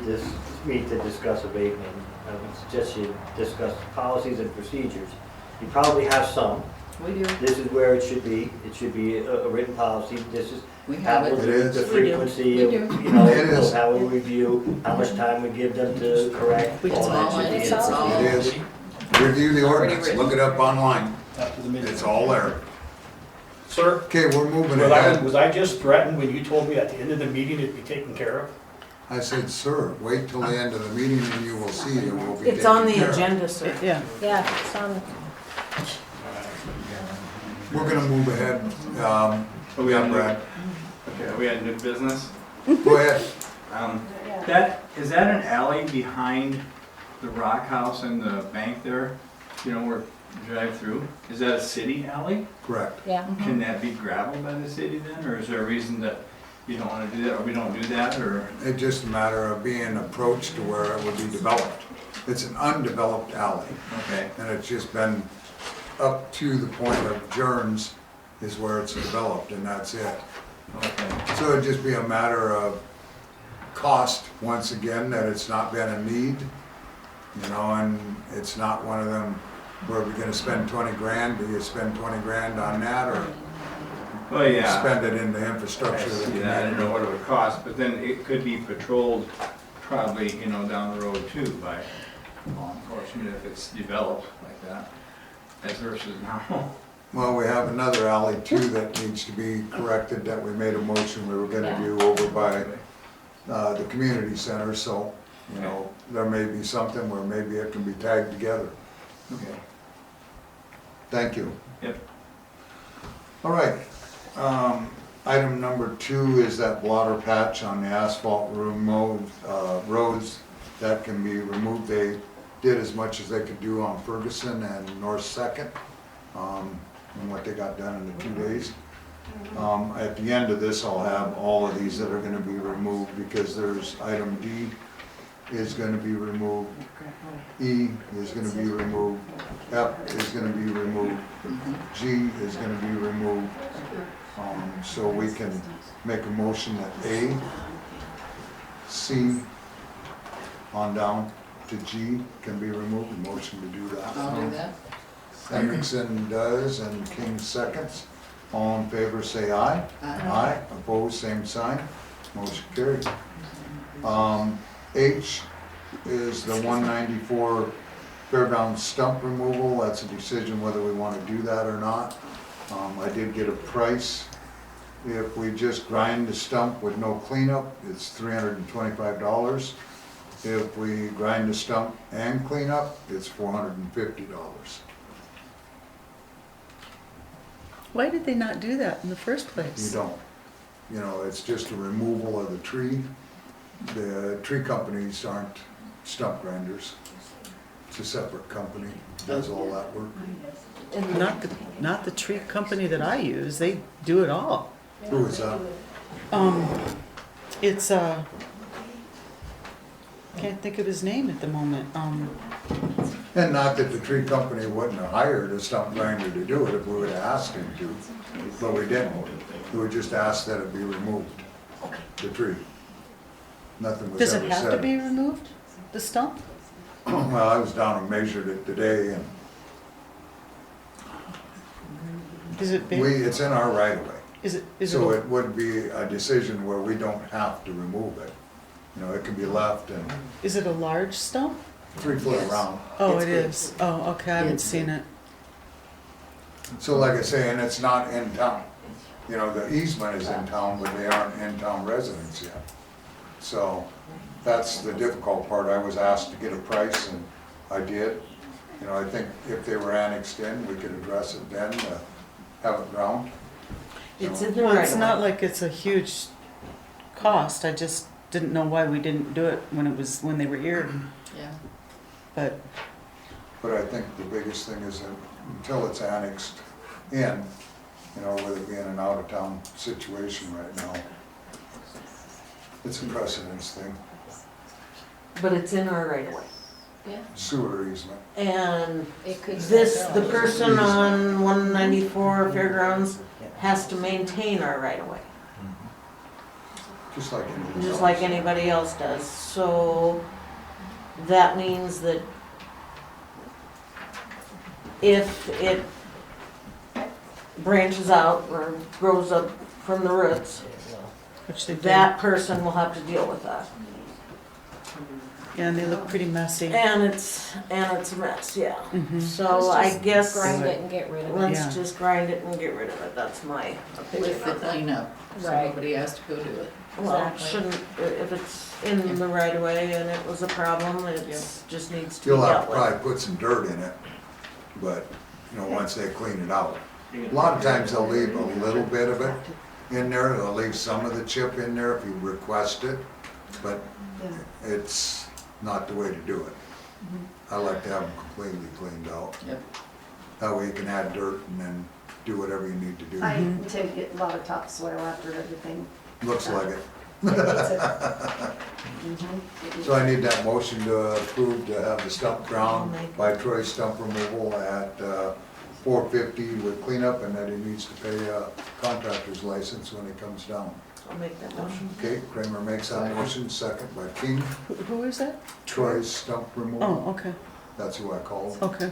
meet to discuss abatement, I would suggest you discuss policies and procedures. You probably have some. We do. This is where it should be. It should be a written policy. This is We have how it. It is. the We do. frequency of, We do. It is. how we review, how much time we give them to correct. It's all that all, should be it's in there. all. It is. Review the ordinance, look it up online. Up to the minute. It's all there. Sir, Okay, we're moving was I, ahead. was I just threatened when you told me at the end of the meeting it'd be taken care of? I said, sir, wait till the end of the meeting and you will see it will be It's on the taken care of. agenda, sir. Yeah. Yeah, it's on, We're gonna move ahead. We Yeah, had Brad. Okay, we had new business. Go ahead. Is that an alley behind the Rock House and the bank there? You know, where you drive through? Is that a city alley? Correct. yeah. Can that be gravelled by the city then? Or is there a reason that you don't wanna do that, or we don't do that, or? It's just a matter of being approached to where it would be developed. It's an undeveloped alley. Okay. And it's just been up to the point of Jerns is where it's developed and that's it. Okay. So it'd just be a matter of cost, once again, that it's not been a need, and it's not one of them, where we're gonna spend 20 grand, do you spend 20 grand on that, or Well, yeah. spend it in the I infrastructure of the see that. I don't know community? what it would cost, but then it could be patrolled probably, down the road too by law enforcement if it's developed like that, as versus now. Well, we have another alley too that needs to be corrected, that we made a motion we were gonna Yeah. do over by the community center, so, there may be something where maybe it can be tagged together. Okay. Thank you. Yep. All right, item number 2 is that blotter patch on the asphalt roads that can be removed. They did as much as they could do on Ferguson and North Second, and what they got done in the 2 days. At the end of this, I'll have all of these that are gonna be removed, because there's item D, is gonna be removed, E is gonna be removed, F is gonna be removed, G is gonna be removed. So we can make a motion that A, C, on down to G can be removed, a motion to do that. I'll do that. Hendrickson does, and King seconds. All in favor, say aye. Aye. Opposed, same sign. Motion carried. H is the 194 fairground stump removal. That's a decision whether we want to do that or not. I did get a price. If we just grind the stump with no cleanup, it's $325. If we grind the stump and clean up, it's $450. Why did they not do that in the first place? You don't. You know, it's just a removal of the tree. The tree companies aren't stump grinders. It's a separate company, does all that work. Not the tree company that I use, they do it all. Who is that? It's, can't think of his name at the moment. And not that the tree company wouldn't have hired a stump grinder to do it if we would have asked him to, but we didn't. We would just ask that it be removed, the tree. Nothing was Does ever it have to said. be removed, the stump? Well, I was down and measured it today, and Is it big? it's in our right of way. So it, it would be a decision where we don't have to remove it. You know, it can be left and is it a large stump? 3 foot Yes. around. Oh, It's it big. is. Oh, okay, I haven't It's seen big. it. So like I say, and it's not in town. You know, the easement is in town, but they aren't in-town residents yet. So that's the difficult part. I was asked to get a price and I did. You know, I think if they were annexed in, we could address it then, have it ground. It's in the Well, right it's of not way. like it's a huge cost, I just didn't know why we didn't do it when they were here, Yeah. but, But I think the biggest thing is that until it's annexed in, you know, with it being an out-of-town situation right now, it's a precedence thing, But it's in our right of way. Yeah. sewer easement. And It could. the person on 194 Fairgrounds has to maintain our right of way, Just like anything else. just like anybody else does. So that means that if it branches out or grows up from the roots, which they did. that person will have to deal with that. Yeah, and they look pretty messy. And it's a mess, yeah. Mhm. So I guess Grind it and get rid of it. let's Yeah. just grind it and get rid of it. That's my opinion With the on that. cleanup, so Right. nobody has to go do it. Well, Exactly. shouldn't, if it's in the right of way and it was a problem, it's, just needs to be You'll have dealt to with. probably put some dirt in it, but, you know, once they clean it out. A lot of times they'll leave a little bit of it in there, they'll leave some of the chip in there if you request it, but it's not the way to do it. I like to have them completely cleaned out. Yep. That way you can add dirt and then do whatever you need to do. I tend to get a lot of topsoil after everything. Looks like it. Mhm. So I need that motion to approve to have the stump ground by Troy Stump Removal at $450 with cleanup, and that he needs to pay a contractor's license when he comes down. I'll make that motion. Okay, Kramer makes that motion, second by King. Who is that? Troy's Stump Removal, Oh, okay, that's who I called. okay.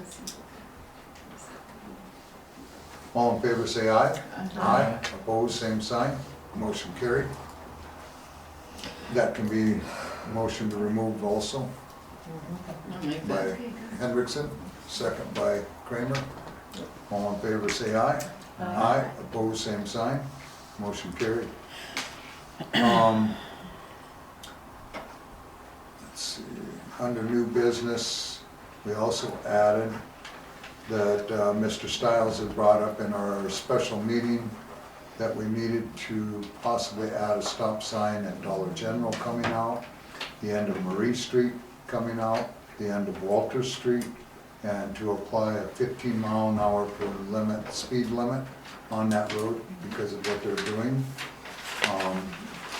All in favor, say aye. Aye. Opposed, same sign. Motion carried. That can be motion to remove also I'll make by that. Hendrickson, second by Kramer. All in favor, say aye. Aye. Opposed, same sign. Motion carried. Let's see, under new business, we also added that Mr. Stiles had brought up in our special meeting that we needed to possibly add a stop sign at Dollar General coming out, the end of Marie Street coming out, the end of Walter Street, and to apply a 15-mile-an-hour per speed limit on that road because of what they're doing.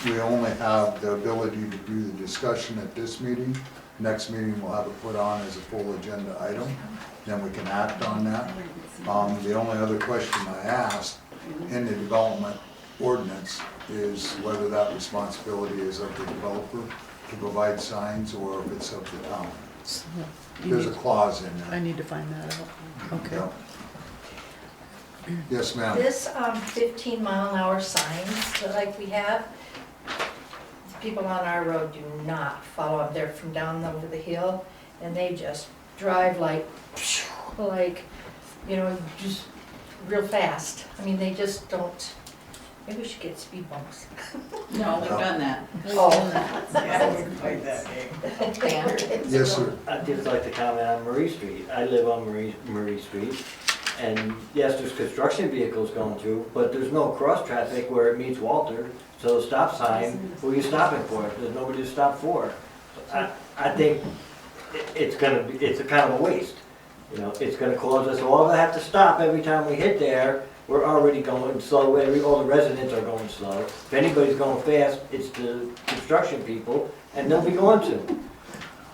we only have the ability to do the discussion at this meeting. Next meeting, we'll have it put on as a full agenda item, then we can act on that. The only other question I asked in the development ordinance is whether that responsibility is of the developer to provide signs or if it's of the town. There's a clause in I there. need to find that out. Okay. Yep. Yes, ma'am. This 15-mile-an-hour signs that like we have, the people on our road do not follow them. They're from down over the hill, and they just drive like, you know, just real fast. I mean, they just don't, maybe we should get speed bumps. No, we've done that. Oh. Yeah, we can play that game. Yes, sir. I'd just like to comment on Marie Street. I live on Marie Street, and yes, there's construction vehicles going through, but there's no cross traffic where it meets Walter, so the stop sign, who are you stopping for? There's nobody to stop for. I think it's a kind of a waste. You know, it's gonna cause us all to have to stop every time we hit there. We're already going slow, all the residents are going slow. If anybody's going fast, it's the construction people, and they'll be going to.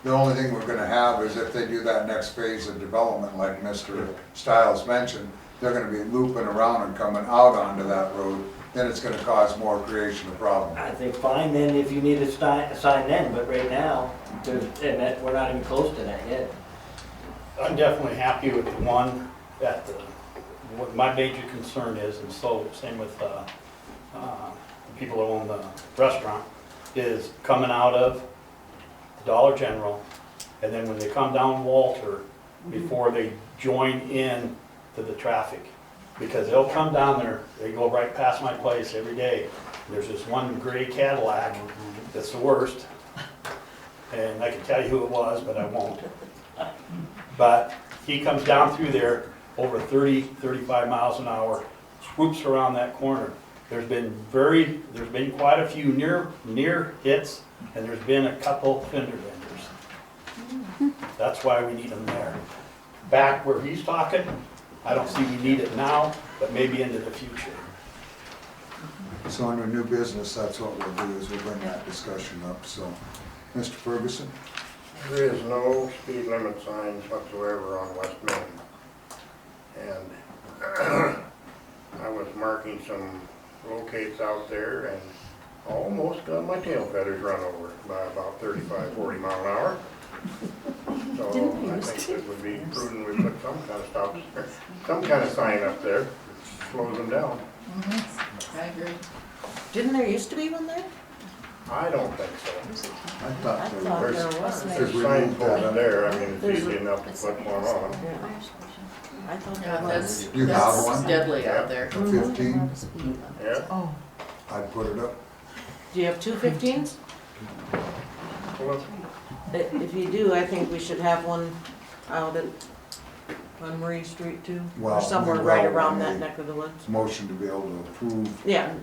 The only thing we're gonna have is if they do that next phase of development, like Mr. Stiles mentioned, they're gonna be looping around and coming out onto that road, then it's gonna cause more creation of problems. I think fine then if you need a sign then, but right now, we're not even close to that yet. I'm definitely happy with the one that, what my major concern is, and so same with the people who own the restaurant, is coming out of the Dollar General, and then when they come down Walter, before they join in to the traffic. Because they'll come down there, they go right past my place every day. There's this one gray Cadillac that's the worst. And I can tell you who it was, but I won't. But he comes down through there over 30, 35 miles an hour, swoops around that corner. There's been quite a few near hits, and there's been a couple fender benders. That's why we need them there. Back where he's talking, I don't see we need it now, but maybe into the future. So under new business, that's what we'll do, is we'll bring that discussion up, so. Mr. Ferguson? There is no speed limit signs whatsoever on West Main. And I was marking some locates out there and almost got my tail feathers run over by about 35, 40 mile an hour. So I think it would be prudent we put some kind of sign up there that slows them down. I agree. Didn't there used to be one there? I don't think so. I thought there was. There's signs over there, I mean, it's easy enough to put one on. I thought Yeah, there was. You have that's one? deadly out there. 15, Yeah. Oh, I'd put it up. do you have two 15s? Well, If you do, I think we should have one out on Marie Streit too, Well, or somewhere we right will around when that neck of the woods. Motion to be able to approve Yeah.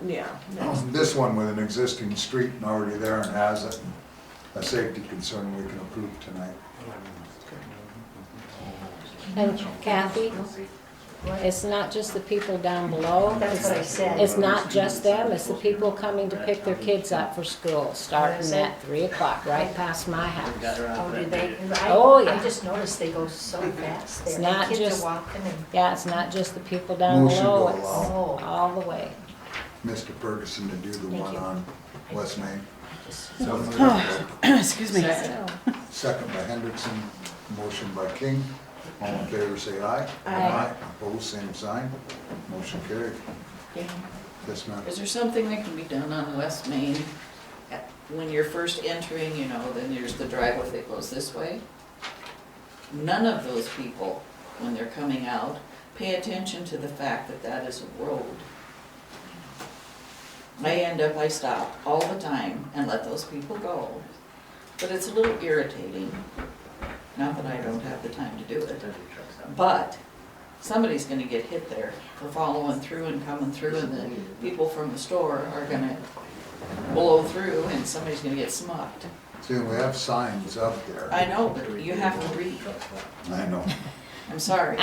this one with an existing street and already there and has a safety concern we can approve tonight. And Kathy, it's not just the people down below. That's what I said. It's not just them, it's the people coming to pick their kids up for school, starting at 3 o'clock, right past my house. Oh, do they? Oh, yeah. I just noticed they go so fast there. It's not The kids just- are walking and. Yeah, it's not just the people down Motion to below, it's allow all the way. Mr. Ferguson to do the Thank one you. on West Main. Excuse me. Second by Hendrickson, motion by King. All in favor, say aye. Aye. Opposed, same sign. Motion carried. Okay. Yes, ma'am. Is there something that can be done on West Main? When you're first entering, you know, then there's the driveway that goes this way. None of those people, when they're coming out, pay attention to the fact that that is a road. I stop all the time and let those people go. But it's a little irritating. Not that I don't have the time to do it. But somebody's gonna get hit there for following through and coming through, and the people from the store are gonna blow through and somebody's gonna get smucked. See, we have signs up there. I know, but you have to read. I know. I'm sorry. You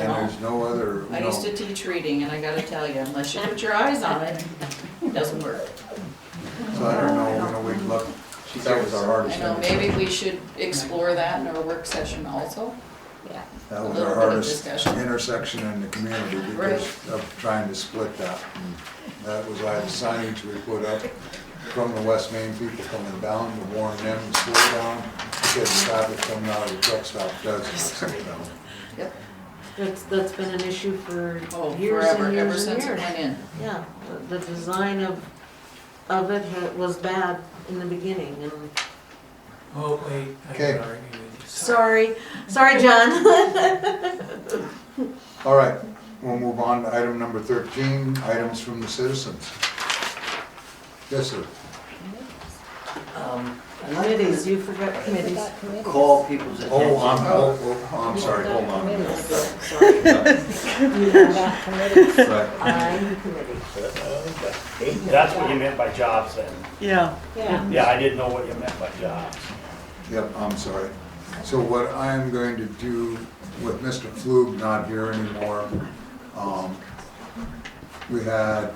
And know, there's no other, I used to teach reading, and I gotta tell you, unless you put your eyes on it, it doesn't work. So I don't know, we look, that was our hardest I know, thing. maybe we should explore that in our work session also. Yeah. That a was little our bit of hardest discussion. intersection in the community because of trying to split that. And that was why the signage we put up from the West Main people coming down to warn them to slow down, because traffic coming out of the truck stop does not slow down. Yep. That's been an issue for Oh, years forever, and ever years and since it years. went in. Yeah, the design of it was bad in the beginning, and, Oh, wait, I Okay. can argue with you. sorry, John. All right, we'll move on to item number 13, items from the citizens. Yes, sir. Committees, you forgot committees. Forgot committees. Call people's attention. I'm sorry, hold on. Sorry. Forgot committees. I'm committee. That's what you meant by jobs then. Yeah. Yeah. Yeah, I didn't know what you meant by jobs. Yep, I'm sorry. So what I'm going to do with Mr. Flug not here anymore, we had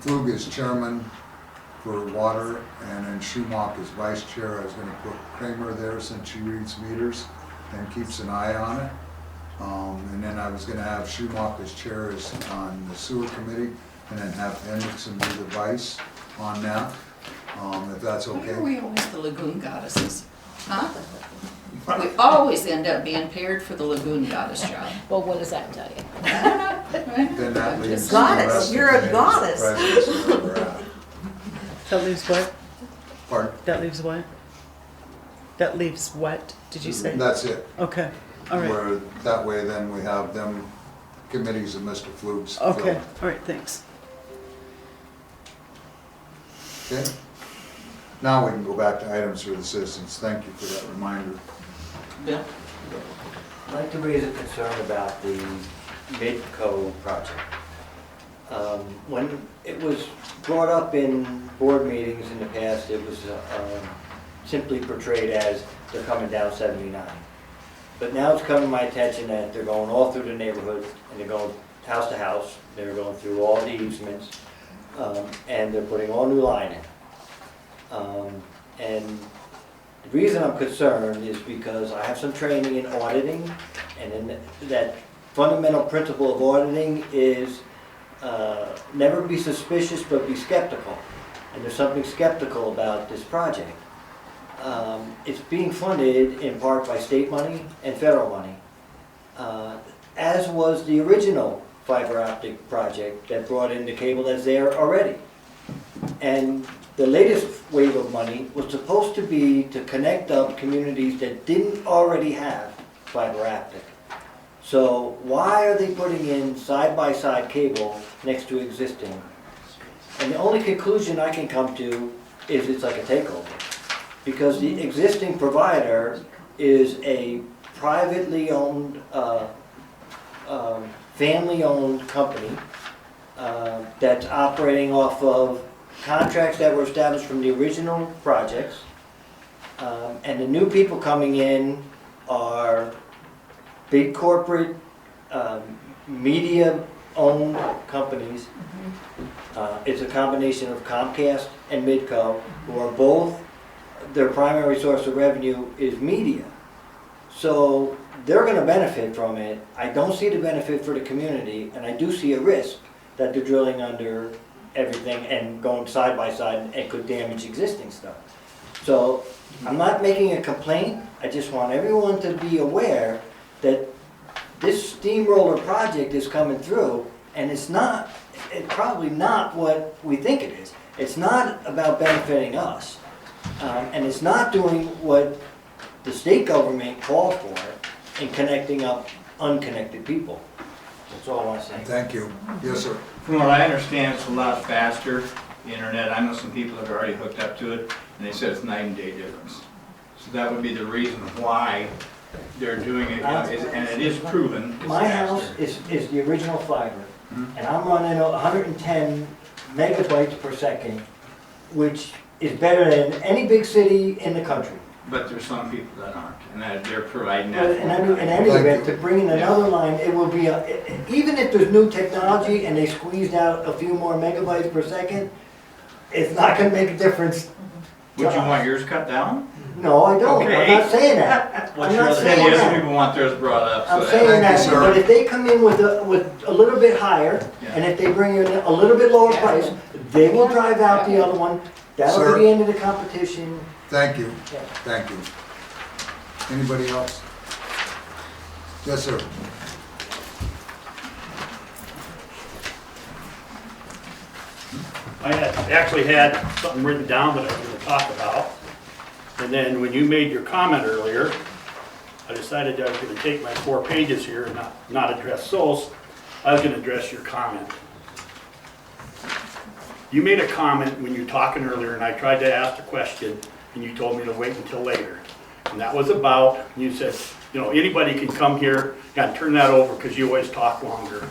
Flug as chairman for water and then Schumach as vice chair. I was gonna put Kramer there since she reads meters and keeps an eye on it. And then I was gonna have Schumach as chair on the sewer committee and then have Hendrickson be the vice on that, if that's Why okay. are we always the lagoon goddesses? Huh? We always end up being paired for the lagoon goddess job. Well, what does that tell you? Then that leaves. Goddess, the rest of you're the a committees, goddess. the presidents, where we're at. That leaves what? Pardon? That leaves what? That leaves what, did you say? That's it. Okay, all right. Where, that way then we have them committees of Mr. Flug's. filled. Okay, all right, thanks. Okay? Now we can go back to items for the citizens. Thank you for that reminder. Bill? I'd like to raise a concern about the Midco project. When it was brought up in board meetings in the past, it was simply portrayed as they're coming down 79. But now it's come to my attention that they're going all through the neighborhood, and they're going house to house, they're going through all the easements, and they're putting all new line in. And the reason I'm concerned is because I have some training in auditing, and in that fundamental principle of auditing is never be suspicious but be skeptical. And there's something skeptical about this project. It's being funded in part by state money and federal money, as was the original fiber optic project that brought in the cable that's there already. And the latest wave of money was supposed to be to connect up communities that didn't already have fiber optic. So why are they putting in side-by-side cable next to existing? And the only conclusion I can come to is it's like a takeover. Because the existing provider is a privately owned, family-owned company that's operating off of contracts that were established from the original projects. And the new people coming in are big corporate, media-owned companies. It's a combination of Comcast and Midco, who are both, their primary source of revenue is media. So they're gonna benefit from it. I don't see the benefit for the community, and I do see a risk that they're drilling under everything and going side by side and could damage existing stuff. So I'm not making a complaint, I just want everyone to be aware that this steamroller project is coming through, and it's probably not what we think it is. It's not about benefiting us, and it's not doing what the state government called for in connecting up unconnected people. That's all I want to say. Thank you. Yes, sir. From what I understand, it's a lot faster, the internet. I know some people that are already hooked up to it, and they said it's night and day difference. So that would be the reason why they're doing it, and it is proven. It's My faster. house is the original fiber, and I'm running 110 megabytes per second, which is better than any big city in the country. But there's some people that aren't, and that they're providing But that. in any event, to bring in another line, it will be, even if there's new technology and they squeezed out a few more megabytes per second, it's not gonna make a difference. Would you want yours cut down? No, I don't, I'm Okay. not saying that. What's I'm your not other- saying Maybe other that. people want theirs brought up, so I'm that. saying Thank you, that, sir. but if they come in with a little bit higher, and if they bring in a little bit lower price, they will drive out the other one. That'll Sir? be the end of the competition. Thank you, thank you. Anybody else? Yes, sir. I actually had something written down that I was gonna talk about. And then when you made your comment earlier, I decided I was gonna take my 4 pages here and not address those. I was gonna address your comment. You made a comment when you were talking earlier, and I tried to ask a question, and you told me to wait until later. And that was about, you said, you know, anybody can come here, and turn that over, because you always talk longer.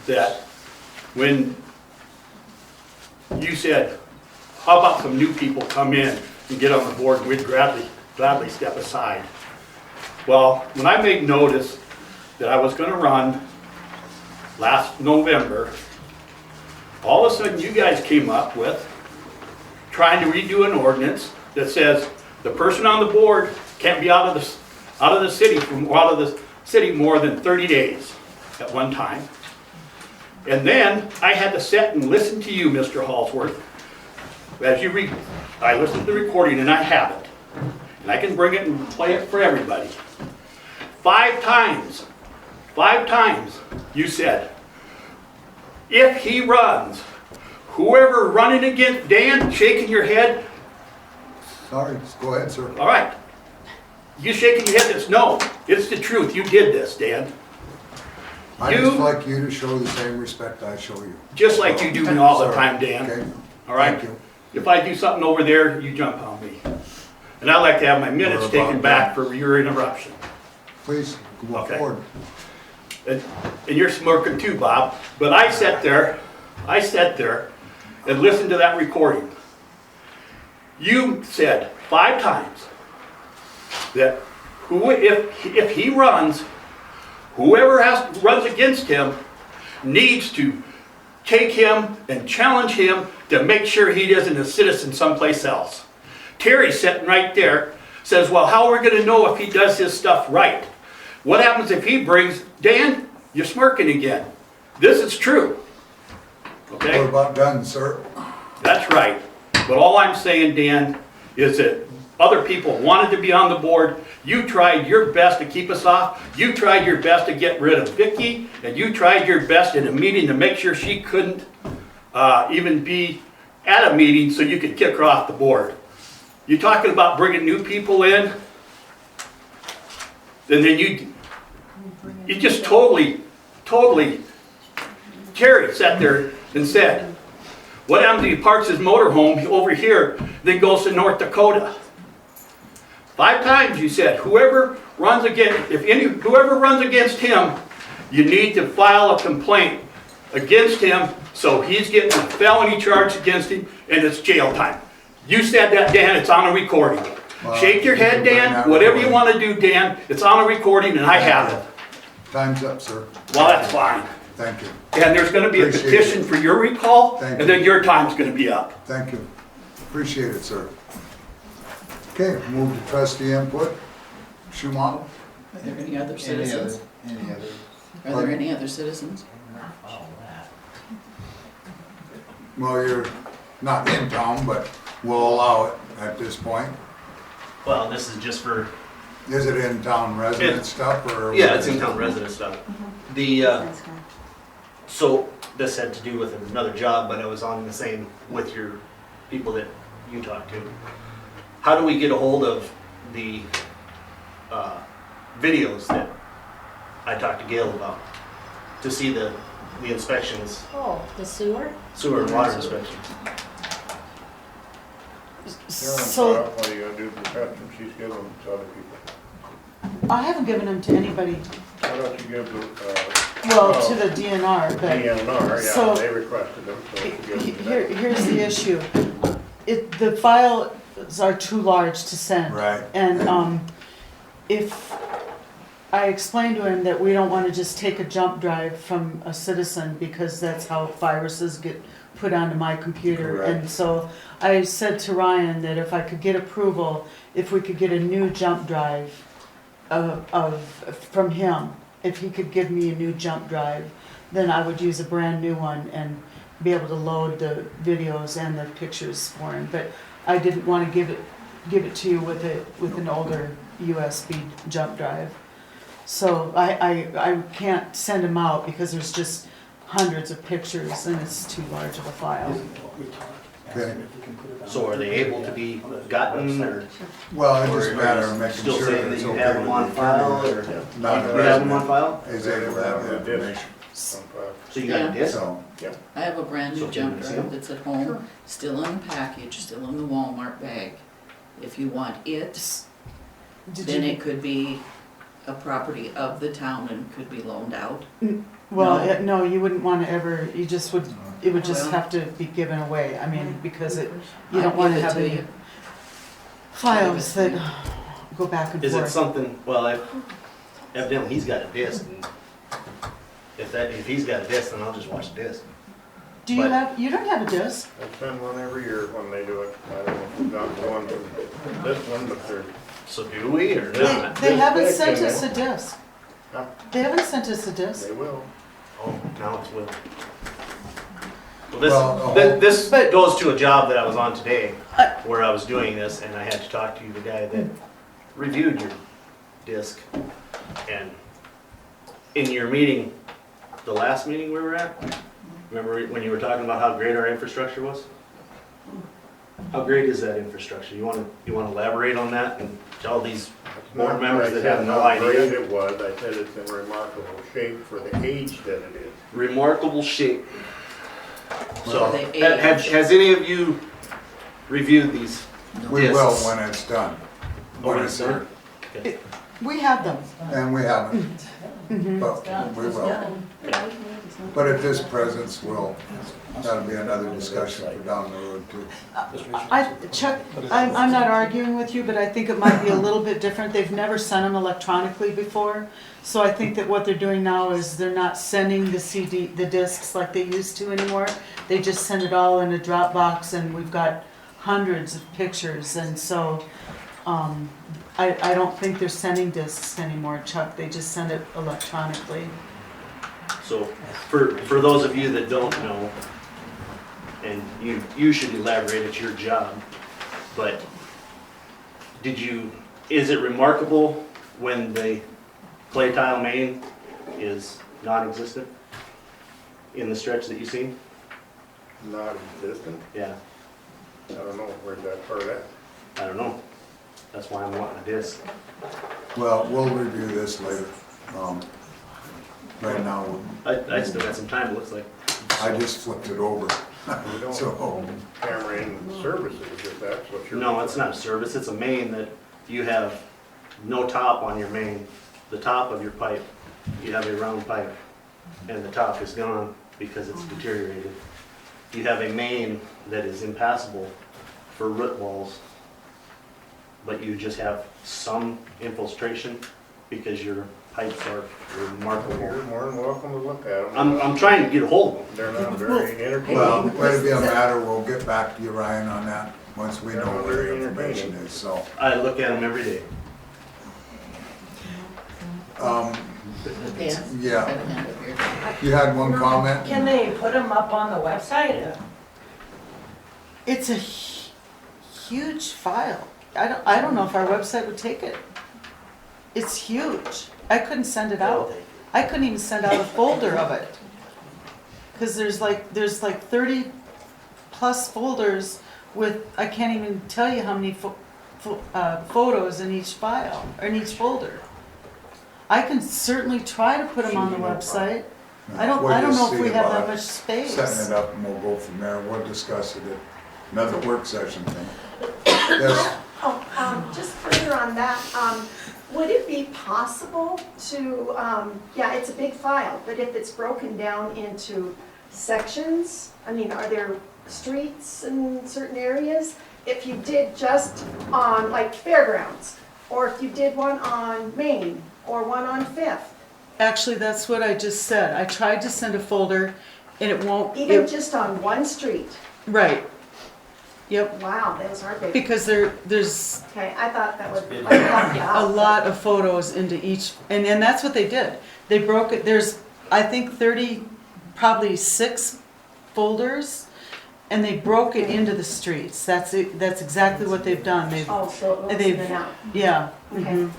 That when you said, how about some new people come in and get on the board, we'd gladly step aside. Well, when I made notice that I was gonna run last November, all of a sudden you guys came up with trying to redo an ordinance that says the person on the board can't be out of the city more than 30 days at one time. And then I had to sit and listen to you, Mr. Hallsworth, as you read. I listened to the recording and I have it. And I can bring it and play it for everybody. 5 times you said, if he runs, whoever running against, Dan, shaking your head, Sorry, go ahead, sir. all right. You shaking your head, it's no, it's the truth, you did this, Dan. I'd just like you to show the same respect I show you. Just like you do me all the time, Dan. Okay? All right? Thank you. If I do something over there, you jump on me. And I'd like to have my minutes We're taken about back done. for your interruption. Please, go Okay. forward. And you're smirking too, Bob. But I sat there and listened to that recording. You said 5 times that if he runs, whoever runs against him needs to take him and challenge him to make sure he isn't a citizen someplace else. Terry sitting right there says, well, how are we going to know if he does his stuff right? What happens if he brings, Dan, you're smirking again. This is true. Okay? We're about done, sir. That's right. But all I'm saying, Dan, is that other people wanted to be on the board. You tried your best to keep us off. You tried your best to get rid of Vicky, and you tried your best in a meeting to make sure she couldn't even be at a meeting so you could kick her off the board. You're talking about bringing new people in, and then you just totally, Terry sat there and said, what happens if he parks his motorhome over here, then goes to North Dakota? 5 times you said, whoever runs against him, you need to file a complaint against him, so he's getting a felony charge against him, and it's jail time. You said that, Dan, it's on a recording. Shake your head, Dan, whatever you want to do, Dan, it's on a recording, and I have it. Time's up, sir. Well, that's fine. Thank you. And there's going to be a Appreciate petition it. for your recall, Thank and you. then your time's going to be up. Thank you. Appreciate it, sir. Okay, move to trustee input. Schumacher? Are there any other citizens? Any other? Are there any other citizens? Well, you're not in town, but we'll allow it at this point. Well, this is just for, Is it in town resident stuff or? yeah, it's in town resident stuff. The, so this had to do with another job, but I was on the same with your people that you talked to. How do we get a hold of the videos that I talked to Gail about to see the inspections, Oh, the sewer? sewer and water inspections? So, What are you gonna do for customers? She's giving them to other people. I haven't given them to anybody, Why don't you give the, well, to the DNR, but DNR, So- yeah, they requested them, so you give them to them. here's the issue. The files are too large to send. Right. And if I explained to him that we don't want to just take a jump drive from a citizen because that's how viruses get put onto my computer. Correct. And so I said to Ryan that if I could get approval, if we could get a new jump drive from him, if he could give me a new jump drive, then I would use a brand new one and be able to load the videos and the pictures for him. But I didn't want to give it to you with an older USB jump drive. So I can't send them out because there's just hundreds of pictures and it's too large of a file. Okay. So are they able to be gotten, or? Well, it or just are matter you of making still sure saying that that it's you okay have them with on the file, attorney or or you not have them on file? is able to have the information. So you got a disc? So, I have a brand So new can you jump see drive them? that's at home, still in the package, still in the Walmart bag. If you want it, then it could be a property of the town and could be loaned out. Well, No. no, you wouldn't want to ever, you just would, it would just Well- have to be given away. I mean, because you I'll don't want to give it have to any you. files I'll give it that to go back and Is it forth. something, well, evidently he's got a disc, and if he's got a disc, then I'll just watch the disc. Do you but- have, you don't have a disc? I send one every year when they do it. I don't know if we've got one for this one, but they're. So do we, or They, not? they haven't This sent big, us you a disc. Huh? They haven't sent us a disc. They will. Oh, now it's Will. Well, Well, this But- goes to a job that I was on today, I- where I was doing this, and I had to talk to you, the guy that reviewed your disc. And in your meeting, the last meeting we were at, remember when you were talking about how great our infrastructure was? How great is that infrastructure? You wanna elaborate on that and tell these board Not members I that said have no how great idea? it was, I said it's in remarkable shape for the age that it is. Remarkable shape. So, For the age. has any of you reviewed these we will discs? when it's done. Oh, When when it's it's done? here. We have them. And we haven't, Mhm. but we will. But at this presence, that'll be another discussion for down the road too. Chuck, I'm not arguing with you, but I think it might be a little bit different. They've never sent them electronically before. So I think that what they're doing now is they're not sending the discs like they used to anymore. They just send it all in a Dropbox and we've got hundreds of pictures. And so, I don't think they're sending discs anymore, Chuck. They just send it electronically. So, for those of you that don't know, and you should elaborate, it's your job, but is it remarkable when the clay tile main is non-existent in the stretch that you see? Not existent. Yeah, I don't know, where's that part of that? I don't know. That's why I'm wanting a disc. Well, we'll review this later. Right now, I still got some time, it looks like. I just flipped it over. We don't So, camera in services, if that's what you're. No, it's not a service, it's a main that you have no top on your main. The top of your pipe, you have a round pipe, and the top is gone because it's deteriorated. You have a main that is impassable for root walls, but you just have some infiltration because your pipes are remarkable. You're more than welcome to look at them. I'm trying to get a hold of them. They're not very entertaining. well, let it be a matter, we'll get back to you, Ryan, on that, once we know They're not where the very information entertaining. is, so. I look at them every day. Yeah. Yeah, Got a hand up here. you had one comment? Can they put them up on the website? It's a huge file. I don't know if our website would take it. It's huge. I couldn't send it out. I couldn't even send out a folder of it. Cause there's like 30 plus folders with, I can't even tell you how many photos in each file, or in each folder. I can certainly try to put them on the website. I don't We'll know just if see we have about that much space. Setting it up and we'll go from there, we'll discuss it at another work session thing. Yes, Just further on that, would it be possible to, yeah, it's a big file, but if it's broken down into sections, I mean, are there streets in certain areas? If you did just on, like, fairgrounds, or if you did one on Main, or one on Fifth? Actually, that's what I just said. I tried to send a folder And it won't, Even just on one street? right. Yep, Wow, those are big. because there's Okay, I thought that would like help you a out. lot of photos into each, and that's what they did. They broke it, there's, I think 30, probably 6 folders, and they broke it into the streets. That's it, that's exactly what they've done. Oh, so it goes They've, in and out. yeah. Okay. mhm.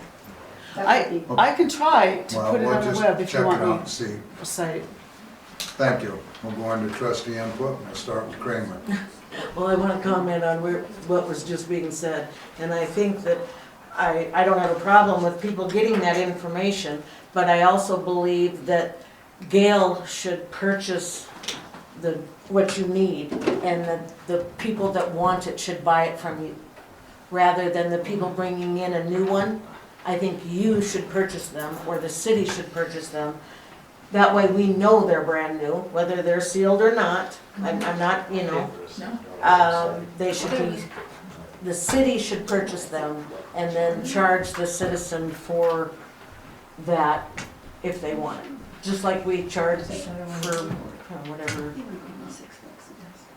That would be, I can try to Well, put it we'll on the just web if check you it want out me and see. to cite it. Thank you. We'll go into trustee input, and we'll start with Kramer. Well, I want to comment on what was just being said, and I think that I don't have a problem with people getting that information, but I also believe that Gail should purchase what you need, and that the people that want it should buy it from you, rather than the people bringing in a new one. I think you should purchase them, or the city should purchase them. That way we know they're brand new, whether they're sealed or not. I'm not, they should be, the city should purchase them and then charge the citizen for that if they want it. Just like we charge for, whatever,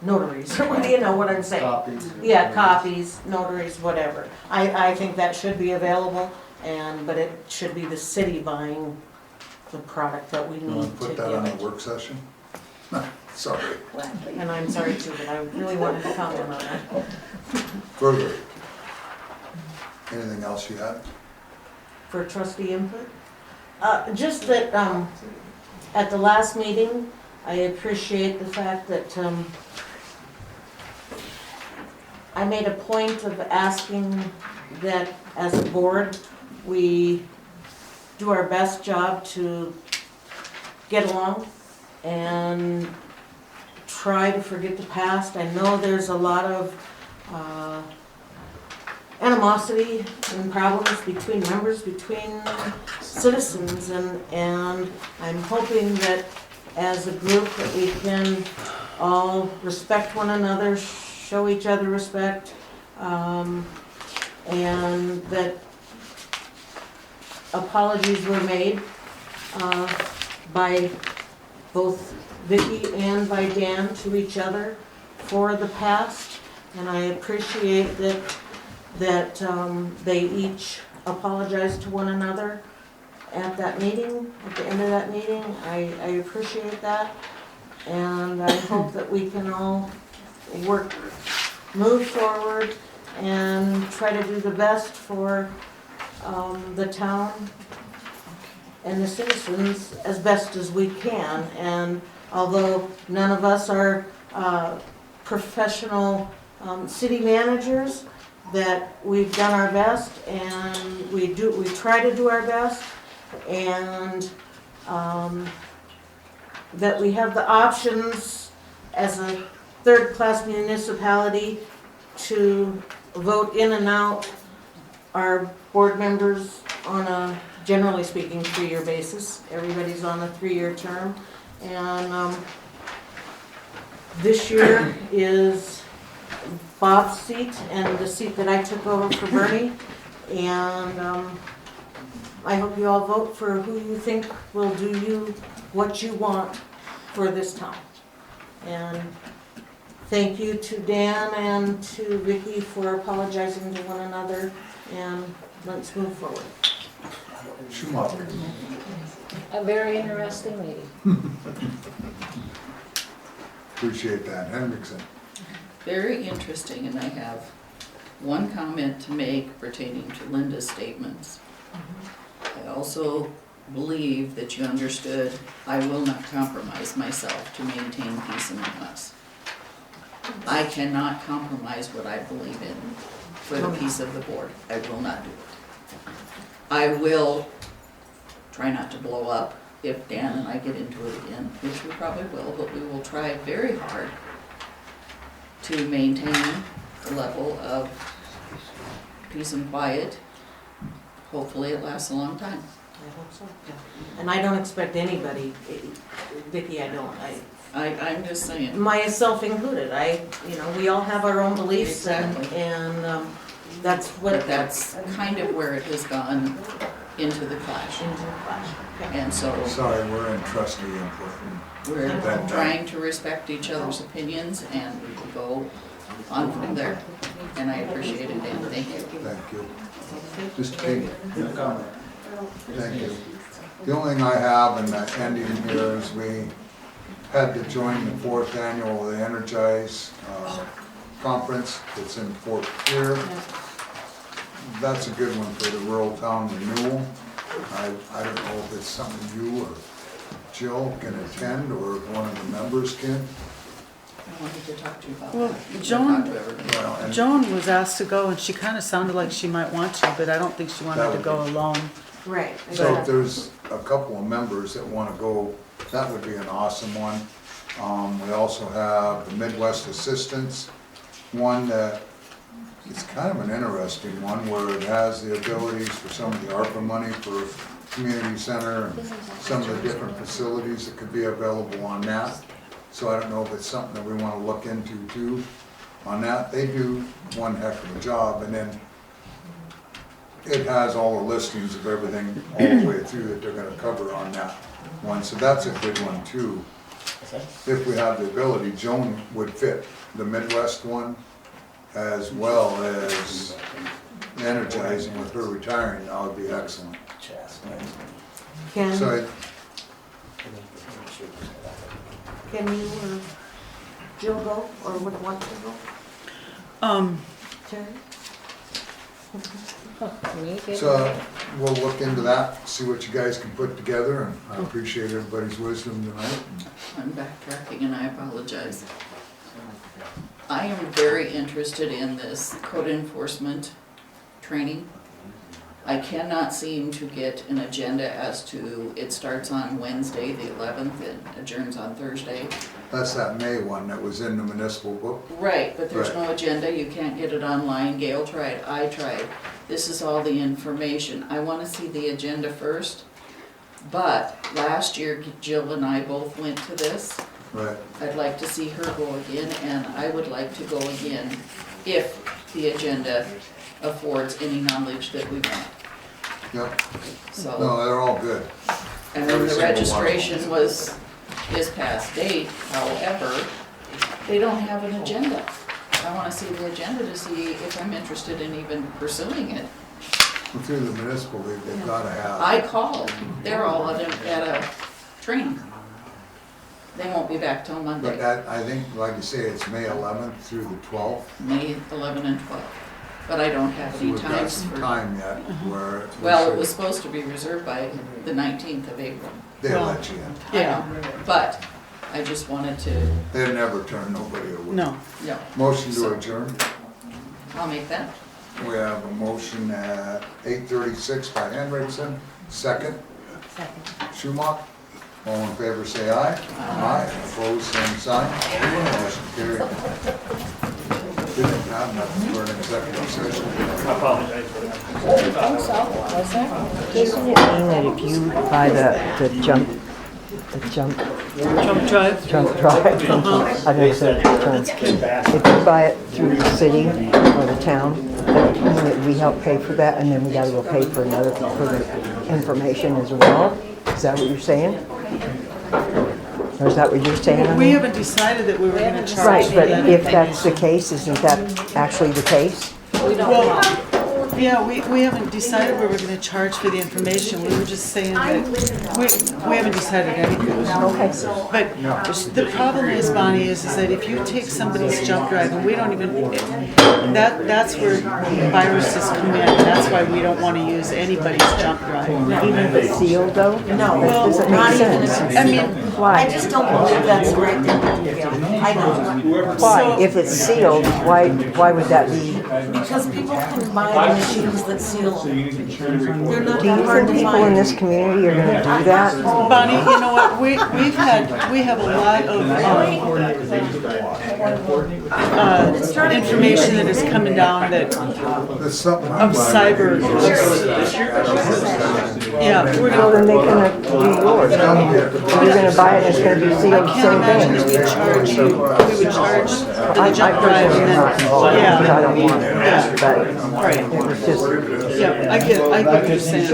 notaries, or what, you know what I'm saying? Copies. Yeah, copies, notaries, whatever. I think that should be available, but it should be the city buying the product that we You want need to to put that on give the it. work session? Sorry. And I'm sorry too, but I really wanted to comment on that. Further? Anything else you had? For trustee input. Just that, at the last meeting, I appreciate the fact that, I made a point of asking that as a board, we do our best job to get along and try to forget the past. I know there's a lot of animosity and problems between members, between citizens, and I'm hoping that as a group that we can all respect one another, show each other respect, and that apologies were made by both Vicki and by Dan to each other for the past, and I appreciate that they each apologized to one another at that meeting, at the end of that meeting. I appreciate that, and I hope that we can all move forward and try to do the best for the town and the citizens as best as we can. And although none of us are professional city managers, that we've done our best, and we try to do our best, and that we have the options as a third-class municipality to vote in and out our board members on a, generally speaking, 3-year basis. Everybody's on a 3-year term, and this year is Bob's seat and the seat that I took over for Bernie, and I hope you all vote for who you think will do you what you want for this town. And thank you to Dan and to Vicki for apologizing to one another, and let's move forward. Schumacher. A very interesting meeting. Appreciate that. Hendrickson. Very interesting, and I have one comment to make pertaining to Linda's statements. I also believe that you understood I will not compromise myself to maintain peace among us. I cannot compromise what I believe in for the peace of the board. I will not do it. I will try not to blow up if Dan and I get into it again, which we probably will, but we will try very hard to maintain the level of peace and quiet. Hopefully it lasts a long time. I hope so, yeah. And I don't expect anybody, Vicki, I don't, I'm just saying. myself included, we all have our own beliefs, Exactly. and that's what. But that's kind of where it has gone into the clash. Into the flash. Okay. And so Sorry, we're in trustee input. we're That- trying to respect each other's opinions and we will go on from there. And I appreciate it, Dan, thank you. Thank you. Mr. King? Thank you. The only thing I have in the ending here is we had to join the 4th annual of the Energize conference. It's in Fort Pierre. That's a good one for the rural town renewal. I don't know if it's something you or Jill can attend or if one of the members can. I wanted to talk to you about Well, that. Joan- Talk to everybody. Well, and Joan was asked to go and she kind of sounded like she might want to, but I don't think she wanted to go alone. Right. So if there's a couple of members that want to go, that would be an awesome one. We also have the Midwest Assistance, one that it's kind of an interesting one where it has the abilities for some of the ARPA money for community center and some of the different facilities that could be available on that. So I don't know if it's something that we want to look into too on that. They do one heck of a job, and then it has all the listings of everything all the way through that they're gonna cover on that one. So that's a good one too. If we have the ability, Joan would fit the Midwest one as well as energizing with her retiring. That would be excellent. Can, So can you or Jill go, or would want to go? Terry? So we'll look into that, see what you guys can put together, and I appreciate everybody's wisdom tonight. I'm backtracking and I apologize. I am very interested in this code enforcement training. I cannot seem to get an agenda as to, it starts on Wednesday, the 11th, and adjourns on Thursday. That's that May one that was in the municipal book. Right, but there's Right. no agenda, you can't get it online. Gail tried, I tried. This is all the information. I want to see the agenda first. But last year, Jill and I both went to this. Right. I'd like to see her go again, and I would like to go again if the agenda affords any knowledge that we want. Yep. So, No, they're all good. and then the registration was this past date, however, they don't have an agenda. I wanna see the agenda to see if I'm interested in even pursuing it. Well, through the municipal league, they've gotta have. I called, they're all at a training. They won't be back till But Monday, that, I think, like you say, it's May 11th through the 12th. May 11 and 12. But I don't have So any we've got times some for, time yet where. well, it was supposed to be reserved by the 19th of April. They let you in. Yeah, but I just wanted to, They never turn nobody away. No. no, Motion to adjourn. I'll make that. We have a motion at 8:36 by Hendrickson, second. Schumach. All in favor, say aye. Aye. Opposed, same sign. Motion carried. Didn't have nothing for an executive session. I apologize for that. Doesn't it mean that if you buy the junk drive, I know said if you buy it through the city or the town, that we help pay for that, and then we gotta go pay for another, for the information as well? Is that what you're saying? Or is that what you're saying? We haven't decided that we were gonna charge Right, for but that. if that's the case, isn't that actually the case? We don't Well, know. yeah, we haven't decided we were gonna charge for the information, we were just saying that, we haven't decided anything. Okay. But the problem is, Bonnie, is that if you take somebody's jump drive, and we don't even, that's where viruses come in, that's why we don't wanna use anybody's jump drive. Even if it's sealed though? No, That doesn't not make even if sense. it's I mean, I just don't believe that's the right thing to do, Gail. I don't. Why? If it's sealed, why would that be? Because people can buy machines that seal them. They're not Do you that hard think to people in find. this community are gonna do that? Bonnie, you know what, we have a lot of, information that is coming down that, There's something. of cyber. Yeah, we're Well, then they can be yours. You're gonna buy it, and it's gonna be sealed, I same can't imagine thing. we would charge the I junk personally drive and am not then, involved because I don't want it, yeah, but right. it was just, Yeah, I get what you're saying.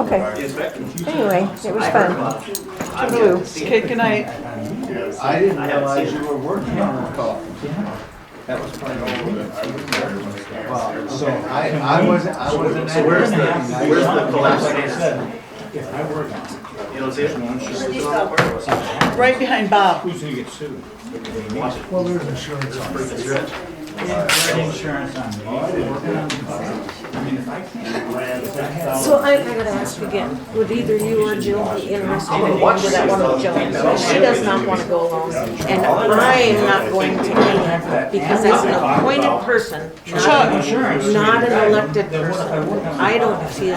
okay. Anyway, it was fun. Toodaloo. Okay, good night. I didn't realize you were working on the call. That was part of it. Well, so I wasn't at. Where's the collapse? If I work on it. You don't see it? Right behind Bob. Who's gonna get sued? Well, there's insurance on it. Insurance on me. I mean, if I can't. So I gotta ask again, would either you or Jill be interested in going to that one with Jill? She does not wanna go alone, and I'm not going to either, because as an appointed person, not an elected person, I don't feel,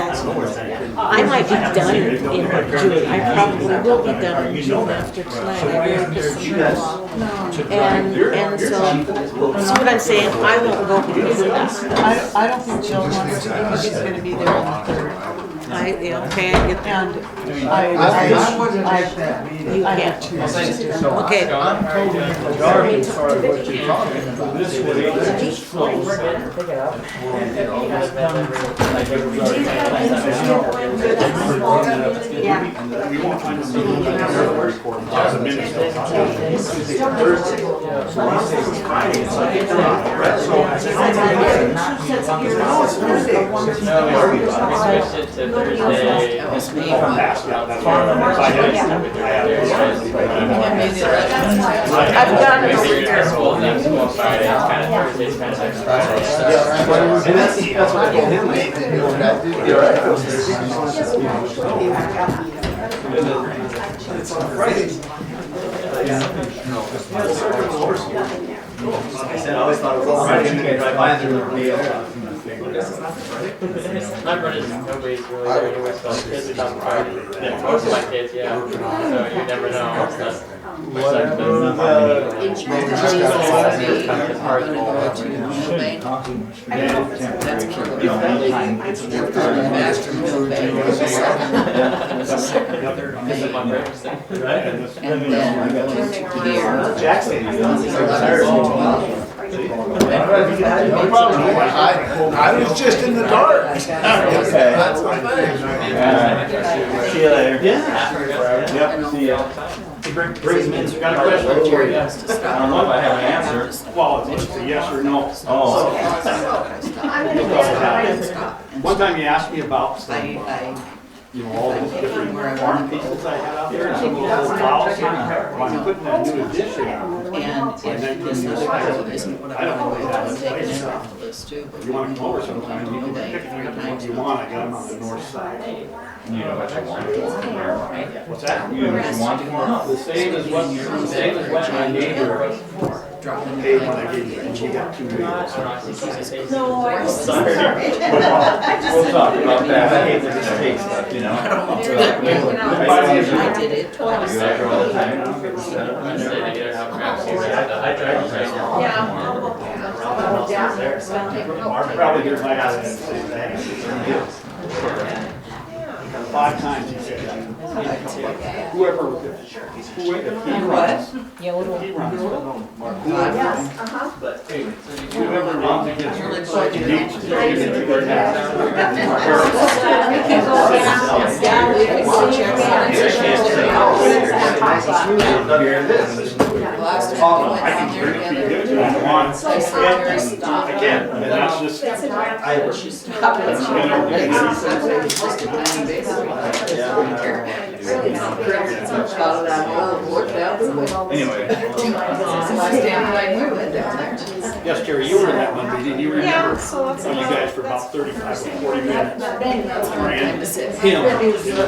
I might be done in June, I probably will be done in June after tonight, I really just some law. And so, see what I'm saying, I won't go because of that. I don't think Jill wants to because she's gonna be there on the 3rd. Okay, I get that. And I wasn't at that meeting. You can't. Okay. I'm totally in the dark as far as what you're talking about. This way, it's just flows. We won't find them. I've got it over here. And that's what I told him, you're right. It's on Friday. Like I said, I always thought it was all right, and then drive by and there would be a. My brother's nobody's really there anyway, so kids are talking Friday. Most of my kids, yeah. So you never know. I was just in the dark. That's my thing. See you later. Yeah. Yep, see ya. Brings me, got a question for you. I don't know if I have an answer. Well, it's a yes or no. Oh. One time you asked me about some, you know, all those different farm pieces I had out there, and some of those files, well, I'm putting a new addition on. And if this other person isn't what I want to do, I'm taking it off the list too. But You want to come over sometime, you can pick the ones you want, I got them on the north side. You know what you want. What's that? You know what you want. The same as what my neighbor Hey, when I gave you, and you got 2 wheels. No, I'm sorry. We'll talk about that. I hate to just take stuff, you know? I did it twice. You like her all the time? I tried to say. Probably your last and say that. 5 times he said that. Whoever, if he runs, Yeah, what do he runs. Yes, uh-huh. But whoever runs against her, he needs to get into their I can bring it to you if you want. Again, and that's just, Anyway. yes, Terry, you were in that one meeting, you Yeah, remember, so that's. you guys for about 35 or 40 minutes. Ran him.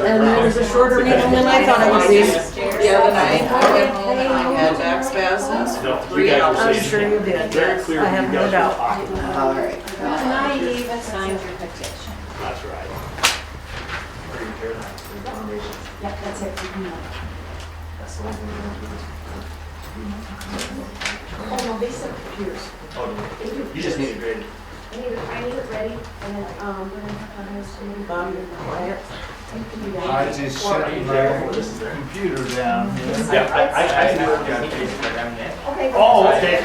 And it was a shorter meeting than I thought it would be. The other night, I went home and I had back spasms for No, you 3 guys were hours. I'm sure you did, very yes, clear I have you no guys doubt. were talking. All right. And I even signed your petition. That's right. Yep, that's it. Oh, no, they said computers. You just need it graded. I need it ready, and, Bob, you're quiet. I just shut my computer down here. Okay. Oh, okay.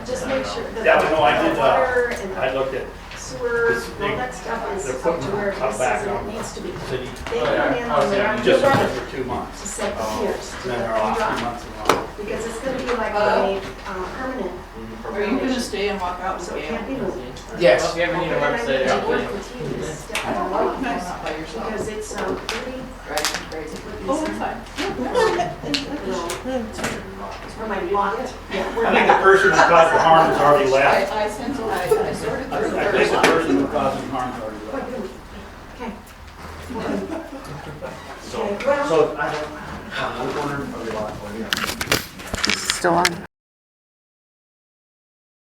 Just make sure that. Yeah, no, I did, Water and I looked at sewer, this all thing. that stuff is They're up putting to where it up says back that on it needs to be. city. They come in on their own Just to for 2 months. set the piers, to Then let they're them off 2 dry. months and all. Because it's gonna be like a, permanent. Are you gonna stay and walk out and So it can't be scan? moved. Yes. If you ever need a And I website, need to I'll work with you to step that along, Nice, not by yourself. because it's, really, Drives me crazy. with Oh, these, that's fine. it's for my locked. I think the person who caused the harm has already left. I sorted I through think the the person who caused the harm has already left. Okay. So I don't, which one are we on? Still on.